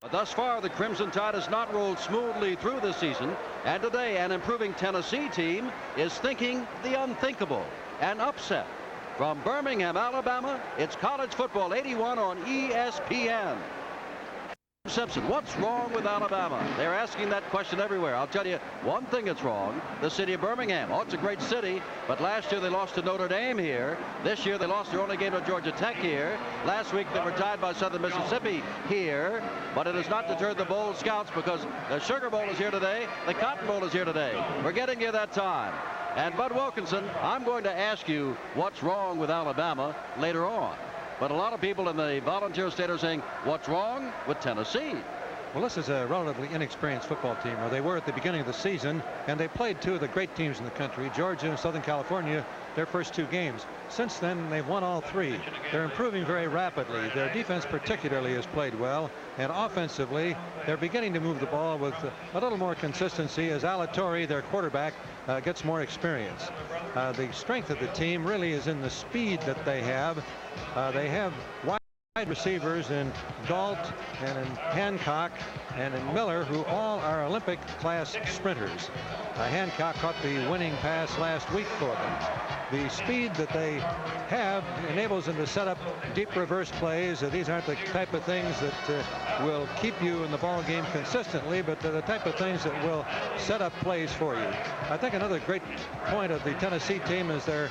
But thus far, the Crimson Tide has not rolled smoothly through this season, and today an improving Tennessee team is thinking the unthinkable, an upset. From Birmingham, Alabama, it's College Football 81 on ESPN. Simpson, what's wrong with Alabama? They're asking that question everywhere. I'll tell you one thing that's wrong. The city of Birmingham. Oh, it's a great city, but last year they lost to Notre Dame here. This year they lost their only game to Georgia Tech here. Last week they were tied by Southern Mississippi here, but it has not deterred the Bowl Scouts because the Sugar Bowl is here today. The Cotton Bowl is here today. We're getting you that time. And Bud Wilkinson, I'm going to ask you what's wrong with Alabama later on. But a lot of people in the Volunteer State are saying, what's wrong with Tennessee? Well, this is a relatively inexperienced football team, or they were at the beginning of the season, and they played two of the great teams in the country, Georgia and Southern California, their first two games. Since then, they've won all three. They're improving very rapidly. Their defense particularly has played well, and offensively, they're beginning to move the ball with a little more consistency as Alatorre, their quarterback, gets more experience. The strength of the team really is in the speed that they have. They have wide receivers in Galt and in Hancock and in Miller, who all are Olympic class sprinters. Hancock caught the winning pass last week for them. The speed that they have enables them to set up deep reverse plays. These aren't the type of things that will keep you in the ball game consistently, but they're the type of things that will set up plays for you. I think another great point of the Tennessee team is their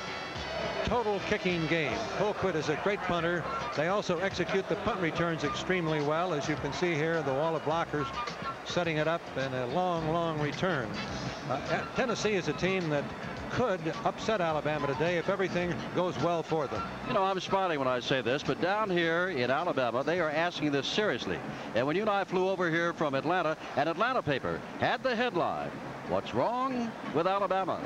total kicking game. Colquitt is a great punter. They also execute the punt returns extremely well, as you can see here, the wall of blockers setting it up and a long return. Tennessee is a team that could upset Alabama today if everything goes well for them. You know, I'm smiling when I say this, but down here in Alabama, they are asking this seriously. And when you and I flew over here from Atlanta, an Atlanta paper had the headline, "What's wrong with Alabama?"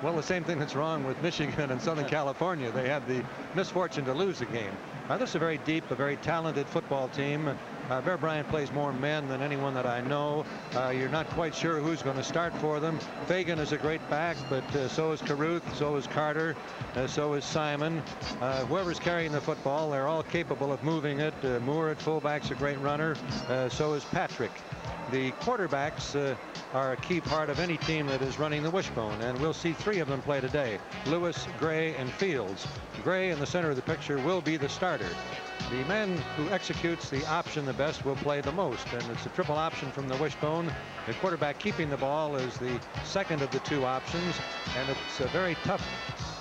Well, the same thing that's wrong with Michigan and Southern California. They had the misfortune to lose the game. This is a very deep, a very talented football team. Bear Bryant plays more men than anyone that I know. You're not quite sure who's going to start for them. Fagan is a great back, but so is Caruth, so is Carter, so is Simon. Whoever's carrying the football, they're all capable of moving it. Moore at fullback's a great runner. So is Patrick. The quarterbacks are a key part of any team that is running the wishbone, and we'll see three of them play today: Lewis, Gray, and Fields. Gray in the center of the picture will be the starter. The man who executes the option the best will play the most, and it's a triple option from the wishbone. The quarterback keeping the ball is the second of the two options, and it's a very tough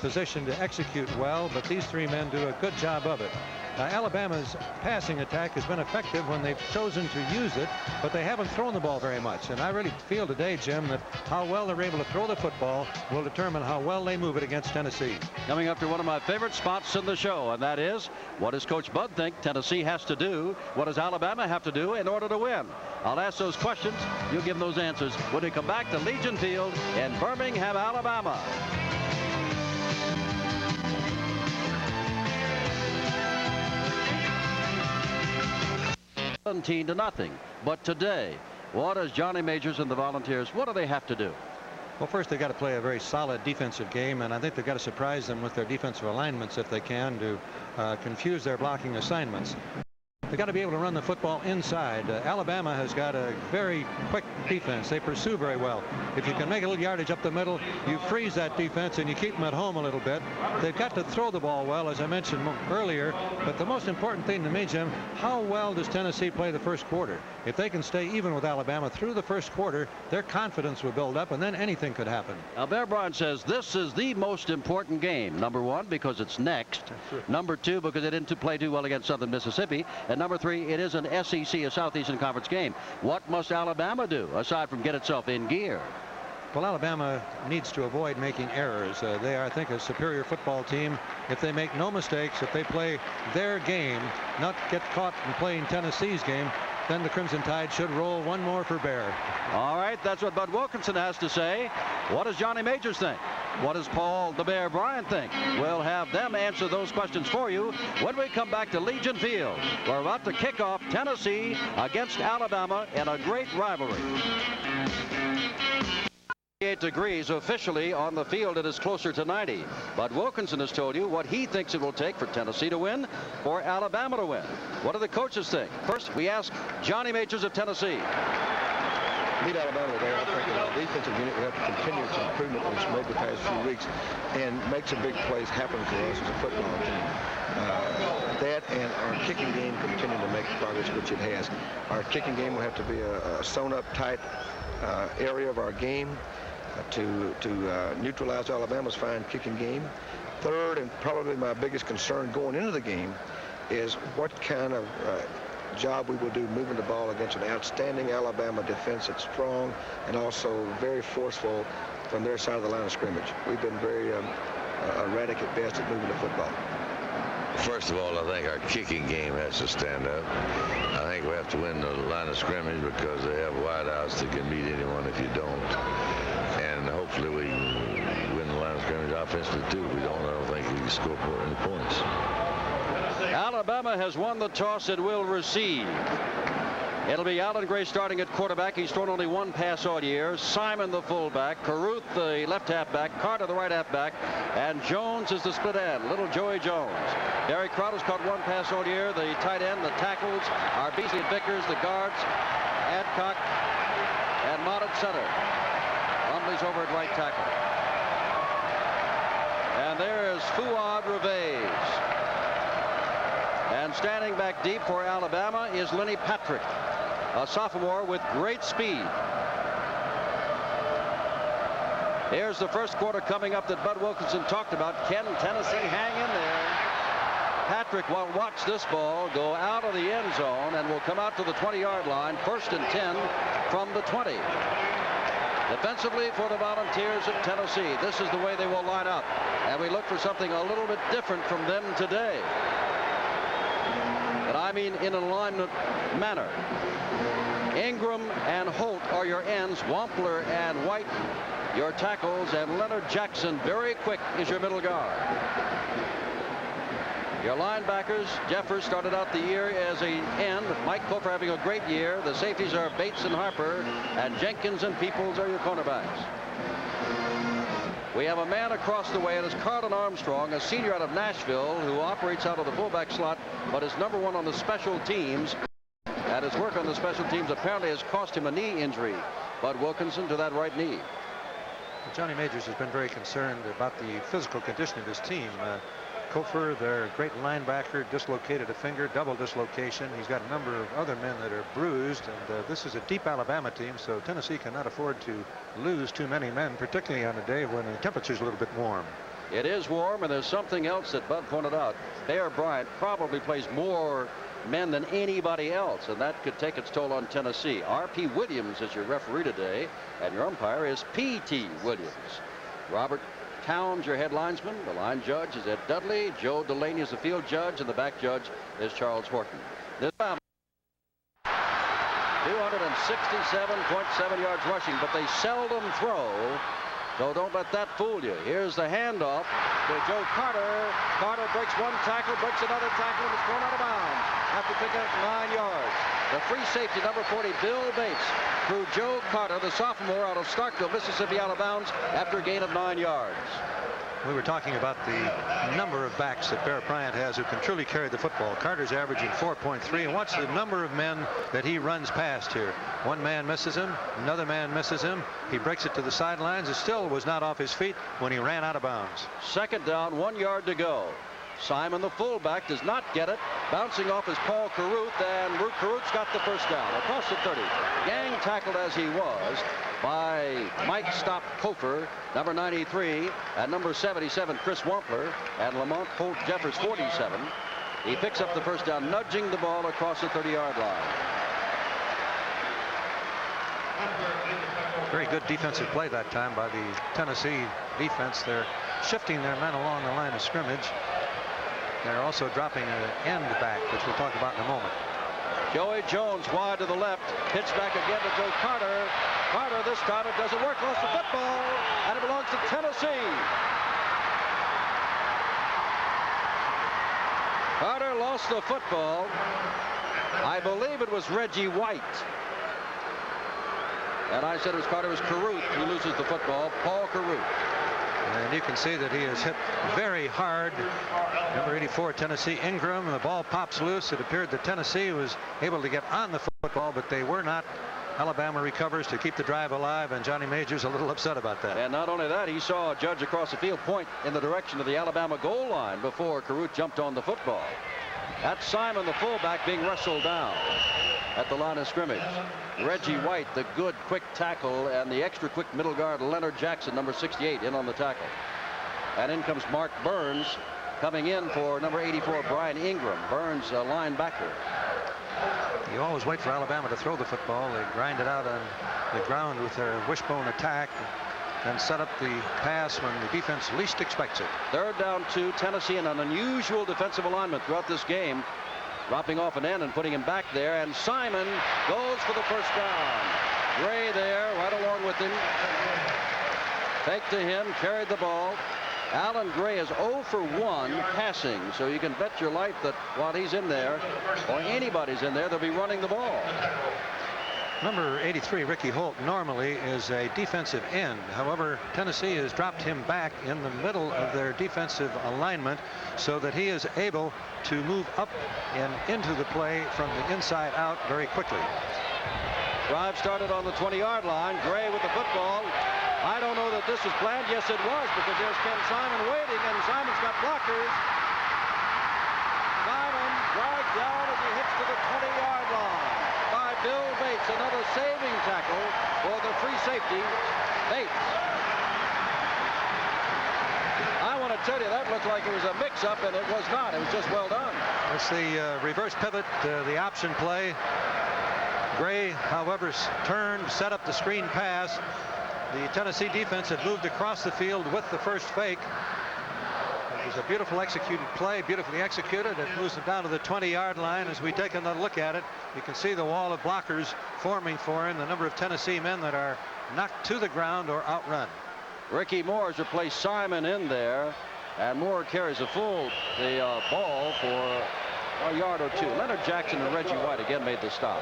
position to execute well, but these three men do a good job of it. Alabama's passing attack has been effective when they've chosen to use it, but they haven't thrown the ball very much. And I really feel today, Jim, that how well they're able to throw the football will determine how well they move it against Tennessee. Coming up to one of my favorite spots in the show, and that is, what does Coach Bud think Tennessee has to do? What does Alabama have to do in order to win? I'll ask those questions. You give those answers when we come back to Legion Field in Birmingham, Alabama. 17-0. But today, what does Johnny Majors and the Volunteers, what do they have to do? Well, first they've got to play a very solid defensive game, and I think they've got to surprise them with their defensive alignments if they can, to confuse their blocking assignments. They've got to be able to run the football inside. Alabama has got a very quick defense. They pursue very well. If you can make a little yardage up the middle, you freeze that defense and you keep them at home a little bit. They've got to throw the ball well, as I mentioned earlier. But the most important thing to me, Jim, how well does Tennessee play the first quarter? If they can stay even with Alabama through the first quarter, their confidence will build up, and then anything could happen. Now, Bear Bryant says this is the most important game. Number one, because it's next. Number two, because they didn't play too well against Southern Mississippi. And number three, it is an SEC, a Southeastern Conference game. What must Alabama do aside from get itself in gear? Well, Alabama needs to avoid making errors. They are, I think, a superior football team. If they make no mistakes, if they play their game, not get caught in playing Tennessee's game, then the Crimson Tide should roll one more for Bear. All right, that's what Bud Wilkinson has to say. What does Johnny Majors think? What does Paul the Bear Bryant think? We'll have them answer those questions for you when we come back to Legion Field. We're about to kick off Tennessee against Alabama in a great rivalry. degrees officially. On the field it is closer to 90. But Wilkinson has told you what he thinks it will take for Tennessee to win, for Alabama to win. What do the coaches think? First, we ask Johnny Majors of Tennessee. Beat Alabama today. I think the defensive unit will have to continue its improvement that it's made the past few weeks and make some big plays happen for us as a football team. That and our kicking game continue to make progress, which it has. Our kicking game will have to be a sewn-up tight area of our game to neutralize Alabama's fine kicking game. Third, and probably my biggest concern going into the game, is what kind of job we will do moving the ball against an outstanding Alabama defense that's strong and also very forceful from their side of the line of scrimmage. We've been very erratic at best at moving the football. First of all, I think our kicking game has to stand up. I think we have to win the line of scrimmage because they have wideouts that can beat anyone if you don't. And hopefully we win the line of scrimmage offensively too. If we don't, I don't think we can score any points. Alabama has won the toss and will receive. It'll be Allen Gray starting at quarterback. He's thrown only one pass all year. Simon the fullback, Caruth the left halfback, Carter the right halfback, and Jones is the split end, little Joey Jones. Derek Crowder's caught one pass all year. The tight end, the tackles are Beasley and Vickers, the guards, Adcock and Mott at center. Lumley's over at right tackle. And there is Fuad Reveiz. And standing back deep for Alabama is Lenny Patrick, a sophomore with great speed. Here's the first quarter coming up that Bud Wilkinson talked about. Can Tennessee hang in there? Patrick will watch this ball go out of the end zone and will come out to the 20-yard line, 1st and 10 from the 20. Defensively for the Volunteers of Tennessee, this is the way they will line up. And we look for something a little bit different from them today. I mean in an alignment manner. Ingram and Holt are your ends. Wampler and White your tackles, and Leonard Jackson, very quick, is your middle guard. Your linebackers, Jeffers started out the year as a end. Mike Cofer having a great year. The safeties are Bates and Harper, and Jenkins and Peoples are your cornerbacks. We have a man across the way. It is Carlton Armstrong, a senior out of Nashville, who operates out of the fullback slot, but is #1 on the special teams. And his work on the special teams apparently has cost him a knee injury. Bud Wilkinson to that right knee. Johnny Majors has been very concerned about the physical condition of his team. Cofer, their great linebacker, dislocated a finger, double dislocation. He's got a number of other men that are bruised, and this is a deep Alabama team, so Tennessee cannot afford to lose too many men, particularly on a day when the temperature's a little bit warm. It is warm, and there's something else that Bud pointed out. Bear Bryant probably plays more men than anybody else, and that could take its toll on Tennessee. R.P. Williams is your referee today, and your umpire is P.T. Williams. Robert Towns, your head linesman. The line judge is Ed Dudley. Joe Delaney is the field judge, and the back judge is Charles Horton. This time, 267.7 yards rushing, but they seldom throw, so don't let that fool you. Here's the handoff to Joe Carter. Carter breaks one tackle, breaks another tackle, and is thrown out of bounds after picking up 9 yards. The free safety, number 40, Bill Bates, threw Joe Carter, the sophomore out of Starkville, Mississippi, out of bounds after a gain of 9 yards. We were talking about the number of backs that Bear Bryant has who can truly carry the football. Carter's averaging 4.3, and watch the number of men that he runs past here. One man misses him, another man misses him. He breaks it to the sidelines. It still was not off his feet when he ran out of bounds. 2nd down, 1 yard to go. Simon, the fullback, does not get it. Bouncing off is Paul Caruth, and Caruth's got the first down across the 30. Gang tackled as he was by Mike Stop Cofer, number 93, and number 77, Chris Wampler, and Lamont Holt Jeffers, 47. He picks up the first down, nudging the ball across the 30-yard line. Very good defensive play that time by the Tennessee defense. They're shifting their men along the line of scrimmage. They're also dropping an end back, which we'll talk about in a moment. Joey Jones wide to the left. Pitch back again to Joe Carter. Carter, this time it doesn't work. Lost the football, and it belongs to Tennessee. Carter lost the football. I believe it was Reggie White. And I said it was Carter. It was Carruth who loses the football. Paul Carruth. And you can see that he is hit very hard. Number 84, Tennessee, Ingram. The ball pops loose. It appeared that Tennessee was able to get on the football, but they were not. Alabama recovers to keep the drive alive, and Johnny Majors a little upset about that. And not only that, he saw a judge across the field point in the direction of the Alabama goal line before Carruth jumped on the football. That's Simon, the fullback, being wrestled down at the line of scrimmage. Reggie White, the good quick tackle, and the extra quick middle guard Leonard Jackson, number 68, in on the tackle. And in comes Mark Burns coming in for number 84, Brian Ingram. Burns, a linebacker. You always wait for Alabama to throw the football. They grind it out on the ground with their wishbone attack and set up the pass when the defense least expects it. 3rd down 2, Tennessee, and an unusual defensive alignment throughout this game, dropping off an end and putting him back there, and Simon goes for the first down. Gray there right along with him. Fake to him, carried the ball. Alan Gray is 0 for 1 passing, so you can bet your life that while he's in there, or anybody's in there, they'll be running the ball. Number 83, Ricky Holt, normally is a defensive end. However, Tennessee has dropped him back in the middle of their defensive alignment so that he is able to move up and into the play from the inside out very quickly. Drive started on the 20-yard line. Gray with the football. I don't know that this was planned. Yes, it was, because there's Ken Simon waiting, and Simon's got blockers. Simon dragged down as he hits to the 20-yard line by Bill Bates. Another saving tackle for the free safety, Bates. I want to tell you, that looked like it was a mix-up, and it was not. It was just well done. It's the reverse pivot, the option play. Gray, however, turned, set up the screen pass. The Tennessee defense had moved across the field with the first fake. It was a beautiful executed play, beautifully executed. It moves them down to the 20-yard line. As we take another look at it, you can see the wall of blockers forming for him, the number of Tennessee men that are knocked to the ground or outrun. Ricky Moore has replaced Simon in there, and Moore carries the ball for a yard or two. Leonard Jackson and Reggie White again made the stop.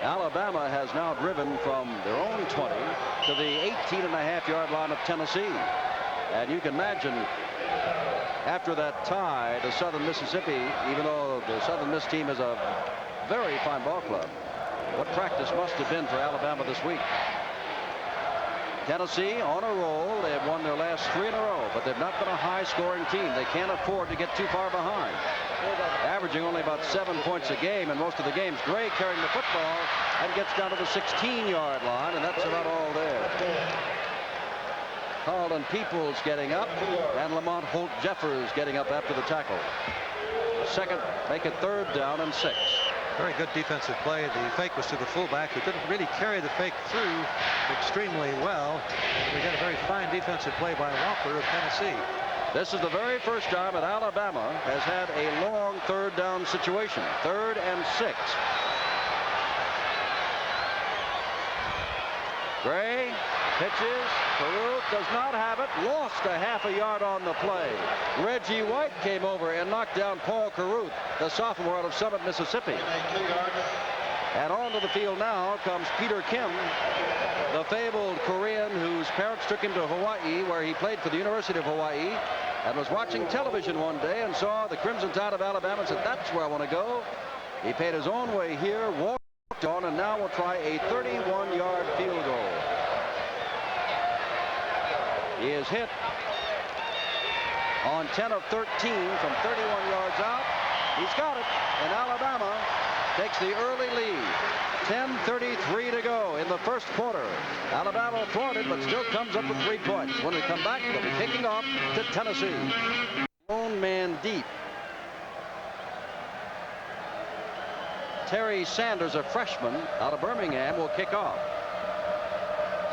Alabama has now driven from their own 20 to the 18.5-yard line of Tennessee. And you can imagine, after that tie to Southern Mississippi, even though the Southern Miss team is a very fine ball club, what practice must have been for Alabama this week. Tennessee on a roll. They have won their last 3 in a row, but they've not been a high-scoring team. They can't afford to get too far behind. Averaging only about 7 points a game in most of the games. Gray carrying the football and gets down to the 16-yard line, and that's about all there. Carlton Peoples getting up, and Lamont Holt Jeffers getting up after the tackle. Second, make it 3rd down and 6. Very good defensive play. The fake was to the fullback, who didn't really carry the fake through extremely well. We got a very fine defensive play by Walker of Tennessee. This is the very first time that Alabama has had a long 3rd down situation. 3rd and 6. Gray pitches. Carruth does not have it. Lost a half a yard on the play. Reggie White came over and knocked down Paul Carruth, the sophomore out of Summit, Mississippi. And onto the field now comes Peter Kim, the fabled Korean whose parents took him to Hawaii, where he played for the University of Hawaii, and was watching television one day and saw the Crimson Tide of Alabama and said, that's where I want to go. He paid his own way here, walked on, and now will try a 31-yard field goal. He is hit on 10 of 13 from 31 yards out. He's got it, and Alabama takes the early lead. 10:33 to go in the first quarter. Alabama thwarted, but still comes up with 3 points. When we come back, they'll be kicking off to Tennessee. Lone man deep. Terry Sanders, a freshman out of Birmingham, will kick off.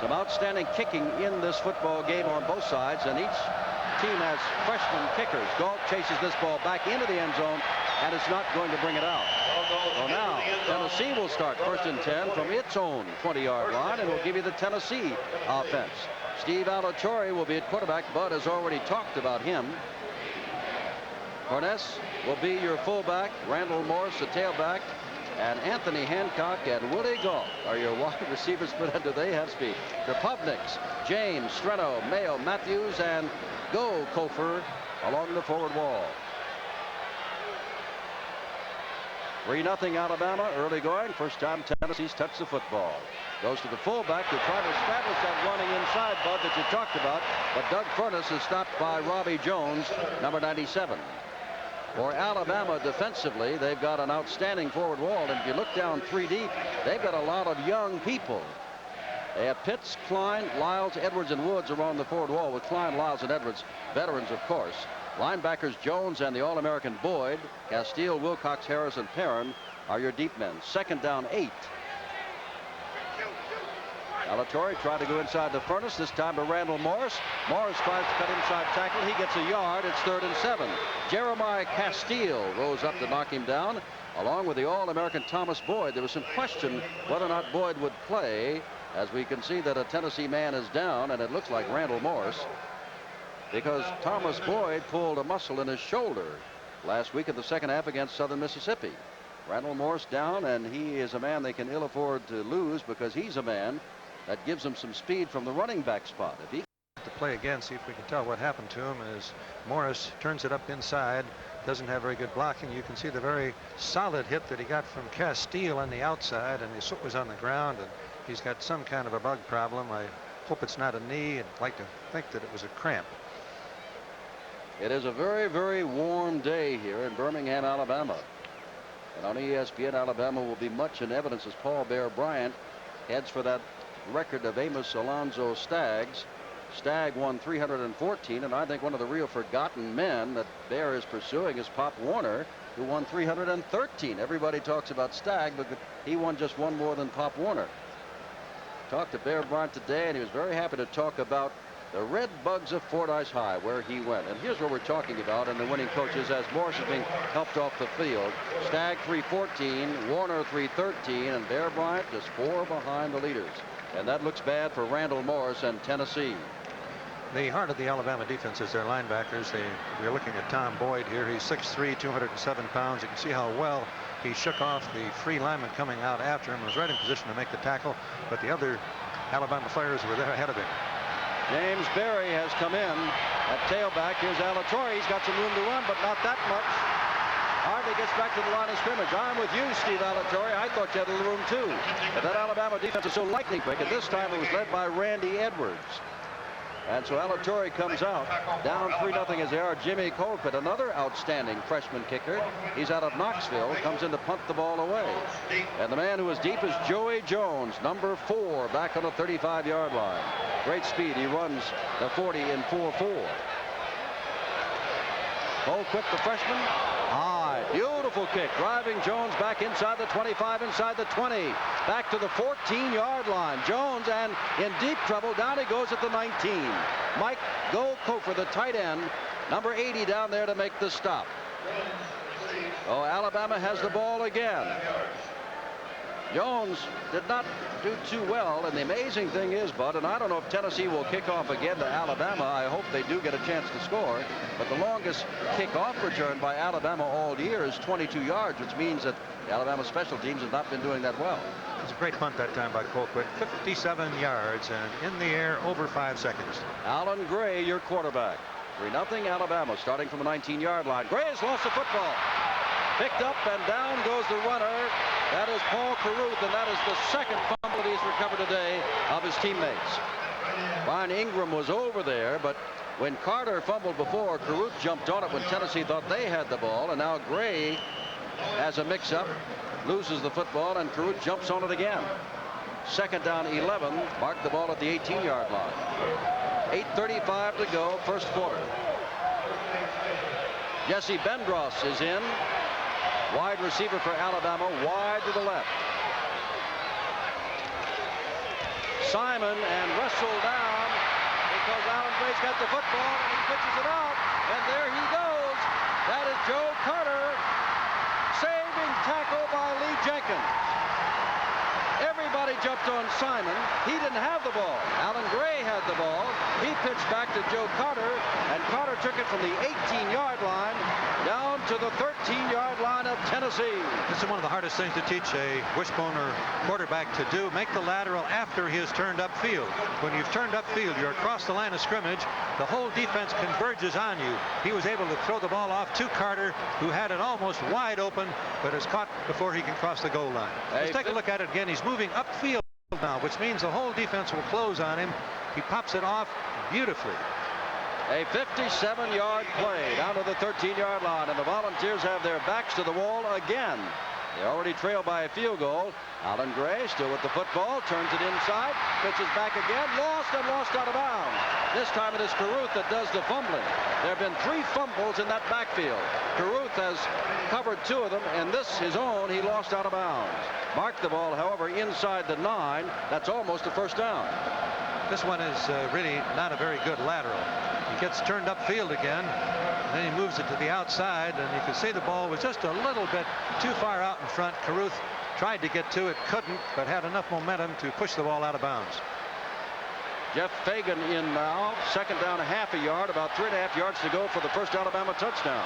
Some outstanding kicking in this football game on both sides, and each team has freshman kickers. Galt chases this ball back into the end zone, and it's not going to bring it out. So now Tennessee will start 1st and 10 from its own 20-yard line, and will give you the Tennessee offense. Steve Alatorre will be at quarterback. Bud has already talked about him. Corness will be your fullback. Randall Morris, the tailback. And Anthony Hancock and Willie Gault are your wide receivers, but do they have speed? Republics, James, Streno, Mayo, Matthews, and Go Kofer along the forward wall. 3-0 Alabama, early going. First time Tennessee's touched the football. Goes to the fullback to try to establish that running inside, Bud, that you talked about. But Doug Furness is stopped by Robbie Jones, number 97. For Alabama defensively, they've got an outstanding forward wall. And if you look down 3 deep, they've got a lot of young people. They have Pitts, Klein, Lyles, Edwards, and Woods around the forward wall, with Klein, Lyles, and Edwards, veterans, of course. Linebackers Jones and the All-American Boyd, Castile, Wilcox, Harris, and Perrin are your deep men. 2nd down 8. Alatorre tried to go inside to Furness, this time to Randall Morris. Morris tries to cut inside tackle. He gets a yard. It's 3rd and 7. Jeremiah Castile rose up to knock him down, along with the All-American Thomas Boyd. There was some question whether or not Boyd would play, as we can see that a Tennessee man is down, and it looks like Randall Morris, because Thomas Boyd pulled a muscle in his shoulder last week in the second half against Southern Mississippi. Randall Morris down, and he is a man they can ill afford to lose, because he's a man that gives them some speed from the running back spot. If he to play again, see if we can tell what happened to him, as Morris turns it up inside, doesn't have very good blocking. You can see the very solid hit that he got from Castile on the outside, and his foot was on the ground, and he's got some kind of a bug problem. I hope it's not a knee, and I'd like to think that it was a cramp. It is a very, very warm day here in Birmingham, Alabama. And on ESPN, Alabama will be much in evidence as Paul Bear Bryant heads for that record of Amos Alonzo Staggs. Stagg won 314, and I think one of the real forgotten men that Bear is pursuing is Pop Warner, who won 313. Everybody talks about Stagg, but he won just one more than Pop Warner. Talked to Bear Bryant today, and he was very happy to talk about the Red Bugs of Fordyce High, where he went. And here's what we're talking about, and the winning coaches, as Morris is being helped off the field. Stagg 314, Warner 313, and Bear Bryant just 4 behind the leaders. And that looks bad for Randall Morris and Tennessee. The heart of the Alabama defense is their linebackers. We're looking at Tom Boyd here. He's 6'3", 207 pounds. You can see how well he shook off the free lineman coming out after him. Was right in position to make the tackle, but the other Alabama players were there ahead of him. James Berry has come in at tailback. Here's Alatorre. He's got some room to run, but not that much. Hardly gets back to the line of scrimmage. I'm with you, Steve Alatorre. I thought you had a little room too. But that Alabama defense is so lightning quick, and this time it was led by Randy Edwards. And so Alatorre comes out, down 3-0 as they are. Jimmy Colquitt, another outstanding freshman kicker. He's out of Knoxville, comes in to punt the ball away. And the man who is deep is Joey Jones, number 4, back on the 35-yard line. Great speed. He runs the 40 in 4.4. Colquitt, the freshman. High, beautiful kick, driving Jones back inside the 25, inside the 20, back to the 14-yard line. Jones, and in deep trouble, down he goes at the 19. Mike Go Kofer, the tight end, number 80, down there to make the stop. Oh, Alabama has the ball again. Jones did not do too well, and the amazing thing is, Bud, and I don't know if Tennessee will kick off again to Alabama. I hope they do get a chance to score, but the longest kickoff return by Alabama all year is 22 yards, which means that the Alabama special teams have not been doing that well. It's a great punt that time by Colquitt. 57 yards and in the air over 5 seconds. Alan Gray, your quarterback. 3-0 Alabama, starting from the 19-yard line. Gray has lost the football. Picked up, and down goes the runner. That is Paul Carruth, and that is the second fumble that he's recovered today of his teammates. Brian Ingram was over there, but when Carter fumbled before, Carruth jumped on it when Tennessee thought they had the ball, and now Gray has a mix-up, loses the football, and Carruth jumps on it again. 2nd down 11, mark the ball at the 18-yard line. 8:35 to go, first quarter. Jesse Bendross is in. Wide receiver for Alabama, wide to the left. Simon, and wrestled down because Alan Gray's got the football, and he pitches it out, and there he goes. That is Joe Carter. Saving tackle by Lee Jenkins. Everybody jumped on Simon. He didn't have the ball. Alan Gray had the ball. He pitched back to Joe Carter, and Carter took it from the 18-yard line down to the 13-yard line of Tennessee. This is one of the hardest things to teach a wishbone or quarterback to do. Make the lateral after he has turned upfield. When you've turned upfield, you're across the line of scrimmage. The whole defense converges on you. He was able to throw the ball off to Carter, who had it almost wide open, but is caught before he can cross the goal line. Let's take a look at it again. He's moving upfield now, which means the whole defense will close on him. He pops it off beautifully. A 57-yard play down to the 13-yard line, and the Volunteers have their backs to the wall again. They already trail by a field goal. Alan Gray still with the football, turns it inside, pitches back again, lost out of bounds. This time it is Carruth that does the fumbling. There have been 3 fumbles in that backfield. Carruth has covered 2 of them, and this, his own, he lost out of bounds. Marked the ball, however, inside the 9. That's almost a first down. This one is really not a very good lateral. He gets turned upfield again, and then he moves it to the outside, and you can see the ball was just a little bit too far out in front. Carruth tried to get to it, couldn't, but had enough momentum to push the ball out of bounds. Jeff Fagan in now. Second down, half a yard, about 3.5 yards to go for the first Alabama touchdown.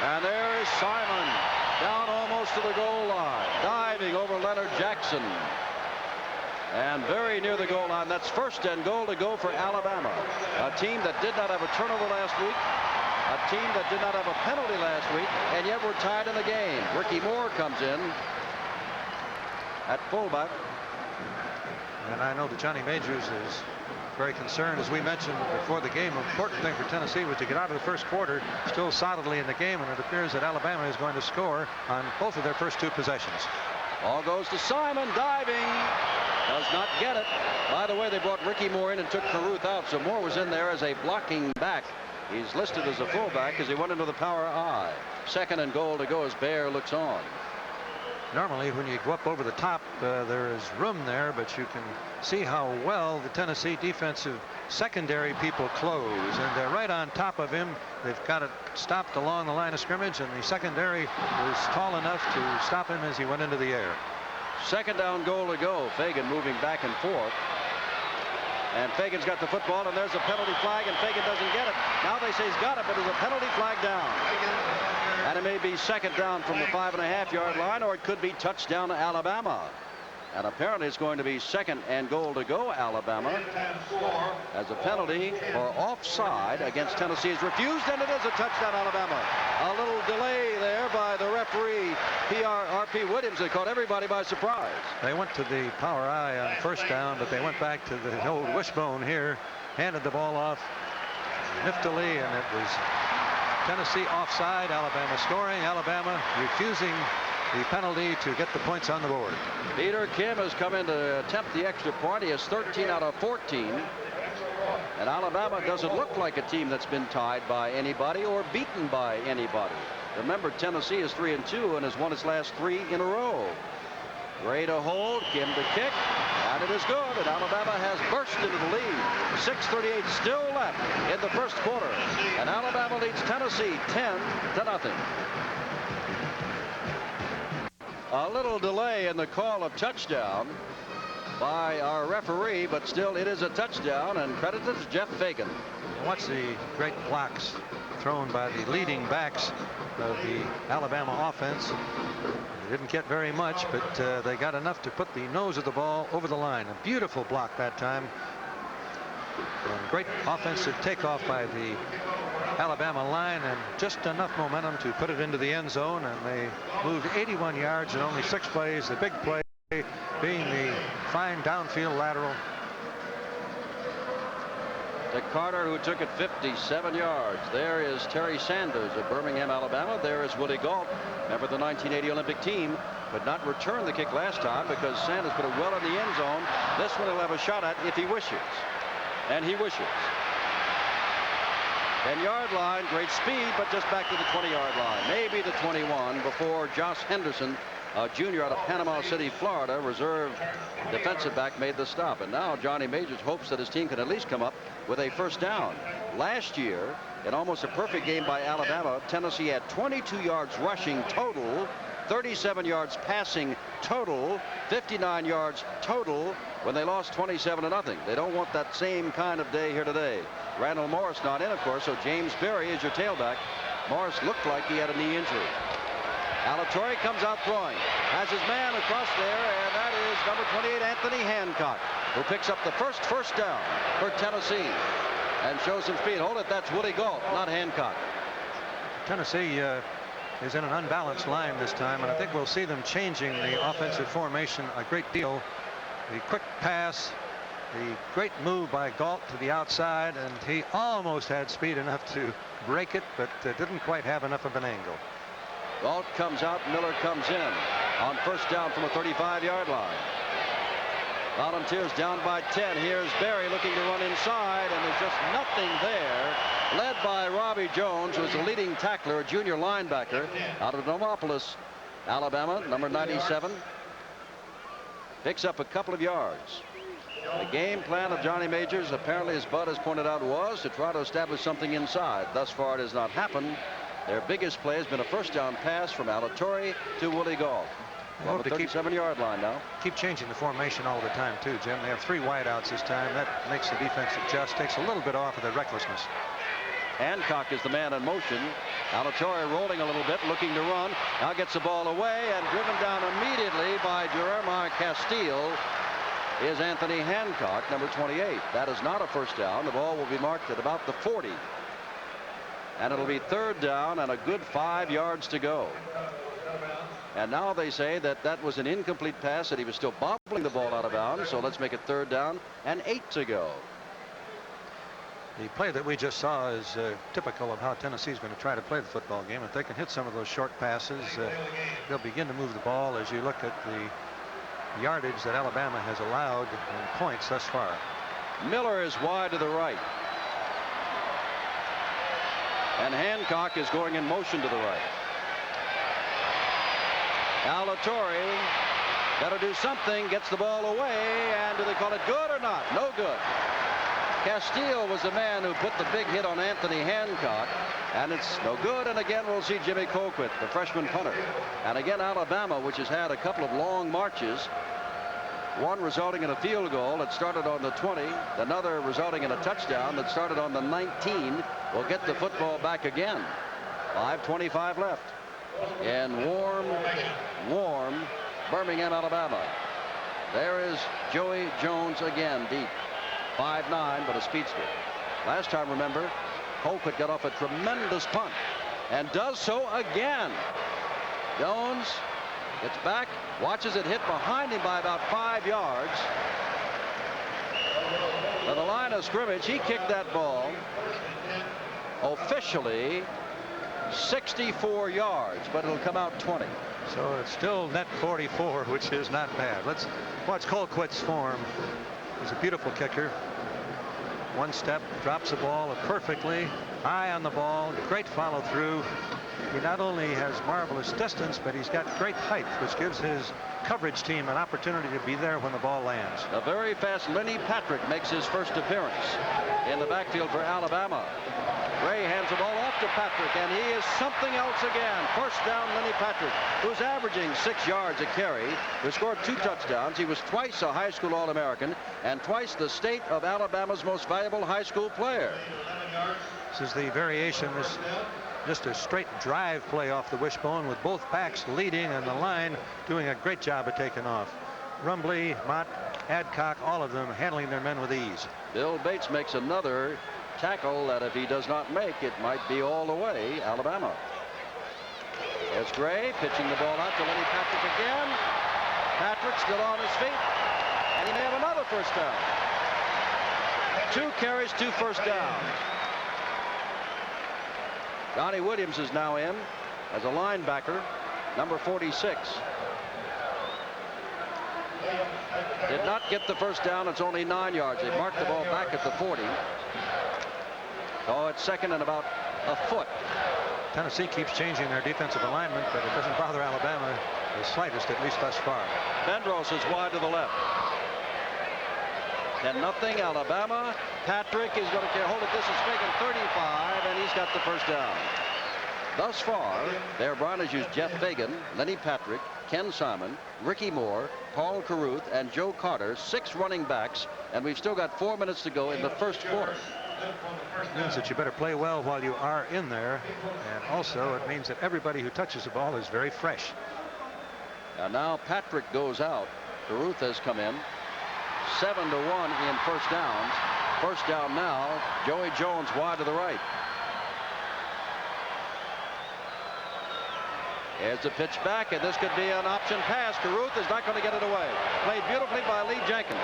And there is Simon down almost to the goal line, diving over Leonard Jackson. And very near the goal line. That's first and goal to go for Alabama. A team that did not have a turnover last week. A team that did not have a penalty last week. And yet we're tied in the game. Ricky Moore comes in at fullback. And I know that Johnny Majors is very concerned. As we mentioned before the game, an important thing for Tennessee was to get out of the first quarter still solidly in the game. And it appears that Alabama is going to score on both of their first 2 possessions. Ball goes to Simon, diving. Does not get it. By the way, they brought Ricky Moore in and took Carruth out, so Moore was in there as a blocking back. He's listed as a fullback as he went into the power I. Second and goal to go as Baer looks on. Normally, when you go up over the top, there is room there, but you can see how well the Tennessee defensive secondary people close, and they're right on top of him. They've got it stopped along the line of scrimmage, and the secondary was tall enough to stop him as he went into the air. Second down, goal to go. Fagan moving back and forth. And Fagan's got the football, and there's a penalty flag, and Fagan doesn't get it. Now they say he's got it, but there's a penalty flag down. And it may be second down from the 5.5-yard line, or it could be touchdown to Alabama. And apparently it's going to be second and goal to go, Alabama, as a penalty for offside against Tennessee is refused, and it is a touchdown, Alabama. A little delay there by the referee, R.P. Williams, that caught everybody by surprise. They went to the power I on first down, but they went back to the old wishbone here, handed the ball off niftily, and it was Tennessee offside, Alabama scoring, Alabama refusing the penalty to get the points on the board. Peter Kim has come in to attempt the extra point. He has 13 out of 14. And Alabama doesn't look like a team that's been tied by anybody or beaten by anybody. Remember, Tennessee is 3-2 and has won its last 3 in a row. Gray to hold, Kim to kick, and it is good. And Alabama has burst into the lead. 6:38 still left in the first quarter. And Alabama leads Tennessee 10-0. A little delay in the call of touchdown by our referee, but still it is a touchdown, and credit to Jeff Fagan. Watch the great blocks thrown by the leading backs of the Alabama offense. They didn't get very much, but they got enough to put the nose of the ball over the line. A beautiful block that time. And great offensive takeoff by the Alabama line, and just enough momentum to put it into the end zone, and they moved 81 yards in only 6 plays. The big play being the fine downfield lateral to Carter, who took it 57 yards. There is Terry Sanders of Birmingham, Alabama. There is Woody Galt, member of the 1980 Olympic team, but not returned the kick last time because Sanders put it well in the end zone. This one he'll have a shot at if he wishes, and he wishes. 10-yard line, great speed, but just back to the 20-yard line. Maybe the 21 before Josh Henderson, a junior out of Panama City, Florida, reserve defensive back, made the stop. And now Johnny Majors hopes that his team can at least come up with a first down. Last year, in almost a perfect game by Alabama, Tennessee had 22 yards rushing total 37 yards passing total, 59 yards total when they lost 27-0. They don't want that same kind of day here today. Randall Morris not in, of course, so James Berry is your tailback. Morris looked like he had a knee injury. Alatorre comes out throwing, has his man across there, and that is number 28, Anthony Hancock, who picks up the first down for Tennessee and shows some speed. Hold it, that's Willie Gault, not Hancock. Tennessee is in an unbalanced line this time, and I think we'll see them changing the offensive formation a great deal. The quick pass, the great move by Gault to the outside, and he almost had speed enough to break it, but didn't quite have enough of an angle. Gault comes out, Miller comes in on first down from a 35-yard line. Volunteers down by 10. Here's Berry looking to run inside, and there's just nothing there. Led by Robbie Jones, who's the leading tackler, a junior linebacker out of Nomopolis, Alabama, number 97. Picks up a couple of yards. The game plan of Johnny Majors, apparently, as Bud has pointed out, was to try to establish something inside. Thus far, it has not happened. Their biggest play has been a first down pass from Alatorre to Willie Gault. Well, the 37-yard line now. Keep changing the formation all the time, too, Jim. They have 3 wideouts this time. That makes the defense adjust, takes a little bit off of their recklessness. Hancock is the man in motion. Alatorre rolling a little bit, looking to run. Now gets the ball away and driven down immediately by Jeremiah Castile is Anthony Hancock, number 28. That is not a first down. The ball will be marked at about the 40. And it'll be third down and a good 5 yards to go. And now they say that that was an incomplete pass, that he was still bobbling the ball out of bounds. So let's make it third down and 8 to go. The play that we just saw is typical of how Tennessee is going to try to play the football game. If they can hit some of those short passes, they'll begin to move the ball. As you look at the yardage that Alabama has allowed in points thus far. Miller is wide to the right. And Hancock is going in motion to the right. Alatorre got to do something, gets the ball away, and do they call it good or not? No good. Castile was the man who put the big hit on Anthony Hancock, and it's no good. And again, we'll see Jimmy Colquitt, the freshman punter. And again, Alabama, which has had a couple of long marches, one resulting in a field goal that started on the 20, another resulting in a touchdown that started on the 19, will get the football back again. 5:25 left in warm Birmingham, Alabama. There is Joey Jones again, deep. 5'9", but a speedster. Last time, remember, Colquitt got off a tremendous punt and does so again. Jones gets back, watches it hit behind him by about 5 yards. At the line of scrimmage, he kicked that ball officially 64 yards, but it'll come out 20. So it's still net 44, which is not bad. Let's watch Colquitt's form. He's a beautiful kicker. One step, drops the ball perfectly, high on the ball, great follow through. He not only has marvelous distance, but he's got great height, which gives his coverage team an opportunity to be there when the ball lands. A very fast Lenny Patrick makes his first appearance in the backfield for Alabama. Gray hands the ball off to Patrick, and he is something else again. First down, Lenny Patrick, who's averaging 6 yards a carry, who scored 2 touchdowns. He was twice a high school All-American and twice the state of Alabama's most valuable high school player. This is the variation. This just a straight drive play off the wishbone with both backs leading and the line doing a great job of taking off. Rumbley, Mott, Adcock, all of them handling their men with ease. Bill Bates makes another tackle that if he does not make, it might be all the way Alabama. There's Gray pitching the ball out to Lenny Patrick again. Patrick still on his feet, and he may have another first down. 2 carries, 2 first downs. Johnny Williams is now in as a linebacker, number 46. Did not get the first down. It's only 9 yards. They marked the ball back at the 40. Oh, it's second and about a foot. Tennessee keeps changing their defensive alignment, but it doesn't bother Alabama the slightest, at least thus far. Bendros is wide to the left. 10-0 Alabama. Patrick is going to hold it. This is making 35, and he's got the first down. Thus far, Bear Bryant has used Jeff Fagan, Lenny Patrick, Ken Simon, Ricky Moore, Paul Carruth, and Joe Carter, 6 running backs, and we've still got 4 minutes to go in the first quarter. It means that you better play well while you are in there, and also it means that everybody who touches the ball is very fresh. And now Patrick goes out. Carruth has come in. 7-1 in first downs. First down now. Joey Jones wide to the right. Here's the pitch back, and this could be an option pass. Carruth is not going to get it away. Played beautifully by Lee Jenkins.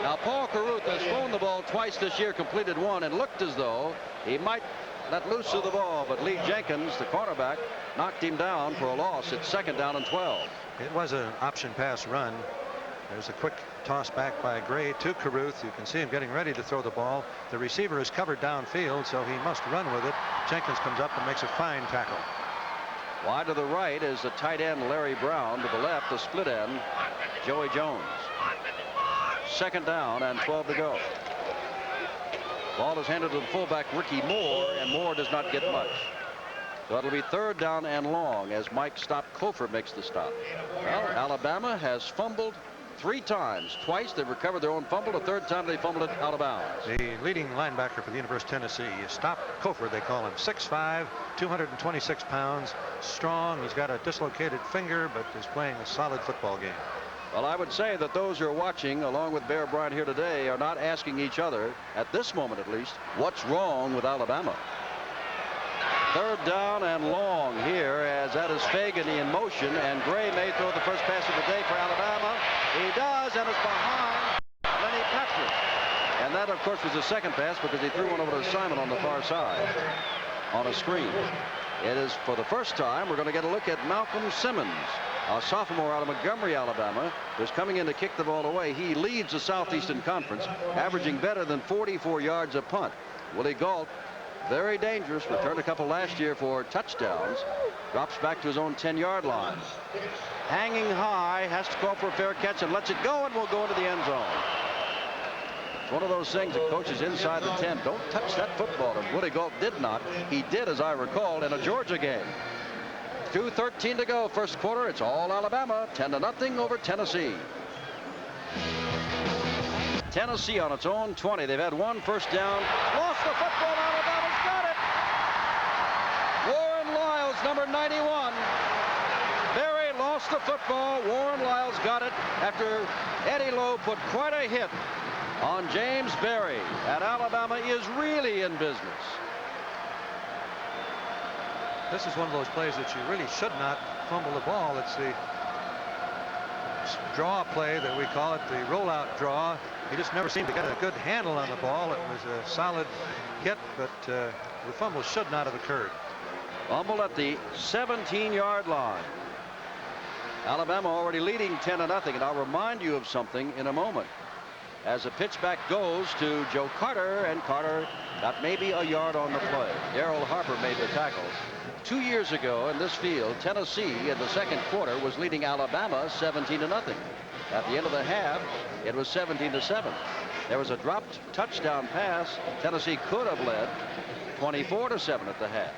Now Paul Carruth has thrown the ball twice this year, completed one, and looked as though he might let loose of the ball, but Lee Jenkins, the cornerback, knocked him down for a loss. It's 2nd down and 12. It was an option pass run. There's a quick toss back by Gray to Carruth. You can see him getting ready to throw the ball. The receiver is covered downfield, so he must run with it. Jenkins comes up and makes a fine tackle. Wide to the right is the tight end Larry Brown. To the left, the split end Joey Jones. 2nd down and 12 to go. Ball is handed to the fullback Ricky Moore, and Moore does not get much. So it'll be 3rd down and long as Mike Cofer makes the stop. Well, Alabama has fumbled 3 times. Twice they've recovered their own fumble. The 3rd time they fumbled it out of bounds. The leading linebacker for the University of Tennessee is Cofer. They call him 6'5", 226 pounds, strong. He's got a dislocated finger, but is playing a solid football game. Well, I would say that those who are watching, along with Bear Bryant here today, are not asking each other, at this moment at least, what's wrong with Alabama. 3rd down and long here as that is Fagan in motion, and Gray may throw the first pass of the day for Alabama. He does, and it's behind Lenny Patrick. And that, of course, was the second pass because he threw one over to Simon on the far side on a screen. It is for the first time we're going to get a look at Malcolm Simmons, a sophomore out of Montgomery, Alabama, who's coming in to kick the ball away. He leads the Southeastern Conference, averaging better than 44 yards a punt. Willie Gault, very dangerous, returned a couple last year for touchdowns, drops back to his own 10-yard line. Hanging high, has to call for a fair catch and lets it go, and will go into the end zone. It's one of those things that coaches inside the 10 don't touch that football, and Willie Gault did not. He did, as I recall, in a Georgia game. 2:13 to go, first quarter. It's all Alabama, 10-0 over Tennessee. Tennessee on its own 20. They've had 1 first down. Lost the football. Alabama's got it. Warren Lyles, number 91. Berry lost the football. Warren Lyles got it after Eddie Lowe put quite a hit on James Berry. And Alabama is really in business. This is one of those plays that you really should not fumble the ball. It's the draw play that we call it, the rollout draw. He just never seemed to get a good handle on the ball. It was a solid hit, but the fumble should not have occurred. Fumble at the 17-yard line. Alabama already leading 10-0, and I'll remind you of something in a moment. As the pitch back goes to Joe Carter, and Carter got maybe a yard on the play. Darrell Harper made the tackle. 2 years ago in this field, Tennessee in the second quarter was leading Alabama 17-0. At the end of the half, it was 17-7. There was a dropped touchdown pass. Tennessee could have led 24-7 at the half.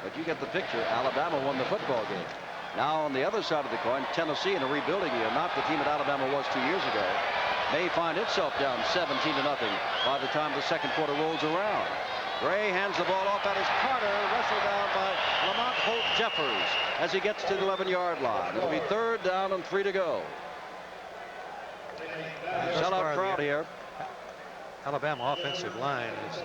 But you get the picture. Alabama won the football game. Now on the other side of the coin, Tennessee in a rebuilding year, not the team that Alabama was 2 years ago, may find itself down 17-0 by the time the second quarter rolls around. Gray hands the ball off. That is Carter, wrestled down by Lamont Holt Jeffers as he gets to the 11-yard line. It'll be 3rd down and 3 to go. Sellout crowd here. Alabama offensive line has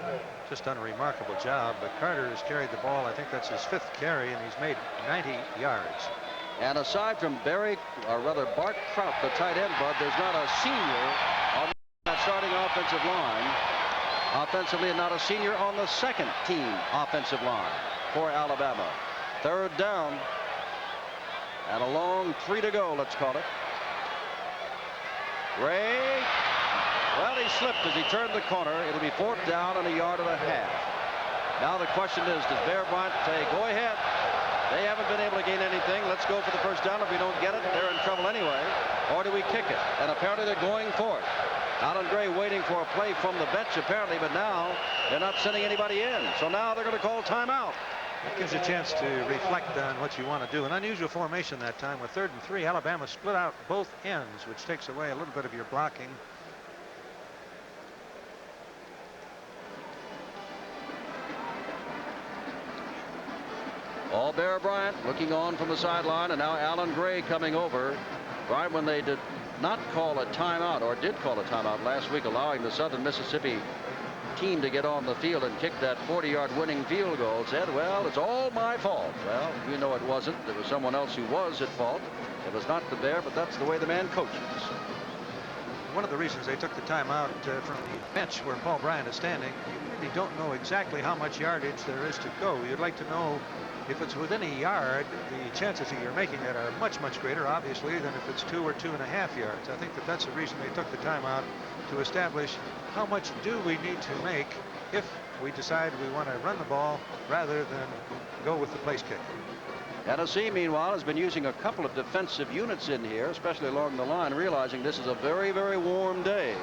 just done a remarkable job, but Carter has carried the ball. I think that's his 5th carry, and he's made 90 yards. And aside from Bart Kraut, the tight end, Bud, there's not a senior on that starting offensive line. Offensively, and not a senior on the second team offensive line for Alabama. 3rd down and a long 3 to go, let's call it. Gray, well, he slipped as he turned the corner. It'll be 4th down and a yard and a half. Now the question is, does Bear Bryant say, go ahead? They haven't been able to gain anything. Let's go for the first down. If we don't get it, they're in trouble anyway. Or do we kick it? And apparently they're going for it. Alan Gray waiting for a play from the bench apparently, but now they're not sending anybody in. So now they're going to call timeout. It gives you a chance to reflect on what you want to do. An unusual formation that time with 3rd and 3. Alabama split out both ends, which takes away a little bit of your blocking. All Bear Bryant looking on from the sideline, and now Alan Gray coming over. Right when they did not call a timeout, or did call a timeout last week, allowing the Southern Mississippi team to get on the field and kick that 40-yard winning field goal, said, well, it's all my fault. Well, you know it wasn't. There was someone else who was at fault. It was not the Bear, but that's the way the man coaches. One of the reasons they took the timeout from the bench where Paul Bryant is standing, you really don't know exactly how much yardage there is to go. You'd like to know if it's within a yard, the chances that you're making it are much, much greater, obviously, than if it's 2 or 2.5 yards. I think that that's the reason they took the timeout, to establish how much do we need to make if we decide we want to run the ball rather than go with the place kick. Tennessee, meanwhile, has been using a couple of defensive units in here, especially along the line, realizing this is a very, very warm day.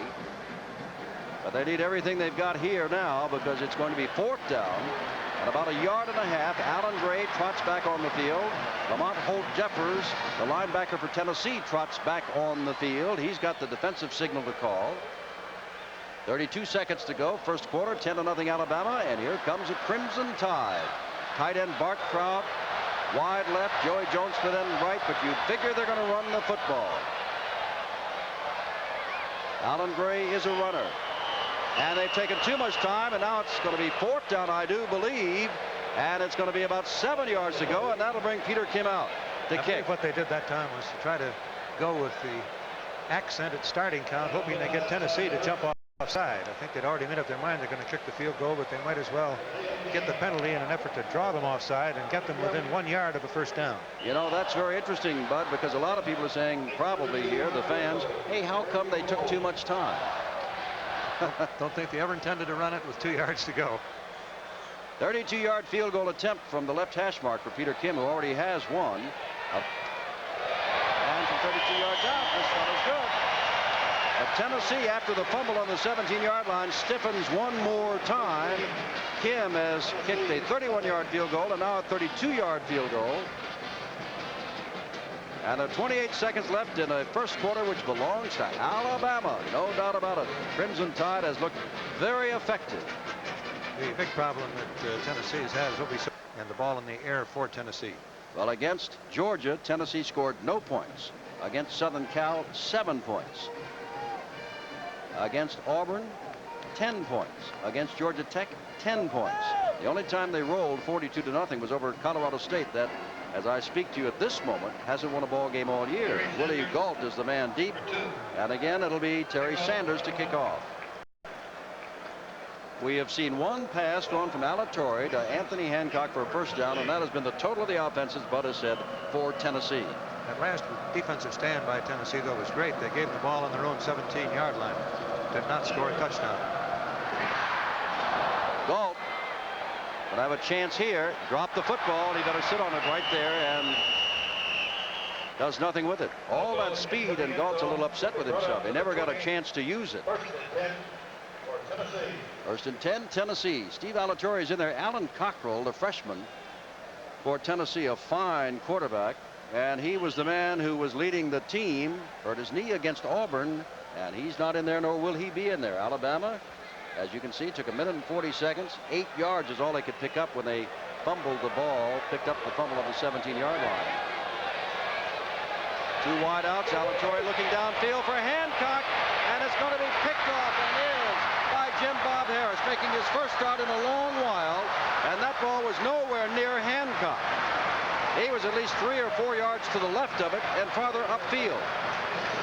But they need everything they've got here now, because it's going to be 4th down. At about 1.5 yards, Alan Gray trots back on the field. Lamont Holt Jeffers, the linebacker for Tennessee, trots back on the field. He's got the defensive signal to call. 32 seconds to go. First quarter, 10-0 Alabama. And here comes a Crimson Tide. Tight end Bart Kraut, wide left. Joey Jones to then right, but you'd figure they're going to run the football. Alan Gray is a runner. And they've taken too much time, and now it's going to be 4th down, I do believe. And it's going to be about 7 yards to go, and that'll bring Peter Kim out to kick. What they did that time was to try to go with the accented starting count, hoping they get Tennessee to jump offside. I think they'd already made up their mind they're going to kick the field goal, but they might as well get the penalty in an effort to draw them offside and get them within 1 yard of a first down. You know, that's very interesting, Bud, because a lot of people are saying, probably here, the fans, hey, how come they took too much time? Don't think they ever intended to run it with 2 yards to go. 32-yard field goal attempt from the left hash mark for Peter Kim, who already has one. And from 32 yards out, this one is good. But Tennessee, after the fumble on the 17-yard line, stiffens one more time. Kim has kicked a 31-yard field goal and now a 32-yard field goal. And 28 seconds left in the first quarter, which belongs to Alabama. No doubt about it. Crimson Tide has looked very effective. The big problem that Tennessee has had is what we saw, and the ball in the air for Tennessee. Well, against Georgia, Tennessee scored no points. Against Southern Cal, 7 points. Against Auburn, 10 points. Against Georgia Tech, 10 points. The only time they rolled 42-0 was over Colorado State. That, as I speak to you at this moment, hasn't won a ball game all year. Willie Gault is the man deep. And again, it'll be Terry Sanders to kick off. We have seen one pass going from Alatorre to Anthony Hancock for a first down, and that has been the total of the offenses, Bud has said, for Tennessee. That last defensive stand by Tennessee, though, was great. They gave the ball on their own 17-yard line. Did not score a touchdown. Gault would have a chance here. Drop the football. He better sit on it right there, and does nothing with it. All that speed, and Gault's a little upset with himself. He never got a chance to use it. First and 10, Tennessee. Steve Alatorre is in there. Alan Cockrell, the freshman for Tennessee, a fine quarterback. And he was the man who was leading the team. Hurt his knee against Auburn, and he's not in there, nor will he be in there. Alabama, as you can see, took 1 minute and 40 seconds. 8 yards is all they could pick up when they fumbled the ball, picked up the fumble of the 17-yard line. 2 wideouts. Alatorre looking downfield for Hancock, and it's going to be picked off, and is by Jim Bob Harris, making his first start in a long while, and that ball was nowhere near Hancock. He was at least 3 or 4 yards to the left of it and farther upfield.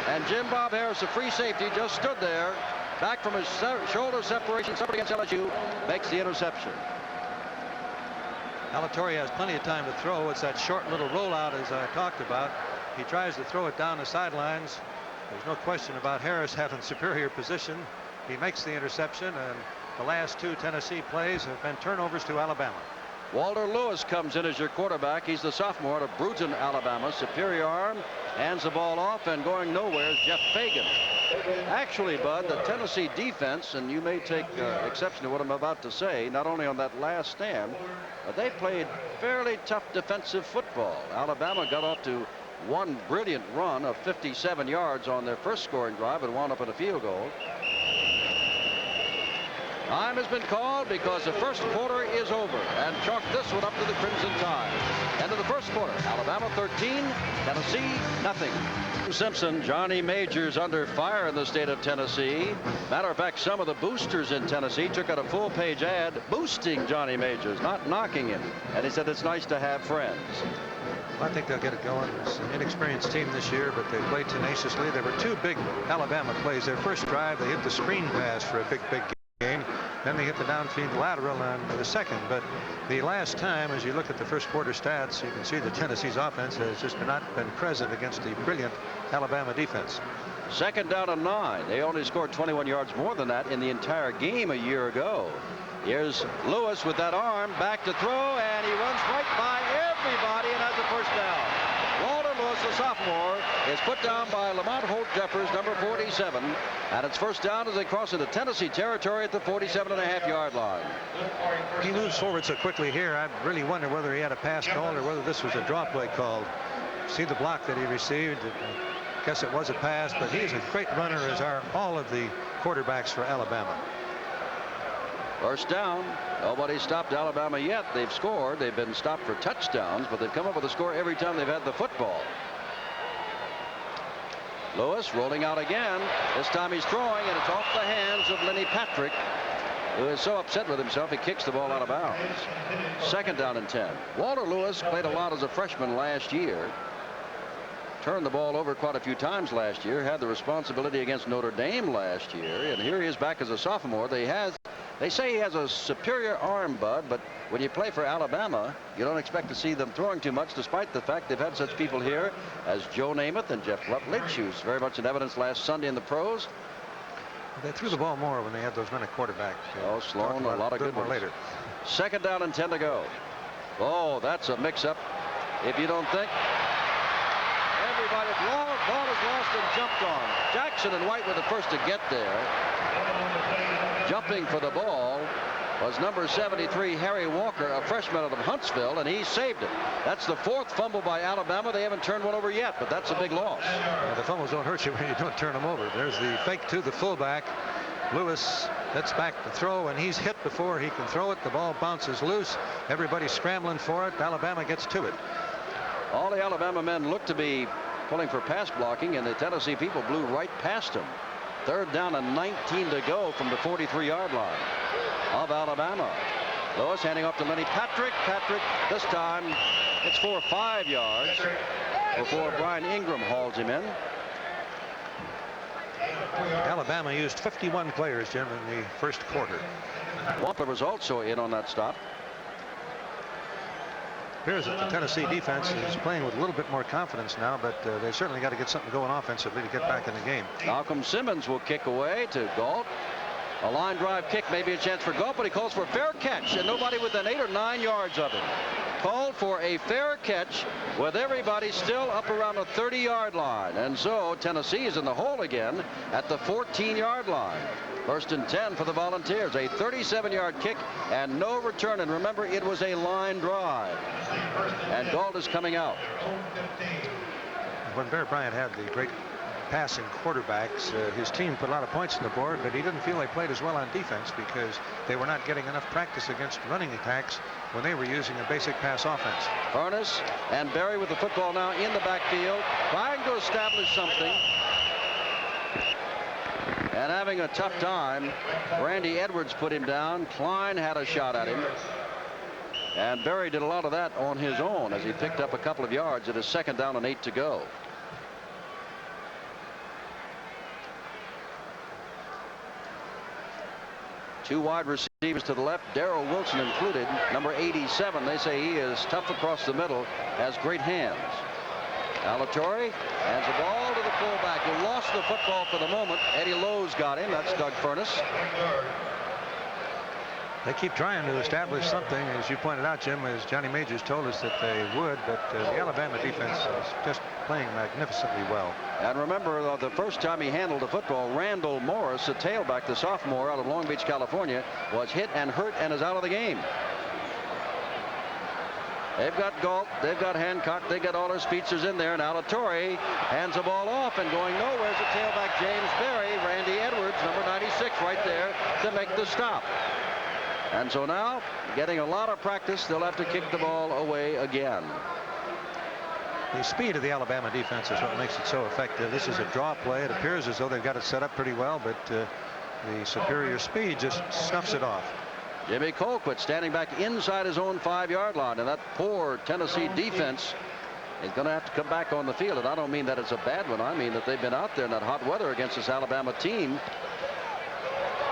And Jim Bob Harris, a free safety, just stood there, back from his shoulder separation, suffered against LSU, makes the interception. Alatorre has plenty of time to throw. It's that short little rollout, as I talked about. He tries to throw it down the sidelines. There's no question about Harris having superior position. He makes the interception, and the last 2 Tennessee plays have been turnovers to Alabama. Walter Lewis comes in as your quarterback. He's the sophomore out of Brewton, Alabama. Superior arm, hands the ball off, and going nowhere is Jeff Fagan. Actually, Bud, the Tennessee defense, and you may take exception to what I'm about to say, not only on that last stand, but they played fairly tough defensive football. Alabama got off to one brilliant run of 57 yards on their first scoring drive and wound up in a field goal. Time has been called because the first quarter is over, and chalk this one up to the Crimson Tide. End of the first quarter. Alabama 13, Tennessee nothing. Simpson, Johnny Majors under fire in the state of Tennessee. Matter of fact, some of the boosters in Tennessee took out a full-page ad boosting Johnny Majors, not knocking him. And he said it's nice to have friends. Well, I think they'll get it going. It's an inexperienced team this year, but they played tenaciously. There were two big Alabama plays. Their first drive, they hit the screen pass for a big gain. Then they hit the downfield lateral on the second. But the last time, as you look at the first quarter stats, you can see that Tennessee's offense has just not been present against the brilliant Alabama defense. Second down and 9. They only scored 21 yards more than that in the entire game a year ago. Here's Lewis with that arm back to throw, and he runs right by everybody and has a first down. Walter Lewis, the sophomore, is put down by Lamont Holt Jeffers, number 47, and it's first down as they cross into Tennessee territory at the 47.5-yard line. He moves forward so quickly here. I really wonder whether he had a pass called or whether this was a draw play called. See the block that he received. I guess it was a pass, but he's a great runner, as are all of the quarterbacks for Alabama. First down. Nobody stopped Alabama yet. They've scored. They've been stopped for touchdowns, but they've come up with a score every time they've had the football. Lewis rolling out again. This time he's throwing, and it's off the hands of Lenny Patrick, who is so upset with himself he kicks the ball out of bounds. Second down and 10. Walter Lewis played a lot as a freshman last year. Turned the ball over quite a few times last year. Had the responsibility against Notre Dame last year, and here he is back as a sophomore. They say he has a superior arm, Bud, but when you play for Alabama, you don't expect to see them throwing too much, despite the fact they've had such people here as Joe Namath and Jeff Rutledge, who's very much in evidence last Sunday in the pros. They threw the ball more when they had those men at quarterback. Oh, Sloan, a lot of good ones. Later. Second down and 10 to go. Oh, that's a mix-up. If you don't think. Everybody, ball is lost and jumped on. Jackson and White were the first to get there. Jumping for the ball was number 73, Harry Walker, a freshman out of Huntsville, and he saved it. That's the fourth fumble by Alabama. They haven't turned one over yet, but that's a big loss. Yeah, the fumbles don't hurt you when you don't turn them over. There's the fake to the fullback. Lewis gets back to throw, and he's hit before he can throw it. The ball bounces loose. Everybody's scrambling for it. Alabama gets to it. All the Alabama men look to be pulling for pass blocking, and the Tennessee people blew right past them. Third down and 19 to go from the 43-yard line of Alabama. Lewis handing off to Lenny Patrick. Patrick, this time, it's for 5 yards before Brian Ingram hauls him in. Alabama used 51 players, Jim, in the first quarter. Wampler was also in on that stop. Appears that the Tennessee defense is playing with a little bit more confidence now, but they certainly got to get something going offensively to get back in the game. Malcolm Simmons will kick away to Galt. A line drive kick, maybe a chance for Galt, but he calls for a fair catch, and nobody within 8 or 9 yards of him. Called for a fair catch with everybody still up around the 30-yard line. And so Tennessee is in the hole again at the 14-yard line. First and 10 for the Volunteers. A 37-yard kick and no return. And remember, it was a line drive. And Galt is coming out. When Bear Bryant had the great passing quarterbacks, his team put a lot of points on the board, but he didn't feel they played as well on defense because they were not getting enough practice against running attacks when they were using a basic pass offense. Furness and Berry with the football now in the backfield, trying to establish something. And having a tough time. Randy Edwards put him down. Klein had a shot at him. And Berry did a lot of that on his own as he picked up a couple of yards at his second down and 8 to go. Two wide receivers to the left, Darrell Wilson included, number 87. They say he is tough across the middle, has great hands. Alatorre hands the ball to the fullback who lost the football for the moment. Eddie Lowe's got him. That's Doug Furness. They keep trying to establish something, as you pointed out, Jim, as Johnny Majors told us that they would, but the Alabama defense is just playing magnificently well. And remember, the first time he handled the football, Randall Morris, a tailback, the sophomore out of Long Beach, California, was hit and hurt and is out of the game. They've got Galt, they've got Hancock, they got all their speedsters in there. Now Alatorre hands the ball off, and going nowhere is the tailback James Berry. Randy Edwards, number 96, right there to make the stop. And so now, getting a lot of practice, they'll have to kick the ball away again. The speed of the Alabama defense is what makes it so effective. This is a draw play. It appears as though they've got it set up pretty well, but the superior speed just snuffs it off. Jimmy Colquitt standing back inside his own 5-yard line, and that poor Tennessee defense is going to have to come back on the field. And I don't mean that it's a bad one. I mean that they've been out there in that hot weather against this Alabama team.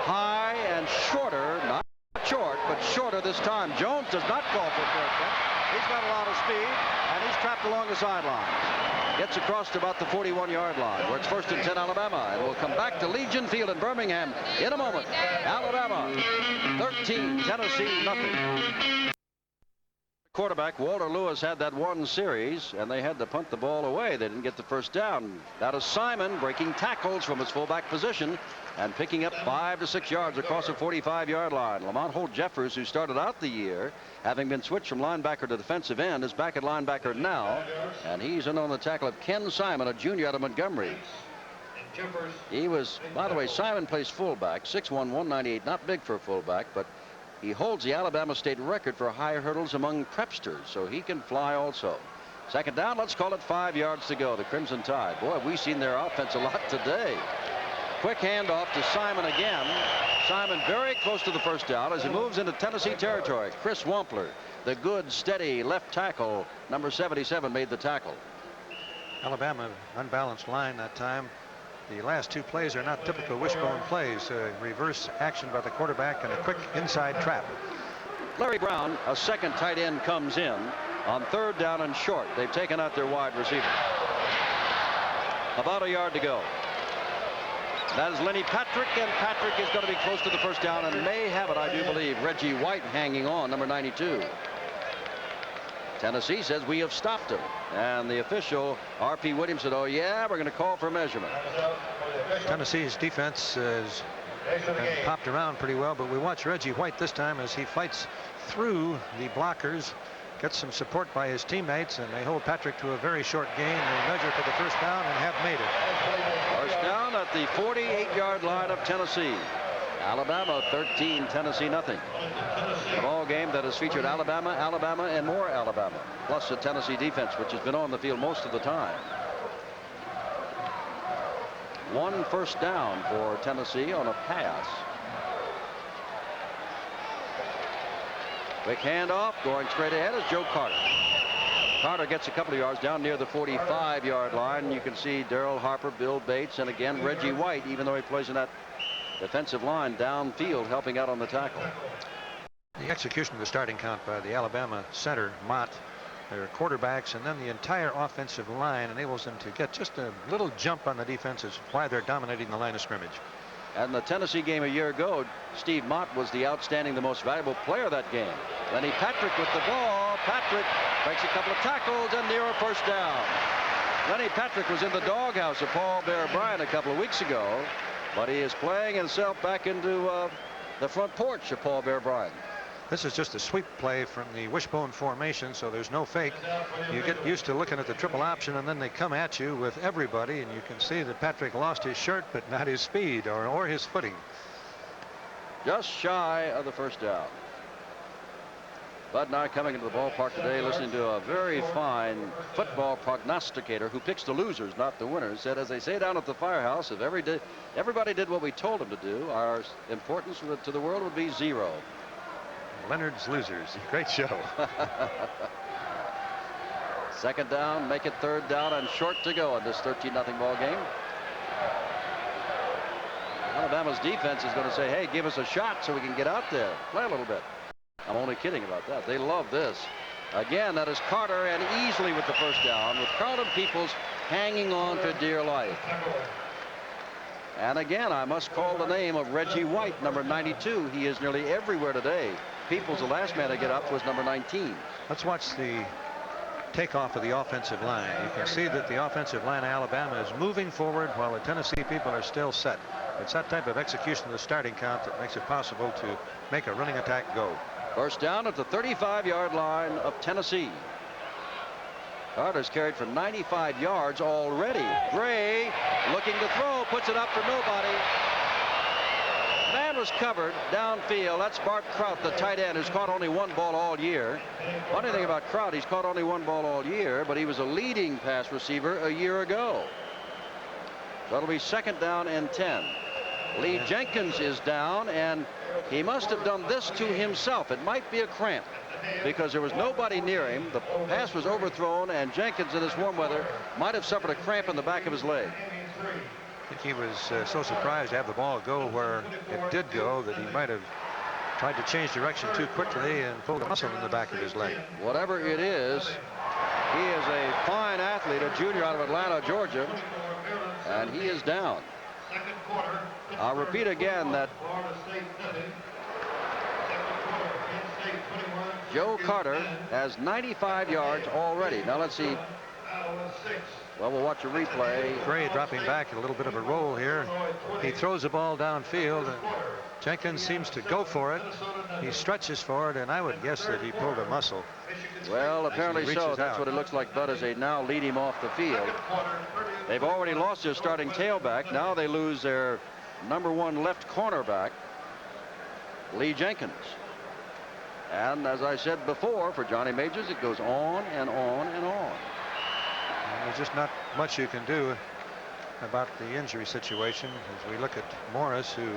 High and shorter, not short, but shorter this time. Jones does not call for a fair catch. He's got a lot of speed, and he's trapped along the sideline. Gets across to about the 41-yard line, where it's 1st and 10 Alabama. And we'll come back to Legion Field in Birmingham in a moment. Alabama 13, Tennessee nothing. Quarterback Walter Lewis had that one series, and they had to punt the ball away. They didn't get the first down. That is Simon breaking tackles from his fullback position and picking up 5 to 6 yards across the 45-yard line. Lamont Holt Jeffers, who started out the year having been switched from linebacker to defensive end, is back at linebacker now, and he's in on the tackle of Ken Simon, a junior out of Montgomery. He was, by the way, Simon plays fullback, 6'1", 198, not big for a fullback, but he holds the Alabama state record for high hurdles among prepsters, so he can fly also. Second down, let's call it 5 yards to go. The Crimson Tide. Boy, have we seen their offense a lot today. Quick handoff to Simon again. Simon very close to the first down as he moves into Tennessee territory. Chris Wampler, the good, steady left tackle, number 77, made the tackle. Alabama unbalanced line that time. The last 2 plays are not typical wishbone plays. Reverse action by the quarterback and a quick inside trap. Larry Brown, a second tight end, comes in on 3rd down and short. They've taken out their wide receiver. About a yard to go. That is Lenny Patrick, and Patrick is going to be close to the first down and may have it, I do believe. Reggie White hanging on, number 92. Tennessee says we have stopped him, and the official R.P. Williams said, oh yeah, we're going to call for measurement. Tennessee's defense has been popped around pretty well, but we watch Reggie White this time as he fights through the blockers, gets some support by his teammates, and they hold Patrick to a very short gain. They measure for the first down and have made it. First down at the 48-yard line of Tennessee. Alabama 13, Tennessee nothing. A ball game that has featured Alabama, Alabama, and more Alabama, plus the Tennessee defense, which has been on the field most of the time. 1 first down for Tennessee on a pass. Quick handoff, going straight ahead is Joe Carter. Carter gets a couple of yards down near the 45-yard line. You can see Darrell Harper, Bill Bates, and again Reggie White, even though he plays in that defensive line downfield, helping out on the tackle. The execution of the starting count by the Alabama center, Mott, their quarterbacks, and then the entire offensive line enables them to get just a little jump on the defense, is why they're dominating the line of scrimmage. And the Tennessee game a year ago, Steve Mott was the outstanding, the most valuable player of that game. Lenny Patrick with the ball. Patrick breaks a couple of tackles and near a first down. Lenny Patrick was in the doghouse of Paul Bear Bryant a couple of weeks ago, but he is playing himself back into the front porch of Paul Bear Bryant. This is just a sweep play from the wishbone formation, so there's no fake. You get used to looking at the triple option, and then they come at you with everybody, and you can see that Patrick lost his shirt, but not his speed or his footing. Just shy of the first down. Bud and I coming into the ballpark today listening to a very fine football prognosticator who picks the losers, not the winners, said, as they say down at the firehouse, if everybody did what we told them to do, our importance to the world would be 0. Leonard's Losers. Great show. Second down, make it 3rd down and short to go in this 13-0 ball game. Alabama's defense is going to say, hey, give us a shot so we can get out there, play a little bit. I'm only kidding about that. They love this. Again, that is Carter, and easily with the first down, with Carlton Peoples hanging on for dear life. And again, I must call the name of Reggie White, number 92. He is nearly everywhere today. Peoples, the last man to get up, was number 19. Let's watch the takeoff of the offensive line. You can see that the offensive line of Alabama is moving forward while the Tennessee people are still set. It's that type of execution of the starting count that makes it possible to make a running attack go. First down at the 35-yard line of Tennessee. Carter's carried for 95 yards already. Gray looking to throw, puts it up for nobody. Man was covered downfield. That's Bart Kraut, the tight end, who's caught only one ball all year. Funny thing about Kraut, he's caught only one ball all year, but he was a leading pass receiver a year ago. So it'll be second down and 10. Lee Jenkins is down, and he must have done this to himself. It might be a cramp because there was nobody near him. The pass was overthrown, and Jenkins in this warm weather might have suffered a cramp in the back of his leg. I think he was so surprised to have the ball go where it did go that he might have tried to change direction too quickly and pulled a muscle in the back of his leg. Whatever it is, he is a fine athlete, a junior out of Atlanta, Georgia, and he is down. I'll repeat again that Joe Carter has 95 yards already. Now let's see. Well, we'll watch a replay. Gray dropping back in a little bit of a roll here. He throws the ball downfield, and Jenkins seems to go for it. He stretches for it, and I would guess that he pulled a muscle. Well, apparently so. That's what it looks like, Bud, as they now lead him off the field. They've already lost their starting tailback. Now they lose their #1 left cornerback, Lee Jenkins. And as I said before, for Johnny Majors, it goes on and on and on. There's just not much you can do about the injury situation as we look at Morris, who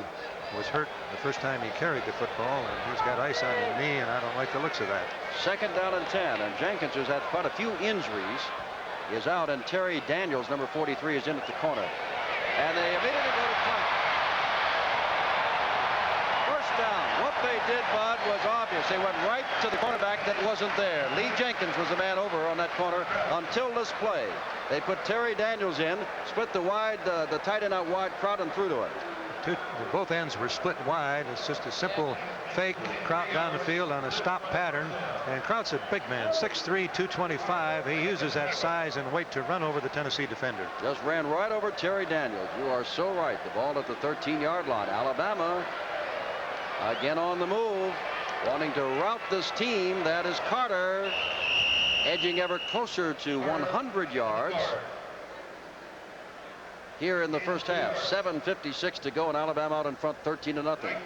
was hurt the first time he carried the football, and he's got ice on his knee, and I don't like the looks of that. Second down and 10, and Jenkins has had quite a few injuries. He is out, and Terry Daniels, number 43, is in at the corner. And they immediately go to punt. First down. What they did, Bud, was obvious. They went right to the cornerback that wasn't there. Lee Jenkins was the man over on that corner until this play. They put Terry Daniels in, split the tight end out wide, Kraut, and threw to it. Both ends were split wide. It's just a simple fake. Kraut down the field on a stop pattern, and Kraut's a big man, 6'3", 225. He uses that size and weight to run over the Tennessee defender. Just ran right over Terry Daniels. You are so right. The ball at the 13-yard line. Alabama again on the move, wanting to rout this team. That is Carter, edging ever closer to 100 yards here in the first half. 7:56 to go, and Alabama out in front, 13-0.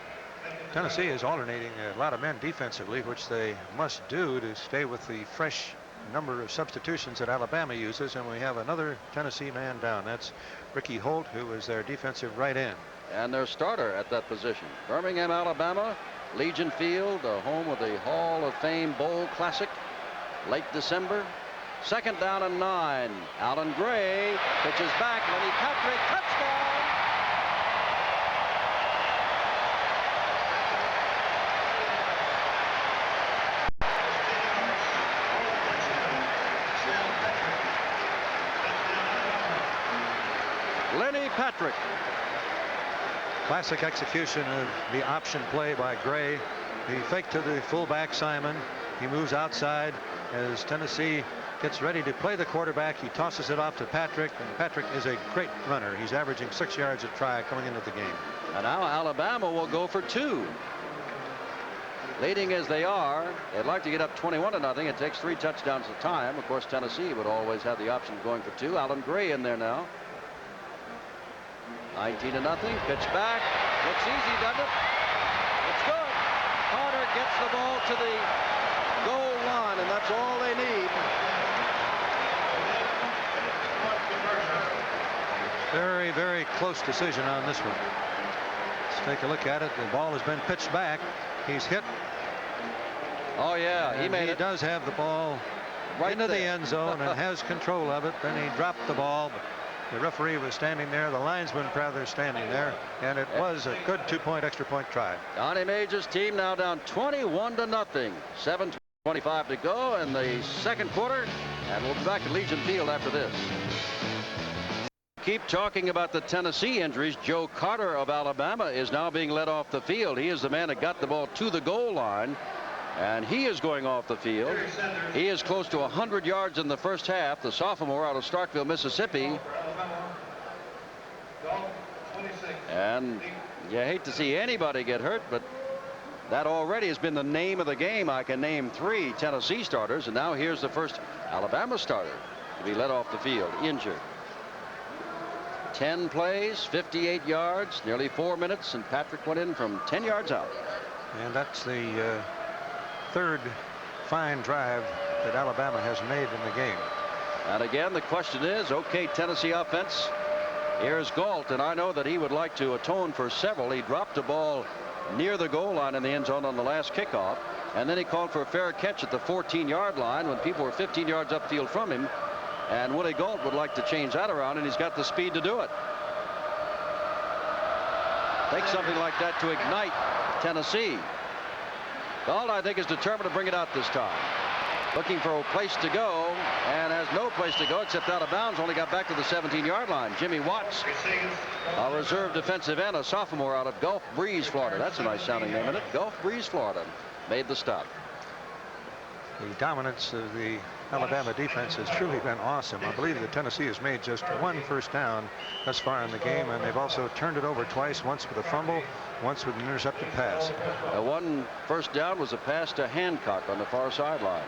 Tennessee is alternating a lot of men defensively, which they must do to stay with the fresh number of substitutions that Alabama uses, and we have another Tennessee man down. That's Ricky Holt, who is their defensive right end. And their starter at that position. Birmingham, Alabama, Legion Field, the home of the Hall of Fame Bowl Classic, late December. Second down and 9. Alan Gray pitches back. Lenny Patrick, touchdown! Lenny Patrick. Classic execution of the option play by Gray. The fake to the fullback, Simon. He moves outside as Tennessee gets ready to play the quarterback. He tosses it off to Patrick, and Patrick is a great runner. He's averaging 6 yards a try coming into the game. And now Alabama will go for 2. Leading as they are, they'd like to get up 21-0. It takes 3 touchdowns at a time. Of course, Tennessee would always have the option of going for 2. Alan Gray in there now. 19-0. Pitch back. Looks easy, doesn't it? It's good. Carter gets the ball to the goal line, and that's all they need. Very, very close decision on this one. Let's take a look at it. The ball has been pitched back. He's hit. Oh, yeah, he made it. He does have the ball right into the end zone and has control of it. Then he dropped the ball. But the referee was standing there. The linesman rather standing there. And it was a good 2-point extra point try. Johnny Majors' team now down 21-0. 7:25 to go in the second quarter. And we'll be back at Legion Field after this. keep talking about the Tennessee injuries. Joe Carter of Alabama is now being led off the field. He is the man that got the ball to the goal line, and he is going off the field. He is close to 100 yards in the first half. The sophomore out of Starkville, Mississippi. And you hate to see anybody get hurt, but that already has been the name of the game. I can name 3 Tennessee starters, and now here's the first Alabama starter to be led off the field, injured. 10 plays, 58 yards, nearly 4 minutes, and Patrick went in from 10 yards out. And that's the third fine drive that Alabama has made in the game. And again, the question is, okay, Tennessee offense, here's Galt, and I know that he would like to atone for several. He dropped a ball near the goal line in the end zone on the last kickoff, and then he called for a fair catch at the 14-yard line when people were 15 yards upfield from him. And Willie Galt would like to change that around, and he's got the speed to do it. Take something like that to ignite Tennessee. Galt, I think, is determined to bring it out this time. Looking for a place to go, and has no place to go except out of bounds. Only got back to the 17-yard line. Jimmy Watts, a reserve defensive end, a sophomore out of Gulf Breeze, Florida. That's a nice sounding name, isn't it? Gulf Breeze, Florida, made the stop. The dominance of the Alabama defense has truly been awesome. I believe that Tennessee has made just 1 first down thus far in the game, and they've also turned it over twice, once with a fumble, once with an intercepted pass. One first down was a pass to Hancock on the far sideline.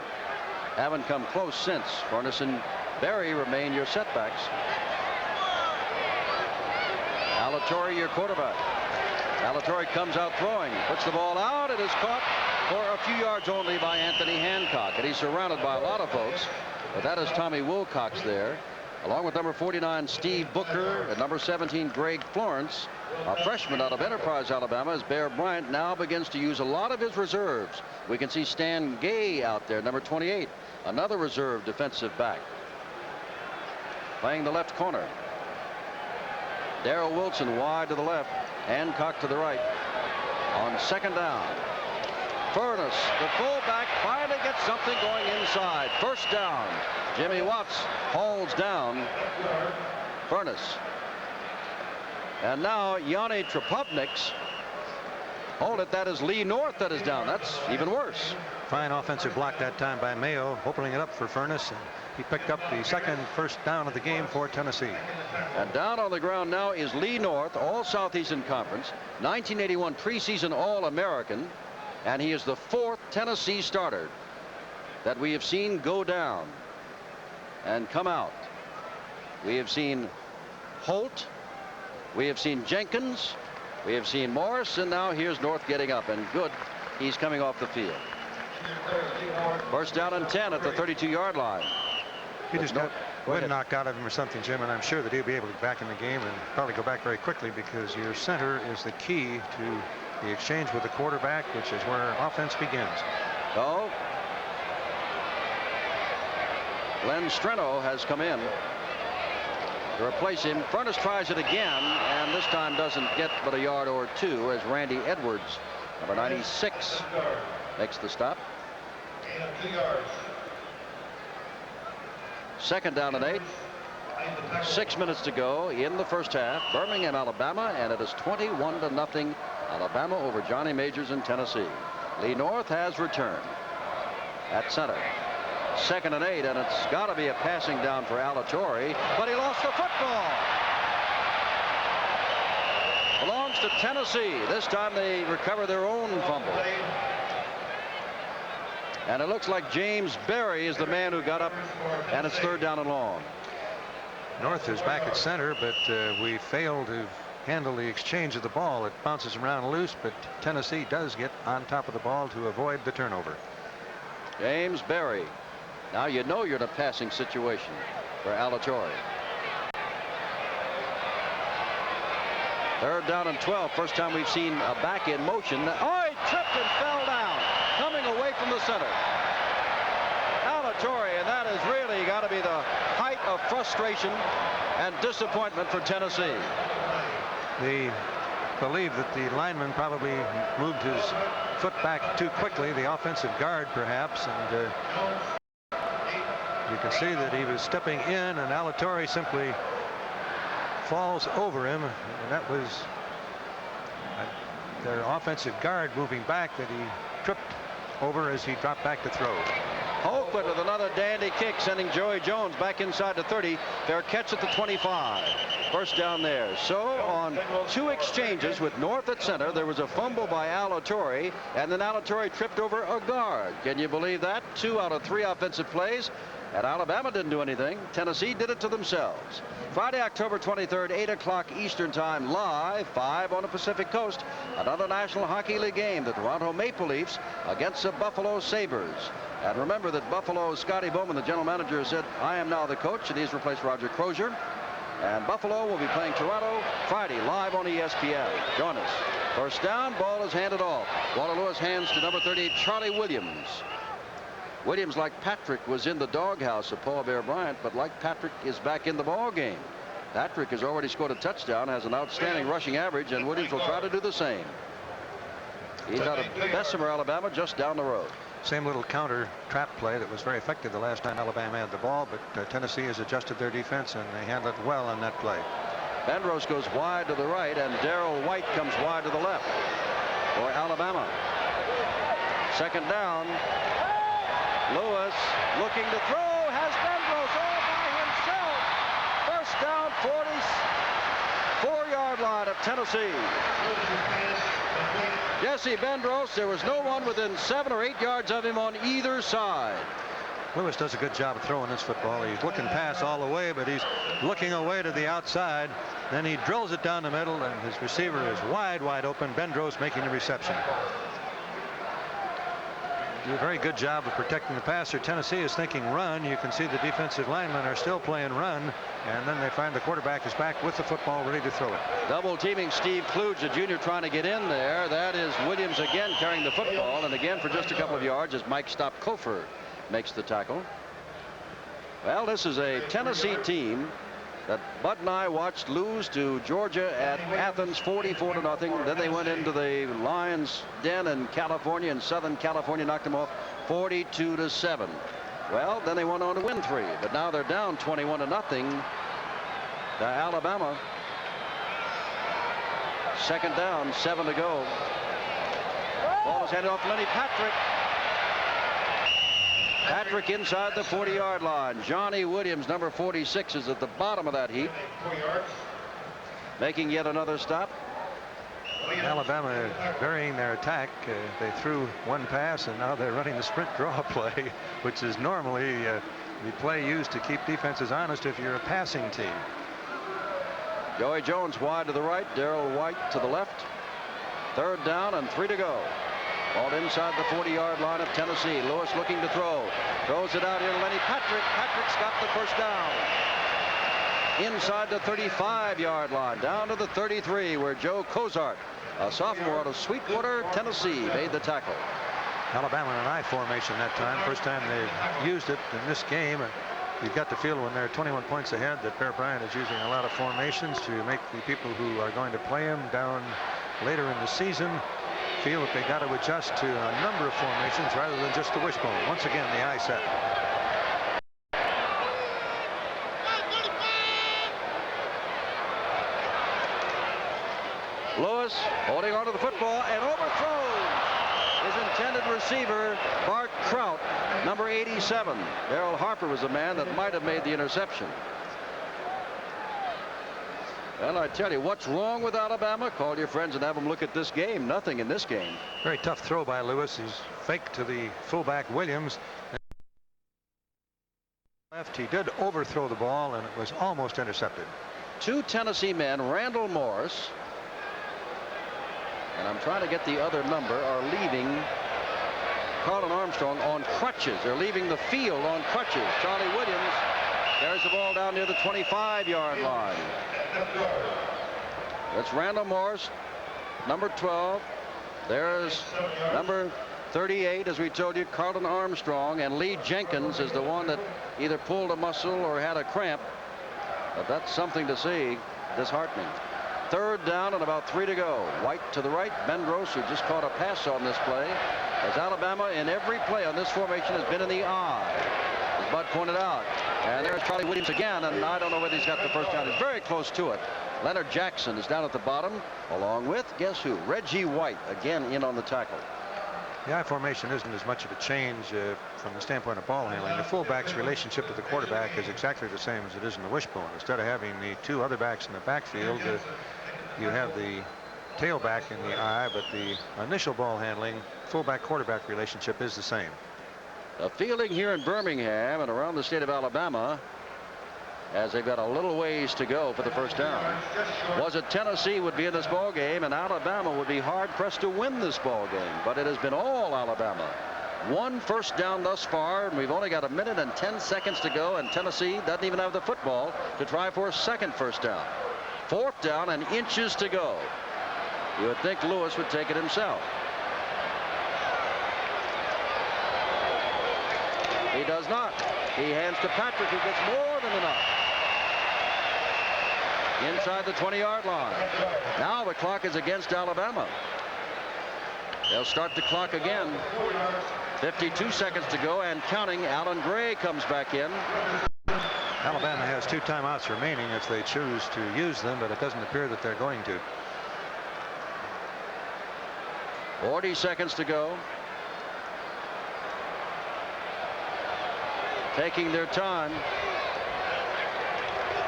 Haven't come close since. Furness and Berry remain your setbacks. Alatorre, your quarterback. Alatorre comes out throwing, puts the ball out. It is caught for a few yards only by Anthony Hancock, and he's surrounded by a lot of folks, but that is Tommy Wilcox there, along with number 49 Steve Booker and number 17 Greg Florence. A freshman out of Enterprise, Alabama, as Bear Bryant now begins to use a lot of his reserves. We can see Stan Gay out there, number 28, another reserve defensive back, playing the left corner. Darrell Wilson wide to the left, Hancock to the right. On second down, Furness, the fullback, finally gets something going inside. First down. Jimmy Watts hauls down Furness. And now Yanni Trepovniks. Hold it, that is Lee North that is down. That's even worse. Fine offensive block that time by Mayo, opening it up for Furness, and he picked up the second first down of the game for Tennessee. And down on the ground now is Lee North, all Southeastern Conference, 1981 preseason All-American, and he is the 4th Tennessee starter that we have seen go down and come out. We have seen Holt, we have seen Jenkins, we have seen Morris, and now here's North getting up, and good, he's coming off the field. First down and 10 at the 32-yard line. He just got wind knocked out of him or something, Jim, and I'm sure that he'll be able to get back in the game and probably go back very quickly, because your center is the key to the exchange with the quarterback, which is where offense begins. Oh, Glenn Streno has come in to replace him. Furness tries it again, and this time doesn't get but a yard or two, as Randy Edwards, number 96, makes the stop. Second down and 8. 6 minutes to go in the first half. Birmingham, Alabama, and it is 21-0 Alabama over Johnny Majors in Tennessee. Lee North has returned at center. Second and 8, and it's got to be a passing down for Alatorre, but he lost the football. Belongs to Tennessee. This time they recover their own fumble. And it looks like James Berry is the man who got up, and it's third down and long. North is back at center, but we failed to handle the exchange of the ball. It bounces around loose, but Tennessee does get on top of the ball to avoid the turnover. James Berry. Now you know you're in a passing situation for Alatorre. Third down and 12. First time we've seen a back in motion. Oh, he tripped and fell down, coming away from the center. Alatorre, and that has really got to be the height of frustration and disappointment for Tennessee. They believe that the lineman probably moved his foot back too quickly, the offensive guard perhaps, and you can see that he was stepping in, and Alatorre simply falls over him, and that was their offensive guard moving back that he tripped over as he dropped back to throw. Holquist with another dandy kick, sending Joey Jones back inside the 30. Fair catch at the 25. First down there. So on 2 exchanges with North at center, there was a fumble by Alatorre, and then Alatorre tripped over a guard. Can you believe that? 2 out of 3 offensive plays. And Alabama didn't do anything. Tennessee did it to themselves. Friday, October 23rd, 8 o'clock Eastern Time, live, 5 on the Pacific Coast. Another National Hockey League game, the Toronto Maple Leafs against the Buffalo Sabres. And remember that Buffalo's Scotty Bowman, the general manager, said, I am now the coach, and he's replaced Roger Crozier. And Buffalo will be playing Toronto Friday, live on ESPN. Join us. First down, ball is handed off. Walter Lewis hands to number 38, Charlie Williams. Williams, like Patrick, was in the doghouse of Paul Bear Bryant, but like Patrick, is back in the ball game. Patrick has already scored a touchdown, has an outstanding rushing average, and Williams will try to do the same. He's out of Bessemer, Alabama, just down the road. Same little counter trap play that was very effective the last time Alabama had the ball, but Tennessee has adjusted their defense, and they handled it well on that play. Bendros goes wide to the right, and Darrell White comes wide to the left for Alabama. Second down. Lewis looking to throw, has Bendros all by himself. First down, 44-yard line of Tennessee. Jesse Bendros, there was no one within 7 or 8 yards of him on either side. Lewis does a good job of throwing this football. He's looking past all the way, but he's looking away to the outside. Then he drills it down the middle, and his receiver is wide open. Bendros making the reception. Do a very good job of protecting the passer. Tennessee is thinking run. You can see the defensive linemen are still playing run, and then they find the quarterback is back with the football ready to throw it. Double teaming Steve Kluge, the junior, trying to get in there. That is Williams again carrying the football, and again for just a couple of yards as Mike Stop-Kofer makes the tackle. Well, this is a Tennessee team that Bud and I watched lose to Georgia at Athens 44-0. Then they went into the Lions' den in California, in Southern California, knocked them off 42-7. Well, then they went on to win 3, but now they're down 21-0 to Alabama. Second down, 7 to go. Ball is handed off to Lenny Patrick. Patrick inside the 40-yard line. Johnny Williams, number 46, is at the bottom of that heap, making yet another stop. Alabama varying their attack. They threw one pass, and now they're running the sprint draw play, which is normally the play used to keep defenses honest if you're a passing team. Joey Jones wide to the right, Darrell White to the left. Third down and 3 to go. Ball inside the 40-yard line of Tennessee. Lewis looking to throw. Throws it out here to Lenny Patrick. Patrick's got the first down. Inside the 35-yard line. Down to the 33 where Joe Cozart, a sophomore out of Sweetwater, Tennessee, made the tackle. Alabama in an I formation that time. First time they've used it in this game. You've got the feel when they're 21 points ahead that Bear Bryant is using a lot of formations to make the people who are going to play him down later in the season feel that they got to adjust to a number of formations rather than just the wishbone. Once again, the I set. Lewis holding onto the football and overthrows his intended receiver, Bart Kraut, number 87. Darrell Harper was the man that might have made the interception. Well, I tell you, what's wrong with Alabama? Call your friends and have them look at this game. Nothing in this game. Very tough throw by Lewis. He's faked to the fullback Williams. Left, he did overthrow the ball, and it was almost intercepted. 2 Tennessee men, Randall Morris, and I'm trying to get the other number, are leaving Carlton Armstrong on crutches. They're leaving the field on crutches. Charlie Williams carries the ball down near the 25-yard line. That's Randall Morris, number 12. There's number 38, as we told you, Carlton Armstrong, and Lee Jenkins is the one that either pulled a muscle or had a cramp. But that's something to see. Disheartening. Third down and about 3 to go. White to the right. Bendros, who just caught a pass on this play, as Alabama in every play on this formation has been in the I. As Bud pointed out, And there's Charlie Williams again, and I don't know whether he's got the first down. He's very close to it. Leonard Jackson is down at the bottom, along with, guess who? Reggie White, again in on the tackle. The I formation isn't as much of a change from the standpoint of ball handling. The fullback's relationship to the quarterback is exactly the same as it is in the wishbone. Instead of having the two other backs in the backfield, you have the tailback in the I, but the initial ball handling fullback-quarterback relationship is the same. The fielding here in Birmingham and around the state of Alabama, as they've got a little ways to go for the first down, was it Tennessee would be in this ball game and Alabama would be hard pressed to win this ball game, but it has been all Alabama. One first down thus far, and we've only got 1 minute and 10 seconds to go, and Tennessee doesn't even have the football to try for a second first down. Fourth down and inches to go. You would think Lewis would take it himself. He does not. He hands to Patrick, who gets more than enough. Inside the 20-yard line. Now the clock is against Alabama. They'll start the clock again. 52 seconds to go and counting. Alan Gray comes back in. Alabama has 2 timeouts remaining if they choose to use them, but it doesn't appear that they're going to. 40 seconds to go. Taking their time.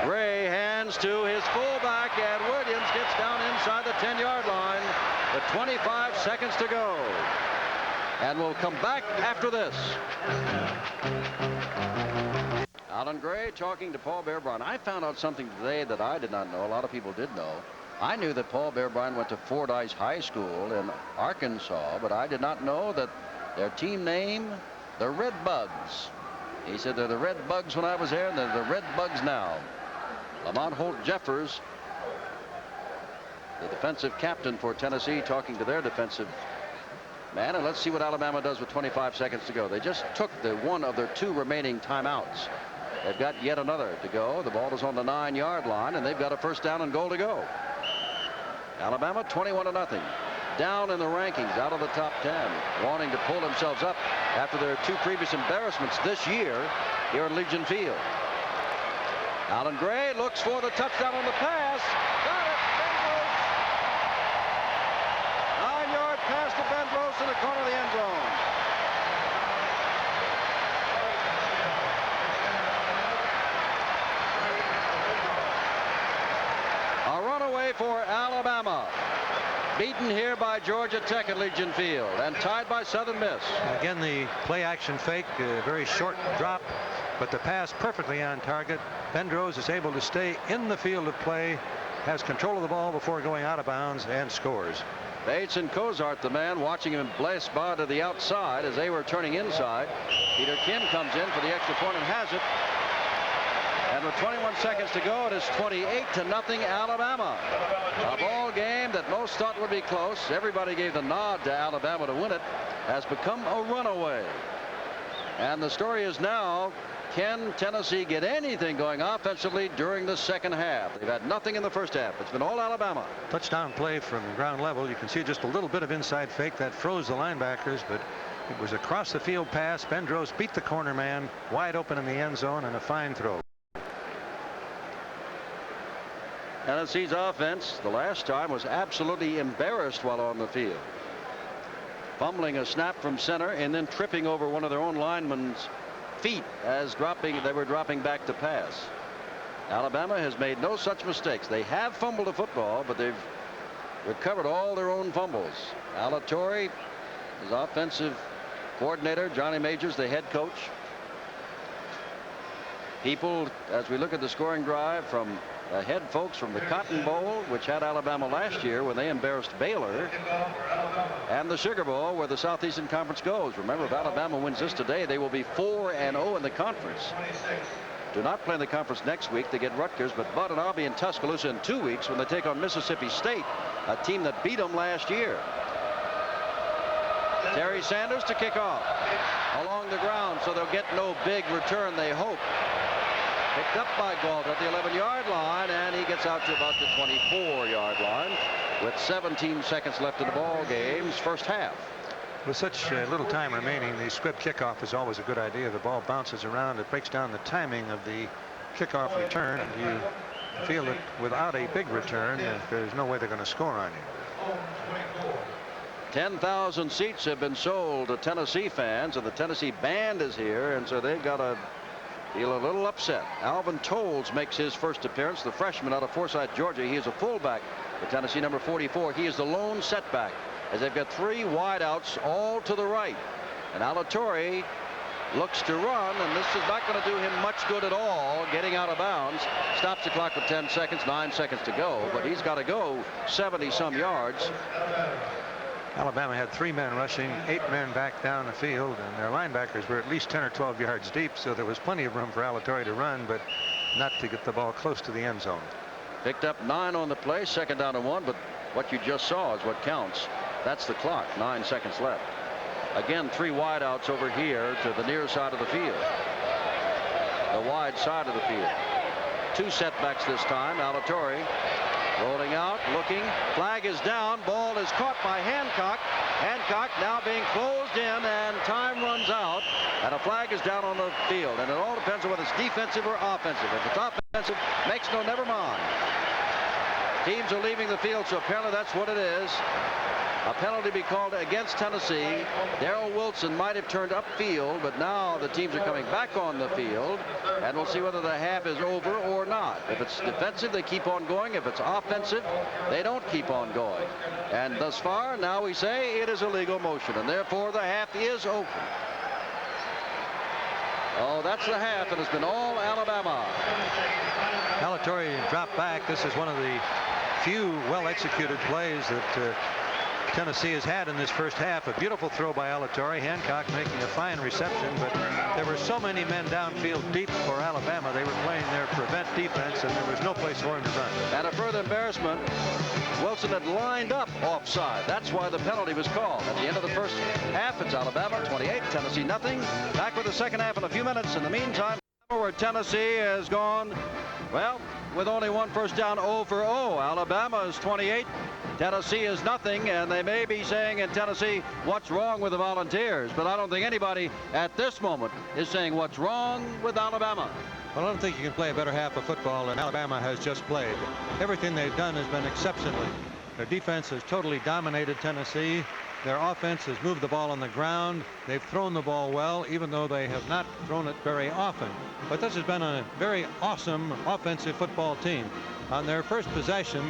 Gray hands to his fullback, and Williams gets down inside the 10-yard line with 25 seconds to go. And we'll come back after this. Alan Gray talking to Paul Bearbrine. I found out something today that I did not know. A lot of people did know. I knew that Paul Bearbrine went to Fordyce High School in Arkansas, but I did not know that their team name, the Red Bugs. He said they're the Red Bugs when I was there, and they're the Red Bugs now. Lamont Holt Jeffers, the defensive captain for Tennessee, talking to their defensive man. And let's see what Alabama does with 25 seconds to go. They just took the one of their 2 remaining timeouts. They've got yet another to go. The ball is on the 9-yard line, and they've got a first down and goal to go. Alabama 21-0. Down in the rankings, out of the top 10, wanting to pull themselves up after their 2 previous embarrassments this year here at Legion Field. Alan Gray looks for the touchdown on the pass. Got it. Ben Gross. 9-yard pass to Ben Gross in the corner of the end zone. A runaway for Alabama. Beaten here by Georgia Tech at Legion Field and tied by Southern Miss. Again, the play action fake, very short drop, but the pass perfectly on target. Bendrose is able to stay in the field of play, has control of the ball before going out of bounds, and scores. Bates and Cozart, the man, watching him blast by to the outside as they were turning inside. Peter Kim comes in for the extra point and has it. And with 21 seconds to go, it is 28-0 Alabama. A ball game that most thought would be close. Everybody gave the nod to Alabama to win it. Has become a runaway. And the story is now, can Tennessee get anything going offensively during the second half? They've had nothing in the first half. It's been all Alabama. Touchdown play from ground level. You can see just a little bit of inside fake that froze the linebackers, but it was across the field pass. Bendrose beat the corner man wide open in the end zone, and a fine throw. Tennessee's offense the last time was absolutely embarrassed while on the field. Fumbling a snap from center and then tripping over one of their own linemen's feet as they were dropping back to pass. Alabama has made no such mistakes. They have fumbled a football, but they've recovered all their own fumbles. Alatorre, his offensive coordinator, Johnny Majors, the head coach. People, as we look at the scoring drive from the head folks from the Cotton Bowl, which had Alabama last year when they embarrassed Baylor, and the Sugar Bowl, where the Southeastern Conference goes. Remember, if Alabama wins this today, they will be 4-0 in the conference. Do not play in the conference next week. They get Rutgers, but Bud and I'll be in Tuscaloosa in 2 weeks when they take on Mississippi State, a team that beat them last year. Terry Sanders to kick off along the ground, so they'll get no big return, they hope. Picked up by Galt at the 11-yard line, and he gets out to about the 24-yard line with 17 seconds left in the ball game's first half. With such little time remaining, the squib kickoff is always a good idea. The ball bounces around. It breaks down the timing of the kickoff return. You feel that without a big return, there's no way they're going to score on you. 10,000 seats have been sold to Tennessee fans, and the Tennessee band is here, and so they've got to feel a little upset. Alvin Tolles makes his first appearance, the freshman out of Forsyth, Georgia. He is a fullback for Tennessee, number 44. He is the lone setback, as they've got 3 wideouts all to the right. And Alatorre looks to run, and this is not going to do him much good at all, getting out of bounds. Stops the clock with 10 seconds, 9 seconds to go, but he's got to go 70-some yards. Alabama had 3 men rushing, 8 men back down the field, and their linebackers were at least 10 or 12 yards deep, so there was plenty of room for Alatorre to run, but not to get the ball close to the end zone. Picked up 9 on the play, 2nd down and 1, but what you just saw is what counts. That's the clock, 9 seconds left. Again, 3 wideouts over here to the near side of the field. The wide side of the field. 2 setbacks this time. Alatorre rolling out, looking. Flag is down. Ball is caught by Hancock. Hancock now being closed in, and time runs out. And a flag is down on the field. And it all depends on whether it's defensive or offensive. If it's offensive, makes no never mind. Teams are leaving the field, so apparently that's what it is. A penalty be called against Tennessee. Darrell Wilson might have turned upfield, but now the teams are coming back on the field, and we'll see whether the half is over or not. If it's defensive, they keep on going. If it's offensive, they don't keep on going. And thus far, now we say it is a legal motion, and therefore the half is open. Oh, that's the half, and it's been all Alabama. Alatorre dropped back. This is one of the few well-executed plays that Tennessee has had in this first half. A beautiful throw by Alatorre. Hancock making a fine reception, but there were so many men downfield deep for Alabama. They were playing their prevent defense, and there was no place for him to run. And a further embarrassment, Wilson had lined up offside. That's why the penalty was called. At the end of the first half, it's Alabama 28, Tennessee nothing. Back with the second half in a few minutes. In the meantime, where Tennessee has gone, well, with only 1 first down, 0 for 0. Alabama is 28. Tennessee is nothing, and they may be saying in Tennessee, what's wrong with the Volunteers? But I don't think anybody at this moment is saying what's wrong with Alabama. Well, I don't think you can play a better half of football than Alabama has just played. Everything they've done has been exceptionally. Their defense has totally dominated Tennessee. Their offense has moved the ball on the ground. They've thrown the ball well, even though they have not thrown it very often. But this has been a very awesome offensive football team. On their first possession,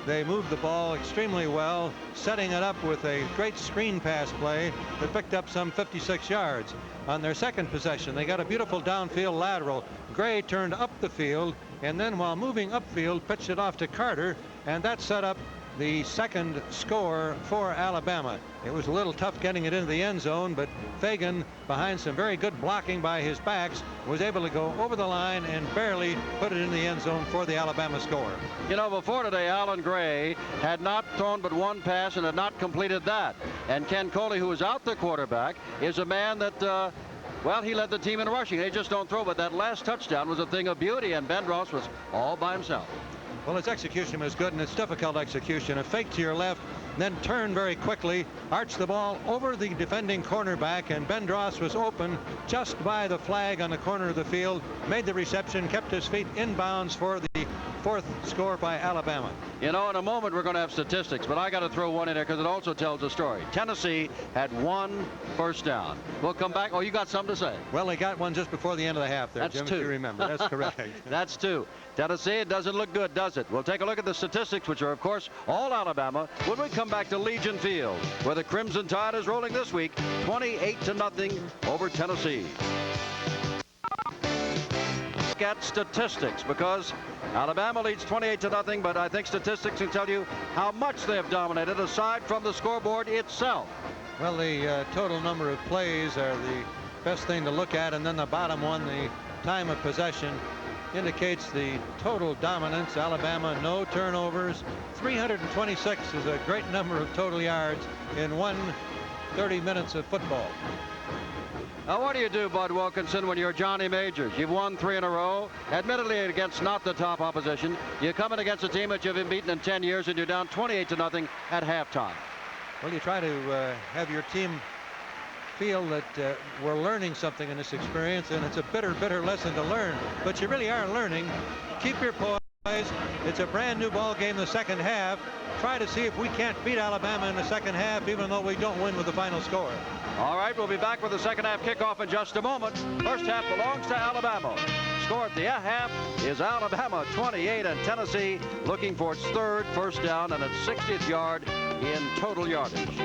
they moved the ball extremely well, setting it up with a great screen pass play that picked up some 56 yards. On their second possession, they got a beautiful downfield lateral. Gray turned up the field, and then while moving upfield, pitched it off to Carter, and that set up the second score for Alabama. It was a little tough getting it into the end zone, but Fagan, behind some very good blocking by his backs, was able to go over the line and barely put it in the end zone for the Alabama score. You know, before today, Alan Gray had not thrown but 1 pass and had not completed that. And Ken Coley, who was out the quarterback, is a man that well, he led the team in rushing. They just don't throw, but that last touchdown was a thing of beauty, and Ben Ross was all by himself. Well, his execution was good, and it's difficult execution. A fake to your left, then turn very quickly, arch the ball over the defending cornerback, and Ben Ross was open just by the flag on the corner of the field, made the reception, kept his feet in bounds for the 4th score by Alabama. You know, in a moment we're going to have statistics, but I got to throw one in there because it also tells a story. Tennessee had 1 first down. We'll come back. Oh, you got something to say? Well, they got one just before the end of the half there, That's Jim, 2. if you remember. That's correct. That's 2. Tennessee, it doesn't look good, does it? We'll take a look at the statistics, which are, of course, all Alabama, when we come back to Legion Field, where the Crimson Tide is rolling this week, 28-0 over Tennessee. Look at statistics, because Alabama leads 28-0, but I think statistics can tell you how much they have dominated aside from the scoreboard itself. Well, the total number of plays are the best thing to look at, and then the bottom one, the time of possession, indicates the total dominance. Alabama, no turnovers. 326 is a great number of total yards in 30 minutes of football. Now, what do you do, Bud Wilkinson, when you're Johnny Majors? You've won 3 in a row, admittedly against not the top opposition. You come in against a team that you've been beaten in 10 years, and you're down 28-0 at halftime. Well, you try to have your team feel that we're learning something in this experience, and it's a bitter, bitter lesson to learn. But you really are learning. Keep your poise. It's a brand new ball game in the second half. Try to see if we can't beat Alabama in the second half, even though we don't win with the final score. All right, we'll be back with the second half kickoff in just a moment. First half belongs to Alabama. Score at the half is Alabama 28 and Tennessee looking for its third first down and its 60th yard in total yardage.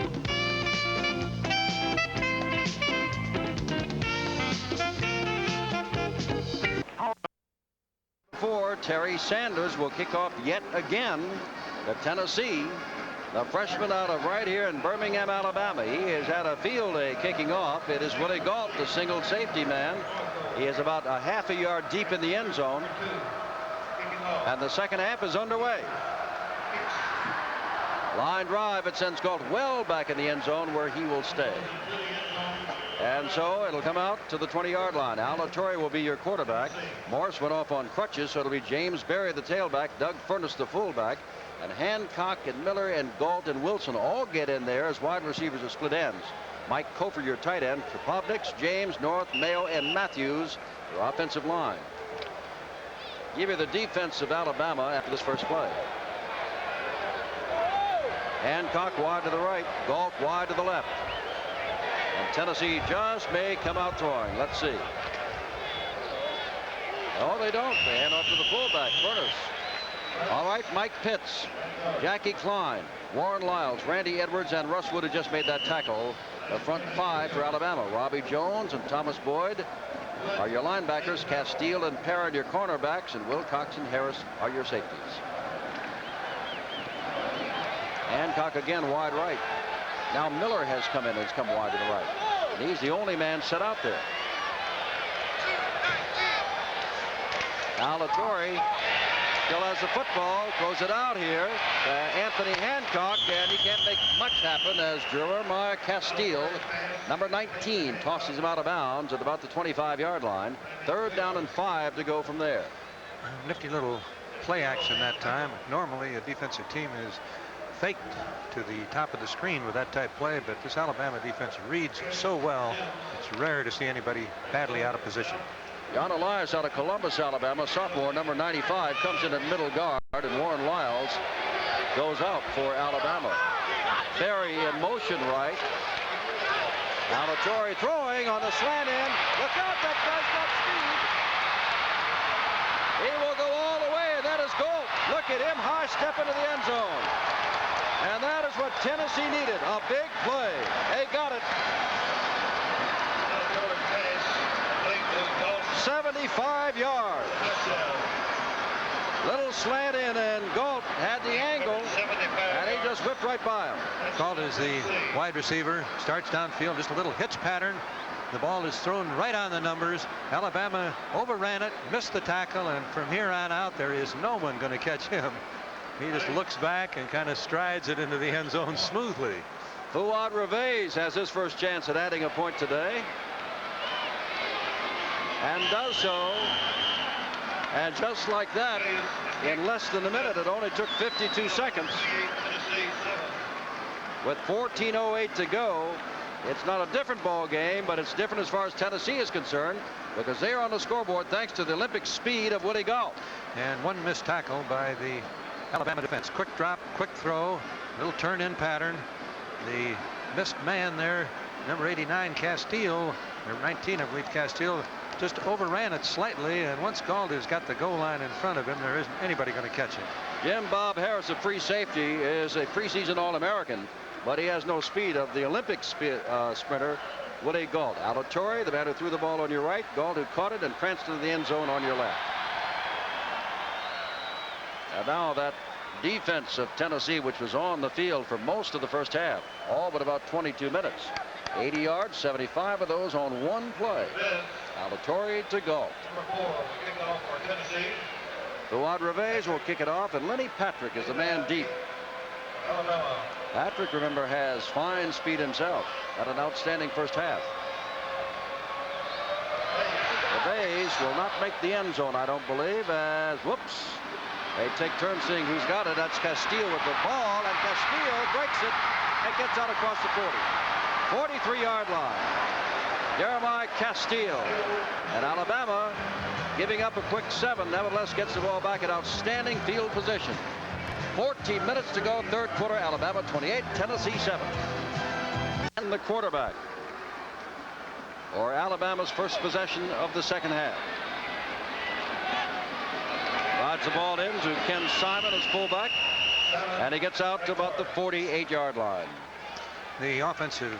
Terry Sanders will kick off yet again to Tennessee. The freshman out of right here in Birmingham, Alabama. He has had a field day kicking off. It is Willie Gault, the single safety man. He is about a half a yard deep in the end zone. And the second half is underway. Line drive. It sends Gault well back in the end zone where he will stay. And so it'll come out to the 20-yard line. Alatorre will be your quarterback. Morse went off on crutches, so it'll be James Berry, the tailback, Doug Furness, the fullback, and Hancock and Miller and Gault and Wilson all get in there as wide receivers at split ends. Mike Cofer, your tight end. Kropotniks, James, North, Mayo, and Matthews, your offensive line. Give you the defense of Alabama after this first play. Hancock wide to the right, Gault wide to the left. And Tennessee just may come out throwing. Let's see. No, they don't. They hand off to the fullback, Furness. All right, Mike Pitts, Jackie Klein, Warren Lyles, Randy Edwards, and Russ Wood have just made that tackle. The front five for Alabama. Robbie Jones and Thomas Boyd are your linebackers. Castile and Parra your cornerbacks, and Wilcox and Harris are your safeties. Hancock again wide right. Now Miller has come in, has come wide to the right. And he's the only man set out there. Alatorre still has the football, throws it out here. Anthony Hancock, and he can't make much happen as Jeremiah Castile, number 19, tosses him out of bounds at about the 25-yard line. Third down and 5 to go from there. Nifty little play action that time. Normally a defensive team is faked to the top of the screen with that type play, but this Alabama defense reads so well, it's rare to see anybody badly out of position. Jan Elias out of Columbus, Alabama, sophomore, number 95, comes in at middle guard, and Warren Lyles goes out for Alabama. Berry in motion right. Alatorre throwing on the slant end. Look out, that guy's got speed. He will go all the way, and that is Gault. Look at him, high step into the end zone. And that is what Tennessee needed, a big play. They got it. 75 yards. Little slant in, and Gault had the angle, and he just whipped right by him. Gault is the wide receiver, starts downfield, just a little hitch pattern. The ball is thrown right on the numbers. Alabama overran it, missed the tackle, and from here on out, there is no one going to catch him. He just looks back and kind of strides it into the end zone smoothly. Fuad Reveiz has his first chance at adding a point today, and does so. And just like that, in less than a minute, it only took 52 seconds. With 14:08 to go, it's not a different ball game, but it's different as far as Tennessee is concerned, because they are on the scoreboard thanks to the Olympic speed of Willie Gault. And one missed tackle by the Alabama defense. Quick drop, quick throw, little turn-in pattern. The missed man there, number 89, Castile, number 19, I believe, Castile, just overran it slightly, and once Gault has got the goal line in front of him, there isn't anybody going to catch him. Jim Bob Harris, a free safety, is a preseason All-American, but he has no speed of the Olympic sprinter, Willie Gault. Alatorre, the man who threw the ball on your right, Gault who caught it and pranced into the end zone on your left. And now that defense of Tennessee, which was on the field for most of the first half, all but about 22 minutes. 80 yards, 75 of those on one play. Alatorre to Gault. Fuad Reveiz will kick it off, and Lenny Patrick is the man deep. Patrick, remember, has fine speed himself. Had an outstanding first half. Reveiz will not make the end zone, I don't believe, as, whoops, they take turns seeing who's got it. That's Castile with the ball, and Castile breaks it and gets out across the 40. 43-yard line. Jeremiah Castile. And Alabama, giving up a quick 7, nevertheless gets the ball back at outstanding field position. 14 minutes to go, third quarter. Alabama 28, Tennessee 7. And the quarterback, or Alabama's first possession of the second half. Rides the ball in to Ken Simon as fullback, and he gets out to about the 48-yard line. The offensive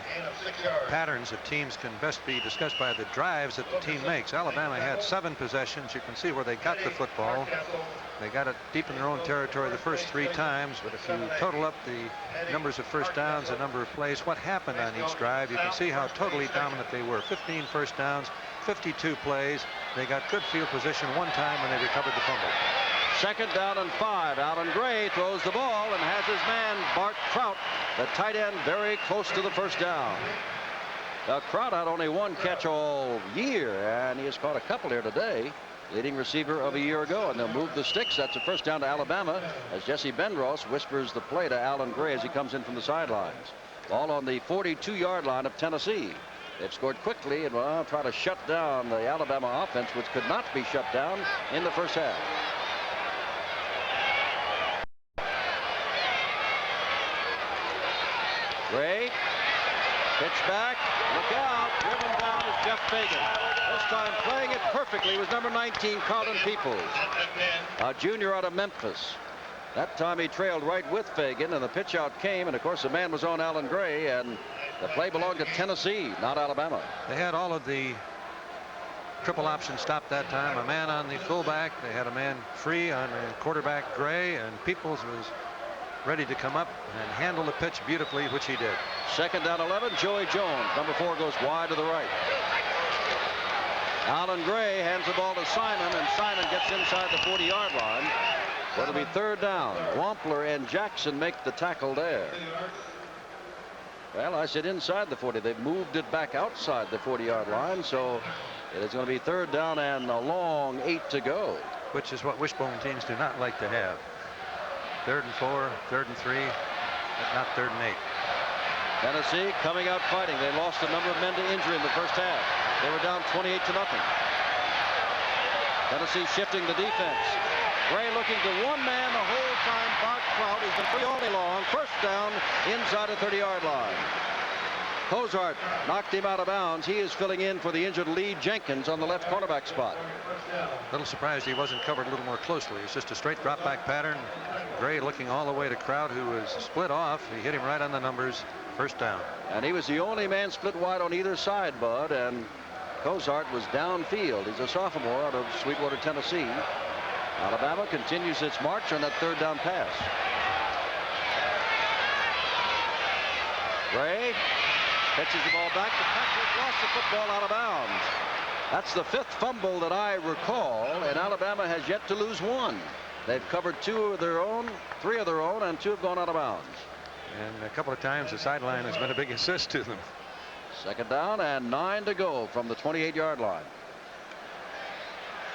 patterns of teams can best be discussed by the drives that the team makes. Alabama had 7 possessions. You can see where they got the football. They got it deep in their own territory the first 3 times, but if you total up the numbers of first downs, the number of plays, what happened on each drive, you can see how totally dominant they were. 15 first downs, 52 plays. They got good field position one time when they recovered the fumble. Second down and 5. Allen Gray throws the ball and has his man Bart Trout, the tight end, very close to the first down. Now, Trout had only 1 catch all year, and he has caught a couple here today. Leading receiver of a year ago, and they'll move the sticks. That's a first down to Alabama as Jesse Bendros whispers the play to Allen Gray as he comes in from the sidelines. Ball on the 42-yard line of Tennessee. They've scored quickly and will try to shut down the Alabama offense, which could not be shut down in the first half. Gray, pitch back, look out, driven down is Jeff Fagan. This time playing it perfectly was number 19, Carlton Peoples, a junior out of Memphis. That time he trailed right with Fagan, and the pitch out came, and of course the man was on Allen Gray, and the play belonged to Tennessee, not Alabama. They had all of the triple option stopped that time. A man on the fullback, they had a man free on quarterback Gray, and Peoples was ready to come up and handle the pitch beautifully, which he did. Second down 11, Joey Jones. Number 4 goes wide to the right. Allen Gray hands the ball to Simon, and Simon gets inside the 40-yard line. It'll be third down. Wampler and Jackson make the tackle there. Well, I said inside the 40. They've moved it back outside the 40-yard line, so it is going to be third down and a long 8 to go. Which is what wishbone teams do not like to have. 3rd and 4, 3rd and 3, but not 3rd and 8. Tennessee coming out fighting. They lost a number of men to injury in the first half. They were down 28-0. Tennessee shifting the defense. Gray looking to one man the whole time. Bart Trout has been free all day long. First down inside the 30-yard line. Cozart knocked him out of bounds. He is filling in for the injured Lee Jenkins on the left cornerback spot. A little surprised he wasn't covered a little more closely. It's just a straight drop back pattern. Gray looking all the way to Kraut, who was split off. He hit him right on the numbers. First down. And he was the only man split wide on either side, Bud, and Cozart was downfield. He's a sophomore out of Sweetwater, Tennessee. Alabama continues its march on that third down pass. Gray pitches the ball back to Patrick, lost the football out of bounds. That's the 5th fumble that I recall, and Alabama has yet to lose 1. They've covered 2 of their own, 3 of their own, and 2 have gone out of bounds. And a couple of times the sideline has been a big assist to them. Second down and 9 to go from the 28-yard line.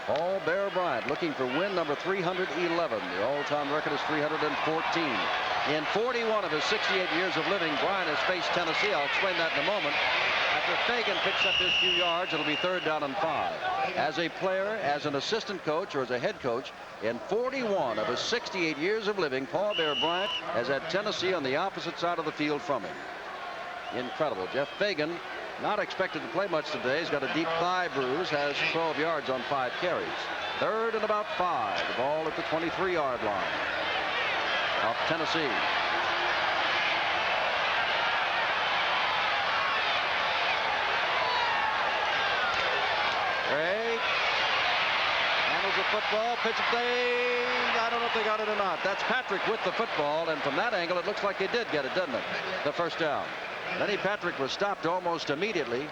Paul Bear Bryant looking for win number 311. The all-time record is 314. In 41 of his 68 years of living, Bryant has faced Tennessee. I'll explain that in a moment. After Fagan picks up his few yards, it'll be third down and 5. As a player, as an assistant coach, or as a head coach, in 41 of his 68 years of living, Paul Bear Bryant has had Tennessee on the opposite side of the field from him. Incredible. Jeff Fagan, not expected to play much today. He's got a deep thigh bruise, has 12 yards on 5 carries. Third and about 5. The ball at the 23-yard line of Tennessee. Gray handles the football, pitch it. I don't know if they got it or not. That's Patrick with the football, and from that angle, it looks like they did get it, doesn't it? The first down. Lenny Patrick was stopped almost immediately.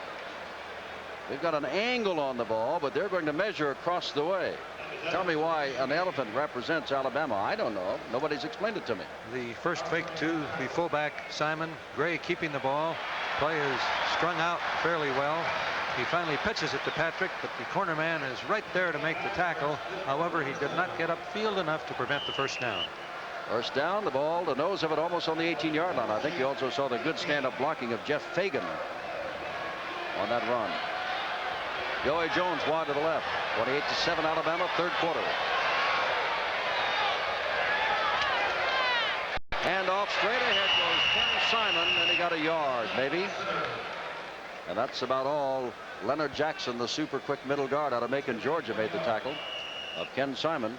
They've got an angle on the ball, but they're going to measure across the way. Tell me why an elephant represents Alabama. I don't know. Nobody's explained it to me. The first fake to the fullback, Simon. Gray keeping the ball. Play is strung out fairly well. He finally pitches it to Patrick, but the corner man is right there to make the tackle. However, he did not get upfield enough to prevent the first down. First down, the ball, the nose of it almost on the 18-yard line. I think you also saw the good stand-up blocking of Jeff Fagan on that run. Joey Jones wide to the left. 28-7 Alabama, third quarter. Hand off straight ahead goes Ken Simon, and he got a yard, maybe. And that's about all. Leonard Jackson, the super quick middle guard out of Macon, Georgia, made the tackle of Ken Simon,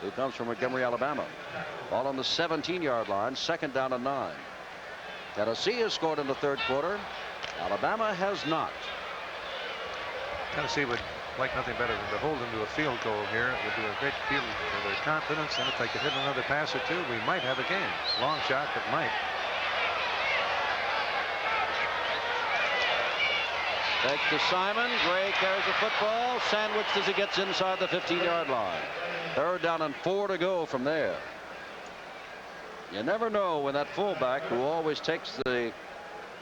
who comes from Montgomery, Alabama. Ball on the 17-yard line, second down and 9. Tennessee has scored in the third quarter. Alabama has not. Tennessee would like nothing better than to hold them to a field goal here. It would be a great feel for their confidence, and if they could hit another pass or two, we might have a game. Long shot, but might. Back to Simon. Gray carries the football, sandwiched as he gets inside the 15-yard line. Third down and 4 to go from there. You never know when that fullback, who always takes the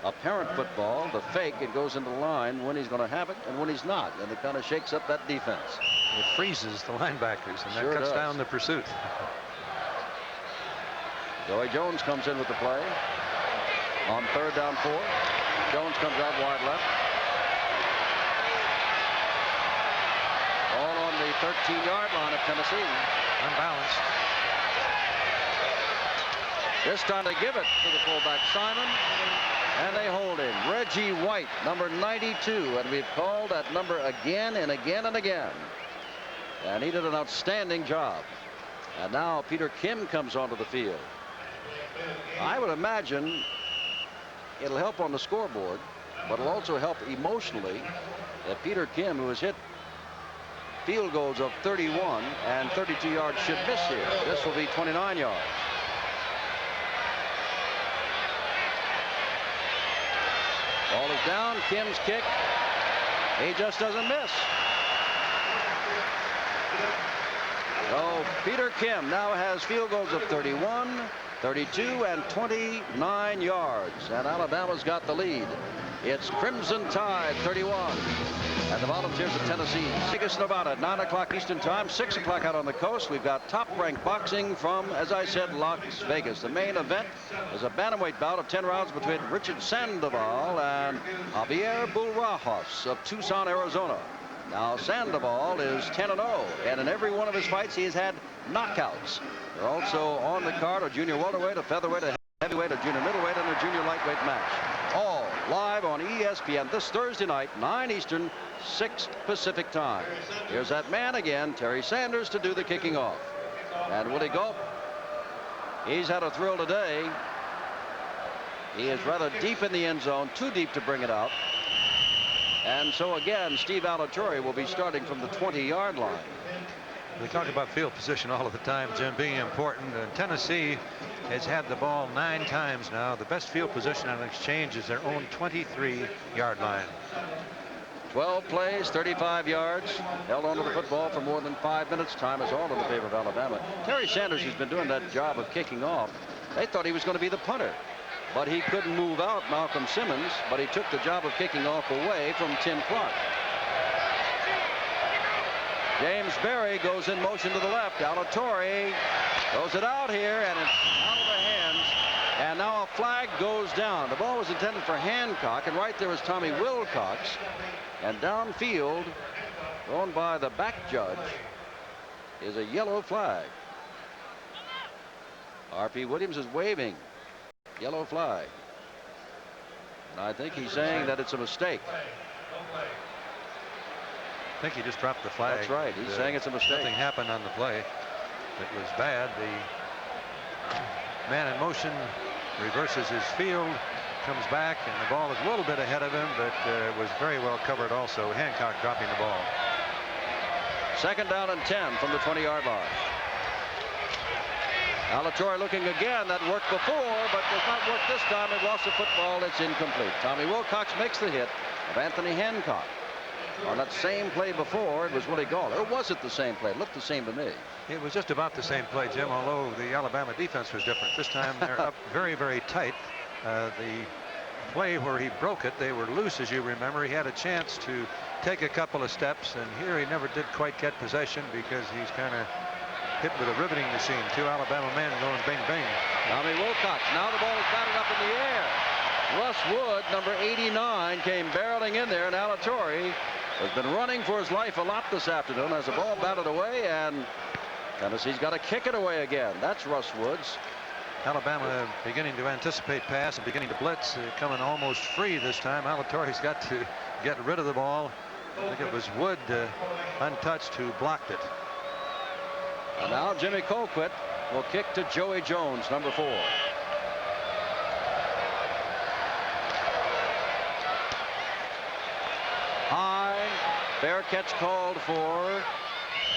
apparent football, the fake, it goes into the line, when he's going to have it and when he's not, and it kind of shakes up that defense. It freezes the linebackers, and Sure that cuts does. down the pursuit. Joey Jones comes in with the play on third down 4. Jones comes out wide left. All on the 13-yard line of Tennessee. Unbalanced. This time they give it to the fullback Simon, and they hold him. Reggie White, number 92, and we've called that number again and again and again. And he did an outstanding job. And now Peter Kim comes onto the field. I would imagine it'll help on the scoreboard, but it'll also help emotionally that Peter Kim, who has hit field goals of 31 and 32 yards, should miss here. This will be 29 yards. Ball is down. Kim's kick. He just doesn't miss. So Peter Kim now has field goals of 31, 32, and 29 yards. And Alabama's got the lead. It's Crimson Tide 31. And the Volunteers of Tennessee. Vegas, Nevada, 9 o'clock Eastern Time, 6 o'clock out on the coast. We've got top-ranked boxing from, as I said, Las Vegas. The main event is a bantamweight bout of 10 rounds between Richard Sandoval and Javier Bulrajos of Tucson, Arizona. Now, Sandoval is 10-0, and in every one of his fights, he has had knockouts. They're also on the card a junior welterweight, a featherweight, a heavyweight, a junior middleweight, and a junior lightweight match. All live on ESPN this Thursday night, 9 Eastern, 6 Pacific time. Here's that man again, Terry Sanders, to do the kicking off. And Willie Gulp, he's had a thrill today. He is rather deep in the end zone, too deep to bring it out. And so again, Steve Alatorre will be starting from the 20-yard line. We talk about field position all of the time, Jim, being important. And Tennessee has had the ball 9 times now. The best field position on exchange is their own 23-yard line. 12 plays, 35 yards, held onto the football for more than 5 minutes. Time is all in the favor of Alabama. Terry Sanders, who's been doing that job of kicking off, they thought he was going to be the punter, but he couldn't move out Malcolm Simmons, but he took the job of kicking off away from Tim Clark. James Berry goes in motion to the left. Alatorre throws it out here, and it's out of the hands. And now a flag goes down. The ball was intended for Hancock, and right there is Tommy Wilcox. And downfield, thrown by the back judge, is a yellow flag. R.P. Williams is waving. Yellow flag. And I think he's saying that it's a mistake. I think he just dropped the flag. That's right. He's saying it's a mistake. Nothing happened on the play. It was bad. The man in motion reverses his field, comes back, and the ball is a little bit ahead of him, but was very well covered also. Hancock dropping the ball. Second down and 10 from the 20-yard line. Alatorre looking again. That worked before, but does not work this time. It lost the football. It's incomplete. Tommy Wilcox makes the hit of Anthony Hancock. On that same play before, it was Willie Gall. Or was it the same play? It looked the same to me. It was just about the same play, Jim, although the Alabama defense was different. This time they're up very, very tight. The play where he broke it, they were loose, as you remember. He had a chance to take a couple of steps, and here he never did quite get possession because he's kind of hit with a riveting machine. 2 Alabama men going bing bing. Tommy Wilcox. Now the ball is batted up in the air. Russ Wood, number 89, came barreling in there, and Alatorre has been running for his life a lot this afternoon as the ball batted away, and Tennessee's got to kick it away again. That's Russ Woods. Alabama beginning to anticipate pass and beginning to blitz, coming almost free this time. Alatorre's got to get rid of the ball. I think it was Wood, untouched, who blocked it. And now Jimmy Colquitt will kick to Joey Jones, number 4. High, fair catch called for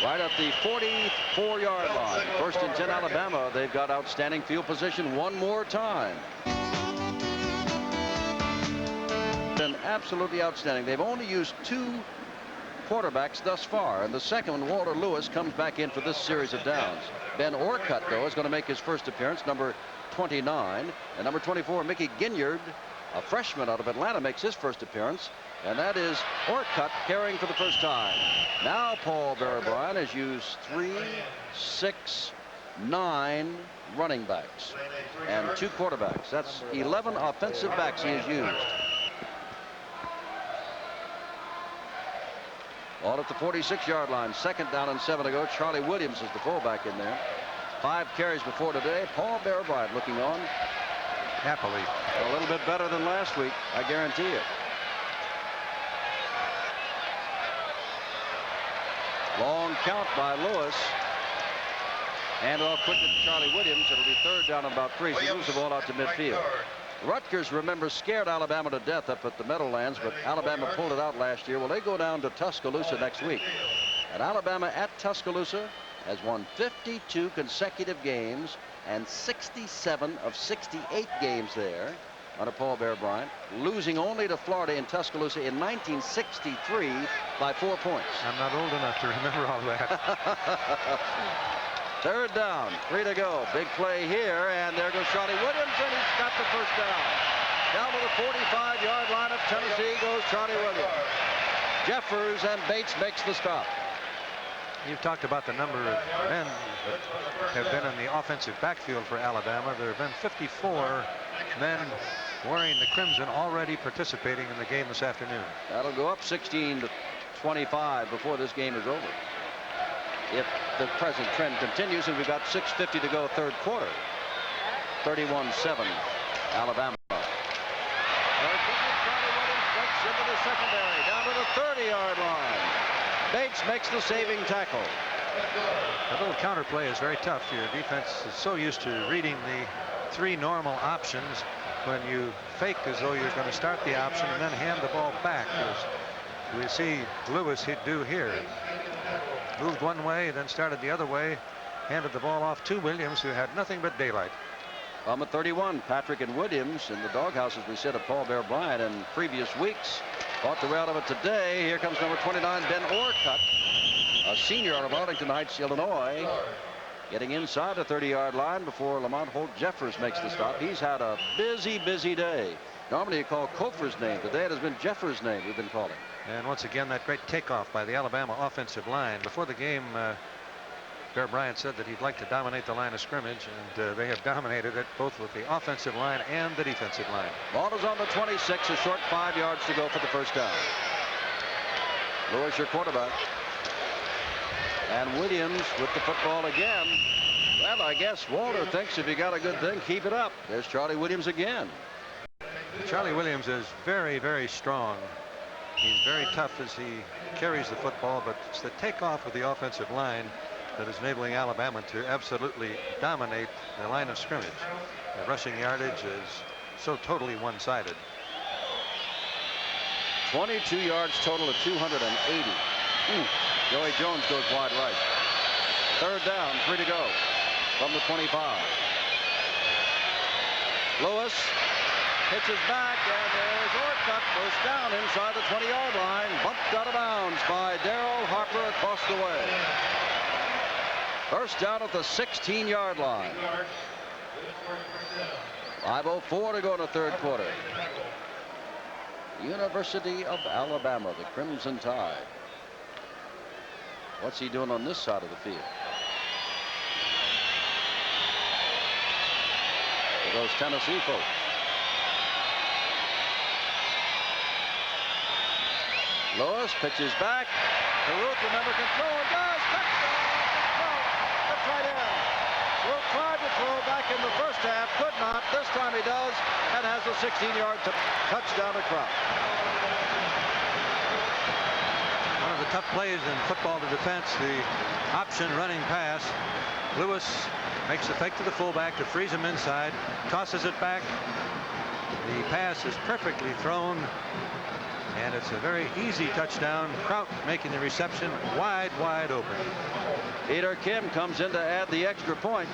right at the 44-yard line. First and 10 Alabama. They've got outstanding field position one more time. Been absolutely outstanding. They've only used 2 quarterbacks thus far, and the second one, Walter Lewis, comes back in for this series of downs. Ben Orcutt, though, is going to make his first appearance, number 29, and number 24, Mickey Ginyard, a freshman out of Atlanta, makes his first appearance, and that is Orcutt carrying for the first time. Now Paul Bear-Bryant has used 3, 6, 9 running backs and 2 quarterbacks. That's 11 offensive backs he has used. All at the 46-yard line. Second down and 7 to go. Charlie Williams is the fullback in there. 5 carries before today. Paul Bear-Bryant looking on Happily. a little bit better than last week, I guarantee it. Long count by Lewis. Hand off quick to Charlie Williams. It'll be third down and about 3. So he moves the ball out to midfield. Rutgers, remember, scared Alabama to death up at the Meadowlands, but Alabama pulled it out last year. Well, they go down to Tuscaloosa next week. And Alabama at Tuscaloosa has won 52 consecutive games and 67 of 68 games there under Paul Bear-Bryant, losing only to Florida in Tuscaloosa in 1963 by 4 points. I'm not old enough to remember all that. Third down, 3 to go. Big play here, and there goes Charlie Williams, and he's got the first down. Down to the 45-yard line of Tennessee goes Charlie Williams. Jeffers and Bates makes the stop. You've talked about the number of men that have been in the offensive backfield for Alabama. There have been 54 men wearing the crimson already participating in the game this afternoon. That'll go up 16-25 before this game is over, if the present trend continues, and we've got 6:50 to go third quarter. 31-7 Alabama. Charlie Williams breaks into the secondary down to the 30-yard line. Bates makes the saving tackle. A little counterplay is very tough. Your defense is so used to reading the 3 normal options. When you fake as though you're going to start the option and then hand the ball back, as we see Lewis do here. Moved one way, then started the other way, handed the ball off to Williams, who had nothing but daylight. At 31, Patrick and Williams in the doghouse, as we said, of Paul Bear-Bryant in previous weeks. Caught the route of it today. Here comes number 29, Ben Orcutt, a senior out of Arlington Heights, Illinois, getting inside the 30-yard line before Lamont Holt Jeffers makes the stop. He's had a busy day. Normally you call Kofer's name. Today it has been Jeffers' name we've been calling. And once again, that great takeoff by the Alabama offensive line. Before the game, Bear-Bryant said that he'd like to dominate the line of scrimmage, and they have dominated it both with the offensive line and the defensive line. Ball is on the 26, a short 5 yards to go for the first down. Lewis, your quarterback. And Williams with the football again. Well, I guess Walter thinks if you got a good thing, keep it up. There's Charlie Williams again. Charlie Williams is very strong. He's very tough as he carries the football, but it's the takeoff of the offensive line that is enabling Alabama to absolutely dominate the line of scrimmage. The rushing yardage is so totally one-sided. 22 yards total of 280. Joey Jones goes wide right. Third down, 3 to go from the 25. Lewis pitches back, and there's Orcutt, goes down inside the 20-yard line, bumped out of bounds by Daryl Harper across the way. First down at the 16-yard line. 5:04 to go in the third quarter. University of Alabama, the Crimson Tide. What's he doing on this side of the field? for those Tennessee folks. Lewis pitches back. Caruth, remember, can throw and does. Touchdown. That's right in. Caruth tried to throw back in the first half. Could not. This time he does and has a 16-yard touchdown to Kraut. One of the tough plays in football to defense, the option running pass. Lewis makes the fake to the fullback to freeze him inside. Tosses it back. The pass is perfectly thrown. And it's a very easy touchdown. Kraut making the reception wide open. Peter Kim comes in to add the extra point.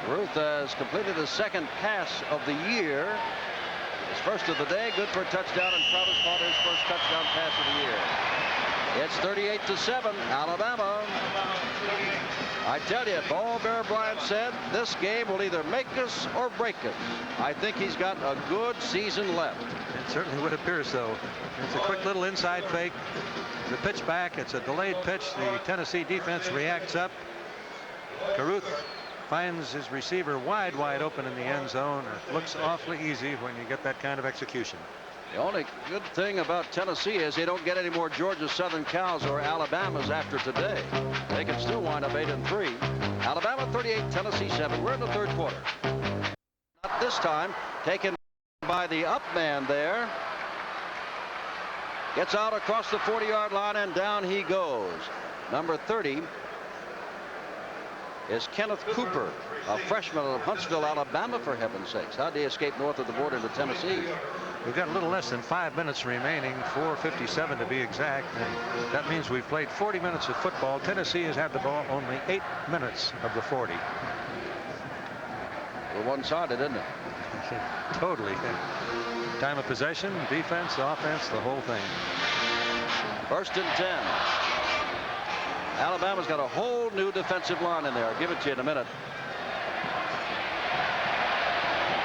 Ruth has completed his second pass of the year. His first of the day, good for a touchdown, and Kraut has caught his first touchdown pass of the year. It's 38-7, Alabama. I tell you, Paul Bear Bryant said this game will either make us or break us. I think he's got a good season left. It certainly would appear so. It's a quick little inside fake. The pitch back. It's a delayed pitch. The Tennessee defense reacts up. Caruth finds his receiver wide open in the end zone. It looks awfully easy when you get that kind of execution. The only good thing about Tennessee is they don't get any more Georgia Southern Cows or Alabamas after today. They can still wind up 8-3. Alabama 38, Tennessee 7. We're in the third quarter. Not this time. Taken by the up man there. Gets out across the 40-yard line and down he goes. Number 30 is Kenneth Cooper, a freshman of Huntsville, Alabama, for heaven's sakes. How'd they escape north of the border to Tennessee? We've got a little less than 5 minutes remaining, 4:57 to be exact. And that means we've played 40 minutes of football. Tennessee has had the ball only 8 minutes of the 40. We're one-sided, isn't it? Totally. Time of possession, defense, offense, the whole thing. 1st and 10. Alabama's got a whole new defensive line in there. I'll give it to you in a minute.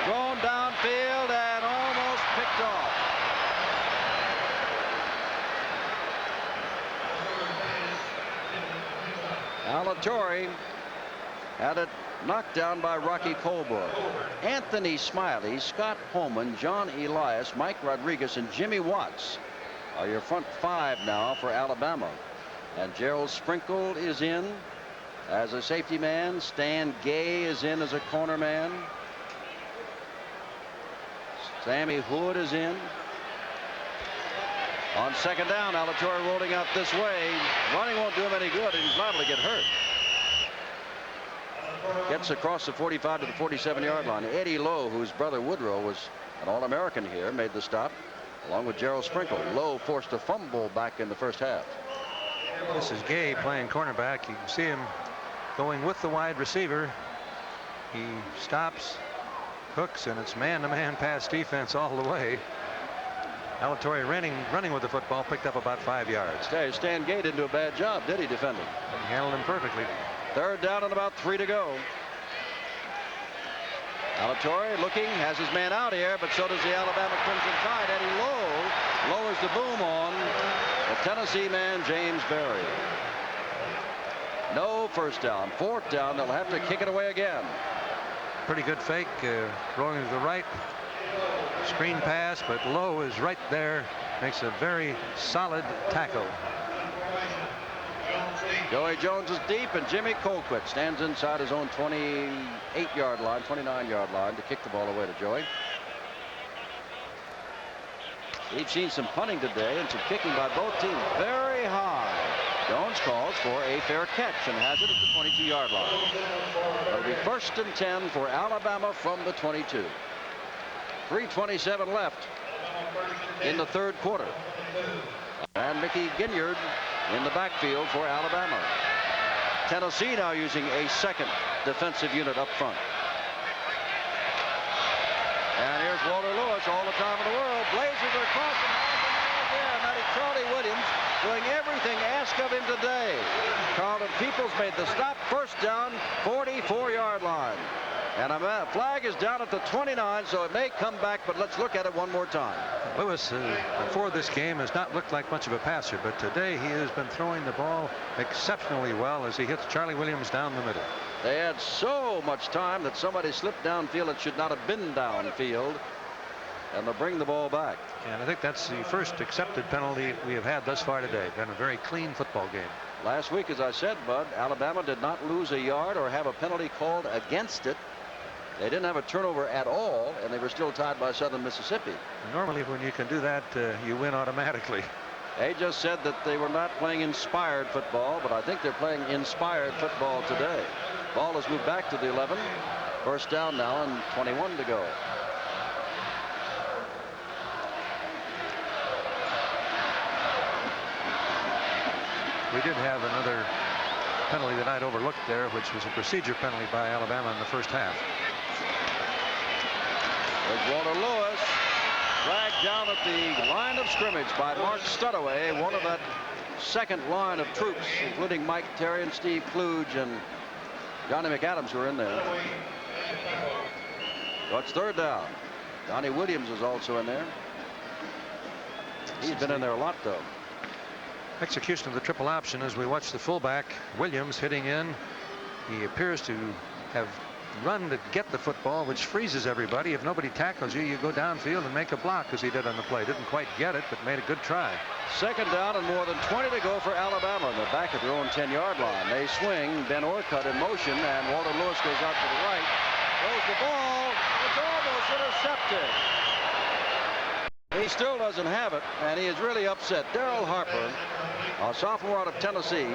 Thrown downfield and almost picked off. Alatorre had it knocked down by Rocky Colborne. Anthony Smiley, Scott Holman, John Elias, Mike Rodriguez, and Jimmy Watts are your front 5 now for Alabama. And Gerald Sprinkle is in as a safety man. Stan Gay is in as a corner man. Sammy Hood is in. On 2nd down, Alatorre rolling out this way. Running won't do him any good, and he's liable to get hurt. Gets across the 45 to the 47-yard line. Eddie Lowe, whose brother Woodrow was an All-American here, made the stop, along with Gerald Sprinkle. Lowe forced a fumble back in the first half. This is Gay playing cornerback. You can see him going with the wide receiver. He stops, hooks, and it's man-to-man pass defense all the way. Alatorre running with the football, picked up about 5 yards. Okay, Stan Gay didn't do a bad job, did he, defending? He handled him perfectly. 3rd down and about 3 to go. Alatorre looking, has his man out here, but so does the Alabama Crimson Tide. Eddie Lowe lowers the boom on the Tennessee man, James Berry. No first down. 4th down. They'll have to kick it away again. Pretty good fake, rolling to the right. Screen pass, but Lowe is right there. Makes a very solid tackle. Joey Jones is deep, and Jimmy Colquitt stands inside his own 28-yard line, 29-yard line to kick the ball away to Joey. We've seen some punting today and some kicking by both teams very high. Jones calls for a fair catch and has it at the 22-yard line. It'll be 1st and 10 for Alabama from the 22. 3:27 left in the 3rd quarter. And Mickey Ginyard in the backfield for Alabama. Tennessee now using a 2nd defensive unit up front. And here's Walter Lewis, all the time in the world. Blazers are crossing there. Matty Charlie Williams doing everything asked of him today. Carlton Peoples made the stop. 1st down, 44-yard line. And a flag is down at the 29, so it may come back, but let's look at it one more time. Lewis, before this game, has not looked like much of a passer, but today he has been throwing the ball exceptionally well as he hits Charlie Williams down the middle. They had so much time that somebody slipped downfield that should not have been downfield. And they'll bring the ball back. And I think that's the first accepted penalty we have had thus far today. Been a very clean football game. Last week, as I said, Bud, Alabama did not lose a yard or have a penalty called against it. They didn't have a turnover at all, and they were still tied by Southern Mississippi. Normally, when you can do that, you win automatically. They just said that they were not playing inspired football, but I think they're playing inspired football today. Ball has moved back to the 11. First down now and 21 to go. We did have another penalty that I'd overlooked there, which was a procedure penalty by Alabama in the first half. There's Walter Lewis, dragged down at the line of scrimmage by Mark Studaway, one of that second line of troops, including Mike Terry and Steve Kluge and Johnny McAdams, who are in there. So it's third down. Donnie Williams is also in there. He's been in there a lot, though. Execution of the triple option as we watch the fullback Williams hitting in. He appears to have run to get the football, which freezes everybody. If nobody tackles you, you go downfield and make a block, as he did on the play. Didn't quite get it, but made a good try. Second down and more than 20 to go for Alabama. They're back at their own 10-yard line. They swing. Ben Orcutt in motion, and Walter Lewis goes out to the right. Throws the ball. It's almost intercepted. He still doesn't have it, and he is really upset. Daryl Harper, a sophomore out of Tennessee,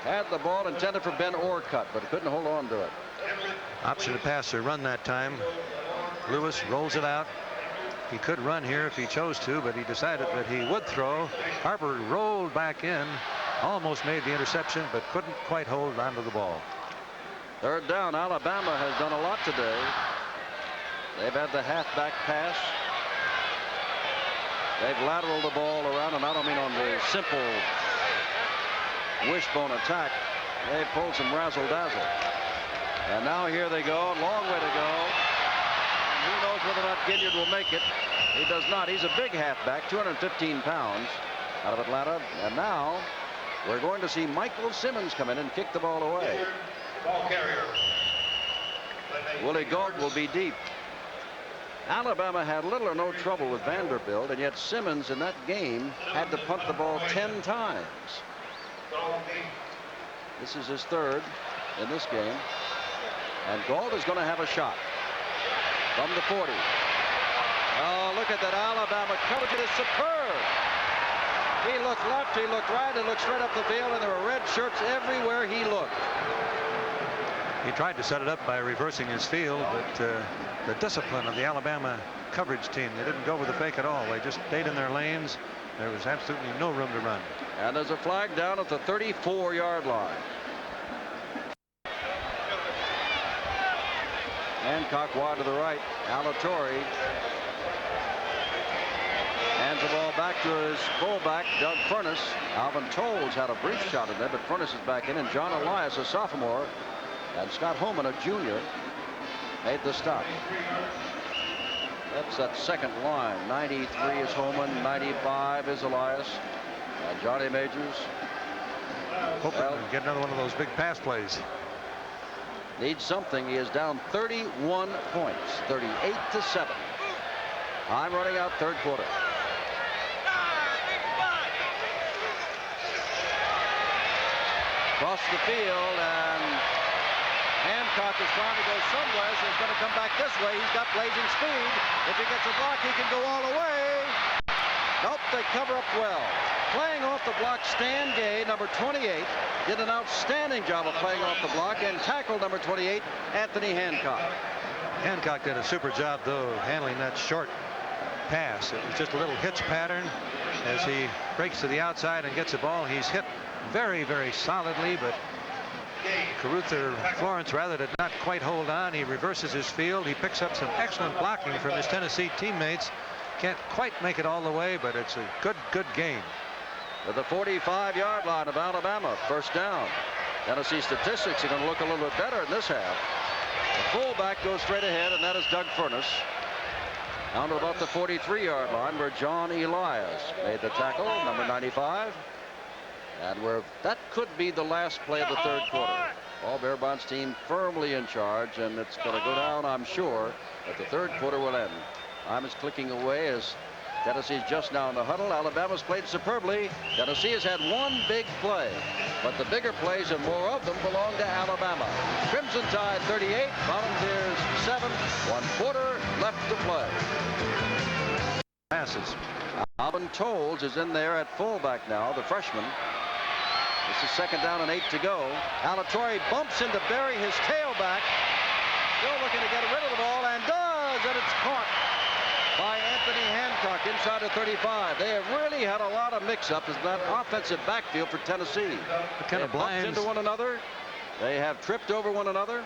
had the ball intended for Ben Orcutt, but couldn't hold on to it. Option to pass or run that time. Lewis rolls it out. He could run here if he chose to, but he decided that he would throw. Harper rolled back in, almost made the interception, but couldn't quite hold onto the ball. Third down. Alabama has done a lot today. They've had the halfback pass. They've lateraled the ball around, and I don't mean on the simple wishbone attack. They've pulled some razzle-dazzle. And now here they go. Long way to go. And who knows whether or not Gilyard will make it. He does not. He's a big halfback, 215 pounds, out of Atlanta. And now we're going to see Michael Simmons come in and kick the ball away. Ball carrier. Willie Gault will be deep. Alabama had little or no trouble with Vanderbilt, and yet Simmons in that game had to punt the ball 10 times. This is his third in this game. And Gault is going to have a shot from the 40. Oh, look at that Alabama coverage. It is superb. He looked left, he looked right, he looked straight up the field, and there were red shirts everywhere he looked. He tried to set it up by reversing his field, but the discipline of the Alabama coverage team, they didn't go with the fake at all. They just stayed in their lanes. There was absolutely no room to run. And there's a flag down at the 34-yard line. Hancock wide to the right. Alatorre hands the ball back to his fullback, Doug Furness. Alvin Tolles had a brief shot at it, but Furness is back in, and John Elias, a sophomore, and Scott Holman, a junior, made the stop. That's that second line. 93 is Holman, 95 is Elias, and Johnny Majors. Hoping to get another one of those big pass plays. Needs something. He is down 31 points, 38-7. I'm running out third quarter. Across the field, and Hancock is trying to go somewhere, so he's going to come back this way. He's got blazing speed. If he gets a block, he can go all the way. Nope, they cover up well. Playing off the block, Stan Gay, number 28, did an outstanding job of playing off the block and tackled number 28, Anthony Hancock. Hancock did a super job, though, handling that short pass. It was just a little hitch pattern as he breaks to the outside and gets the ball. He's hit very, very solidly, but Carruthers Florence rather did not quite hold on. He reverses his field. He picks up some excellent blocking from his Tennessee teammates. Can't quite make it all the way, but it's a good game. To the 45-yard line of Alabama, first down. Tennessee statistics are going to look a little bit better in this half. The fullback goes straight ahead, and that is Doug Furness. Down to about the 43-yard line where John Elias made the tackle, number 95. And where that could be the last play of the third quarter. Paul Barabon's team firmly in charge, and it's going to go down, I'm sure, but the third quarter will end. Time is clicking away as Tennessee's just now in the huddle. Alabama's played superbly. Tennessee has had one big play, but the bigger plays and more of them belong to Alabama. Crimson Tide 38, Volunteers 7, 1 quarter left to play. Passes. Alvin Tolles is in there at fullback now, the freshman. This is 2nd down and 8 to go. Alatorre bumps into Berry, his tailback. Still looking to get rid of the ball, and does, and it's caught by Anthony Hancock inside the 35. They have really had a lot of mix-ups in that offensive backfield for Tennessee. Kind of blinds into one another. They have tripped over one another.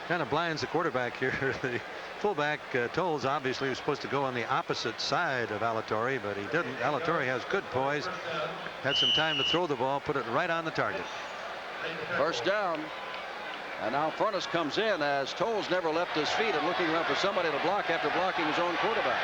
Kind of blinds the quarterback here. The fullback Tolles obviously was supposed to go on the opposite side of Alatorre, but he didn't. Alatorre has good poise. Had some time to throw the ball, put it right on the target. First down. And now Furness comes in as Tolles never left his feet and looking around for somebody to block after blocking his own quarterback.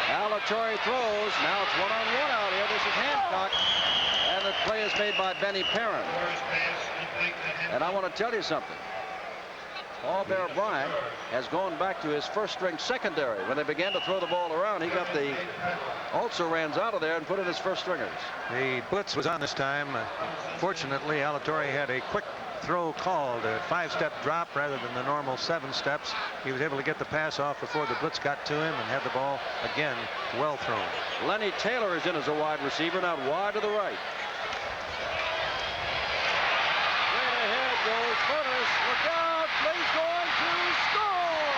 Alatorre throws. Now it's one-on-one out here. This is Hancock. And the play is made by Benny Perrin. And I want to tell you something. Paul Bear Bryant has gone back to his first-string secondary. When they began to throw the ball around, he got the also-rans out of there and put in his first-stringers. The blitz was on this time. Fortunately, Alatorre had a quick throw called, a 5-step drop rather than the normal 7 steps. He was able to get the pass off before the blitz got to him and had the ball, again, well thrown. Lenny Taylor is in as a wide receiver, now wide to the right. Straight ahead goes Furness. Look out! He's going to score!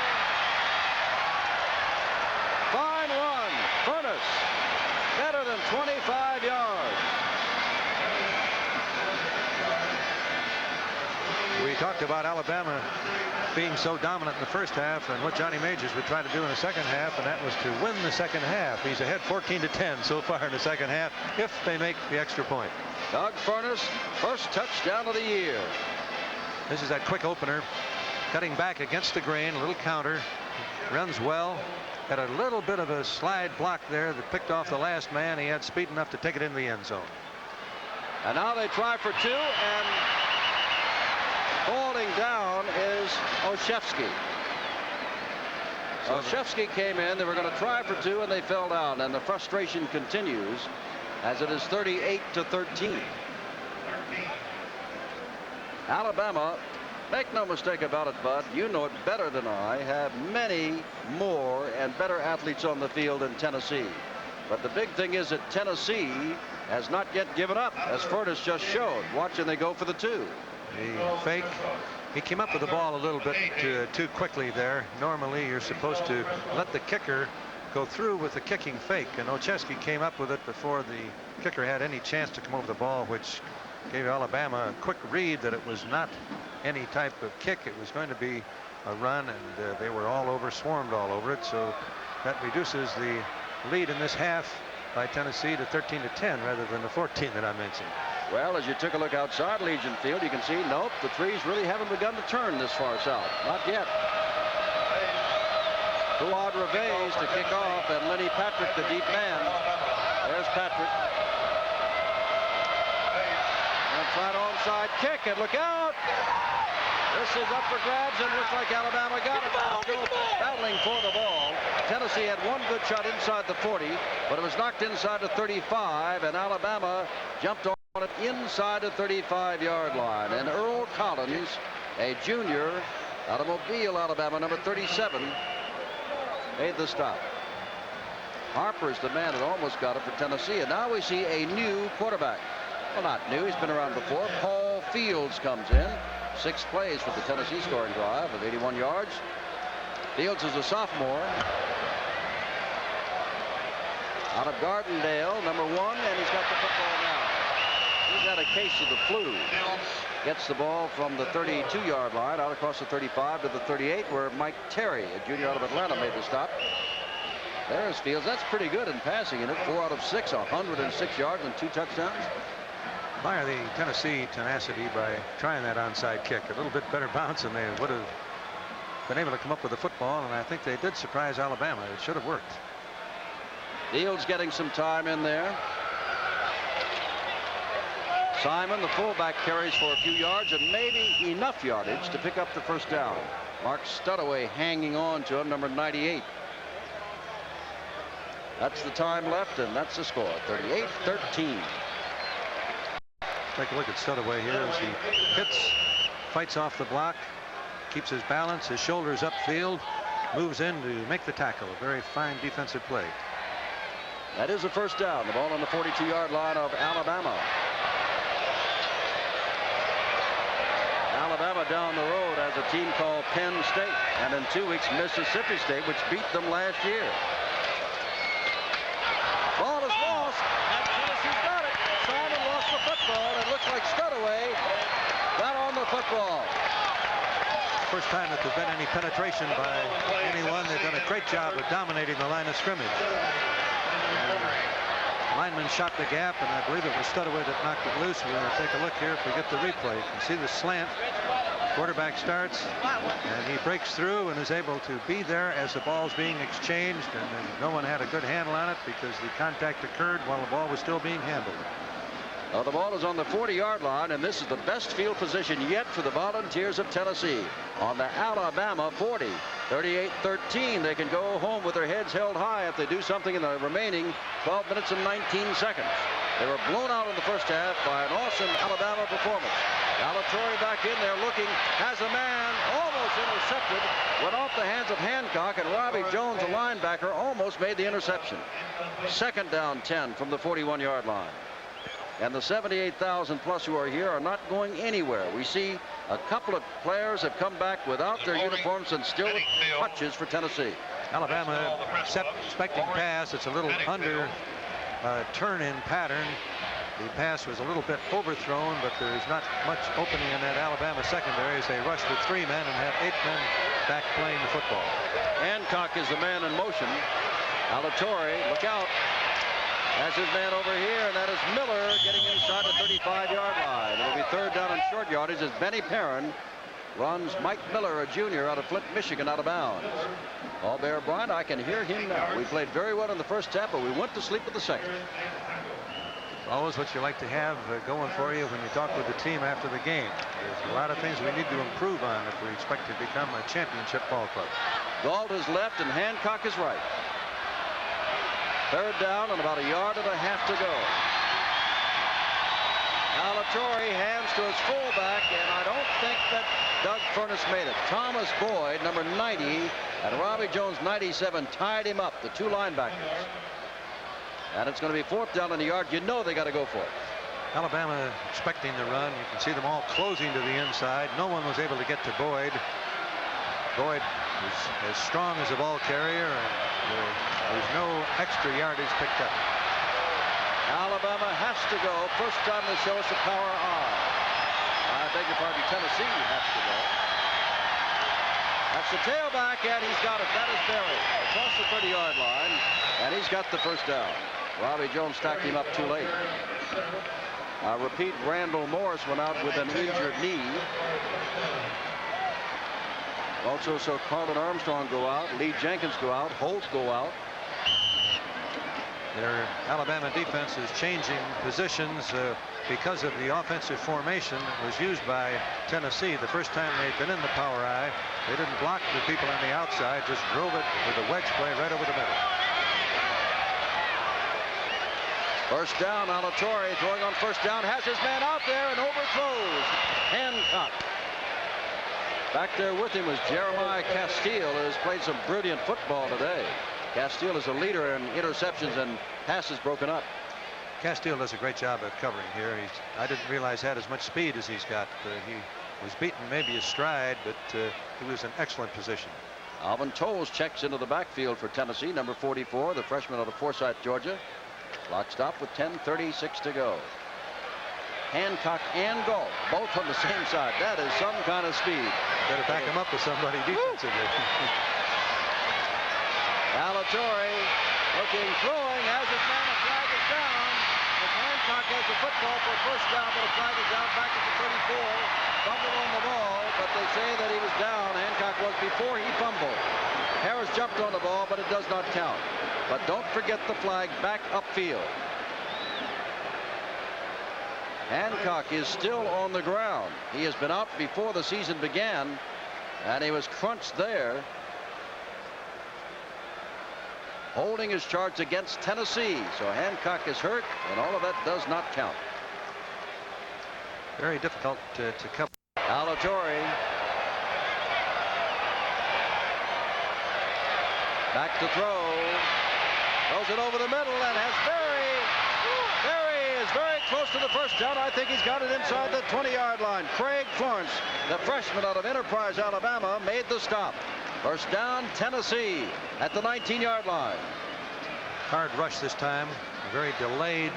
Fine run. Furness. Better than 25 yards. We talked about Alabama being so dominant in the first half and what Johnny Majors would try to do in the second half, and that was to win the second half. He's ahead 14-10 so far in the second half if they make the extra point. Doug Furness, first touchdown of the year. This is that quick opener. Cutting back against the grain, a little counter, runs well, had a little bit of a slide block there that picked off the last man. He had speed enough to take it into the end zone. And now they try for 2, and falling down is Olszewski. Olszewski came in. They were going to try for 2, and they fell down, and the frustration continues as it is 38-13. Alabama, make no mistake about it, Bud, you know it better than I, have many more and better athletes on the field than Tennessee. But the big thing is that Tennessee has not yet given up, as Furness just showed. Watching they go for the 2. The fake. He came up with the ball a little bit too quickly there. Normally, you're supposed to let the kicker go through with the kicking fake, and Olszewski came up with it before the kicker had any chance to come over the ball, which gave Alabama a quick read that it was not any type of kick. It was going to be a run, and they were all over, swarmed all over it. So that reduces the lead in this half by Tennessee to 13-10 rather than the 14 that I mentioned. Well, as you took a look outside Legion Field, you can see, nope, the trees really haven't begun to turn this far south. Not yet. Fuad Reves to kick off, and Lenny Patrick, the deep man. There's Patrick. Inside onside kick, and look out! This is up for grabs, and looks like Alabama got it. Still battling for the ball. Tennessee had one good shot inside the 40, but it was knocked inside the 35, and Alabama jumped on it inside the 35-yard line. And Earl Collins, a junior out of Mobile, Alabama, number 37, made the stop. Harper's the man that almost got it for Tennessee, and now we see a new quarterback. Well, not new, he's been around before. Paul Fields comes in. 6 plays for the Tennessee scoring drive of 81 yards. Fields is a sophomore. Out of Gardendale, number 1, and he's got the football now. He's had a case of the flu. Gets the ball from the 32-yard line out across the 35 to the 38, where Mike Terry, a junior out of Atlanta, made the stop. There's Fields. That's pretty good in passing in it. 4 out of 6, 106 yards and 2 touchdowns. Admire the Tennessee tenacity by trying that onside kick. A little bit better bounce than they would have been able to come up with the football, and I think they did surprise Alabama. It should have worked. Fields getting some time in there. Simon, the fullback, carries for a few yards and maybe enough yardage to pick up the first down. Mark Studaway hanging on to him, number 98. That's the time left, and that's the score, 38-13. Take a look at Studaway here as he hits, fights off the block, keeps his balance, his shoulders upfield, moves in to make the tackle. A very fine defensive play. That is a first down. The ball on the 42-yard line of Alabama. Alabama down the road has a team called Penn State, and in 2 weeks Mississippi State, which beat them last year. Ball is lost, and Tennessee's got it. Simon lost the football, and it looks like Studaway got on the football. First time that there's been any penetration by anyone. They've done a great job of dominating the line of scrimmage. Lineman shot the gap, and I believe it was Studaway that knocked it loose. We're going to take a look here if we get the replay. You can see the slant. Quarterback starts, and he breaks through and is able to be there as the ball's being exchanged, and then no one had a good handle on it because the contact occurred while the ball was still being handled. Well, the ball is on the 40-yard line, and this is the best field position yet for the Volunteers of Tennessee. On the Alabama 40, 38-13. They can go home with their heads held high if they do something in the remaining 12 minutes and 19 seconds. They were blown out in the first half by an awesome Alabama performance. Alatorre back in there looking, has a man, almost intercepted, went off the hands of Hancock, and Robbie Jones, a linebacker, almost made the interception. Second down 10 from the 41-yard line. And the 78,000 plus who are here are not going anywhere. We see a couple of players have come back without their uniforms and still with touches for Tennessee. Alabama expecting pass. It's a little under turn-in pattern. The pass was a little bit overthrown, but there's not much opening in that Alabama secondary as they rush with 3 men and have 8 men back playing the football. Hancock is the man in motion. Alatorre, look out. That's his man over here, and that is Miller getting inside the 35-yard line. It'll be third down and short yardage as Benny Perrin runs Mike Miller, a junior out of Flint, Michigan, out of bounds. Paul Bear Bryant, I can hear him now. We played very well in the first half, but we went to sleep with the second. Always what you like to have going for you when you talk with the team after the game. There's a lot of things we need to improve on if we expect to become a championship ball club. Galt is left and Hancock is right. Third down and about 1.5 yards to go. Alatorre hands to his fullback, and I don't think that Doug Furness made it. Thomas Boyd, number 90, and Robbie Jones, 97, tied him up, the two linebackers. And it's going to be fourth down in the yard. You know they got to go for it. Alabama expecting the run. You can see them all closing to the inside. No one was able to get to Boyd. Boyd was as strong as a ball carrier, and there's no extra yardage picked up. Alabama has to go. First time they show us the power on. I beg your pardon, Tennessee has to go. That's the tailback, and he's got it. That is Berry across the 30-yard line, and he's got the first down. Robbie Jones stacked him up too late. Repeat, Randall Morris went out with an injured knee. Also saw Carlton Armstrong go out, Lee Jenkins go out, Holt go out. Their Alabama defense is changing positions because of the offensive formation that was used by Tennessee. The first time they'd been in the power eye, they didn't block the people on the outside, just drove it with a wedge play right over the middle. First down, Alatorre throwing on first down, has his man out there and overthrows Hancock. Back there with him was Jeremiah Castile, who has played some brilliant football today. Castile is a leader in interceptions and passes broken up. Castile does a great job of covering here. I didn't realize had as much speed as he's got. He was beaten maybe a stride, but he was in excellent position. Alvin Tolles checks into the backfield for Tennessee, number 44, the freshman out of Forsyth, Georgia. Clock stop with 10:36 to go. Hancock and Galt, both on the same side. That is some kind of speed. Better back him up with somebody defensively. Alatorre looking, throwing, has his man, a flag is down, Hancock has the football for a first down, but a flag is down back at the 34. Fumble on the ball, but they say that he was down. Hancock was before he fumbled. Harris jumped on the ball, but it does not count. But don't forget the flag back upfield. Hancock is still on the ground. He has been out before the season began, and he was crunched there, holding his charge against Tennessee. So Hancock is hurt, and all of that does not count. Very difficult to cover. Alatorre back to throw. Throws it over the middle and has Berry. Berry is very close to the first down. I think he's got it inside the 20-yard line. Craig Florence, the freshman out of Enterprise, Alabama, made the stop. First down, Tennessee at the 19-yard line. Hard rush this time. A very delayed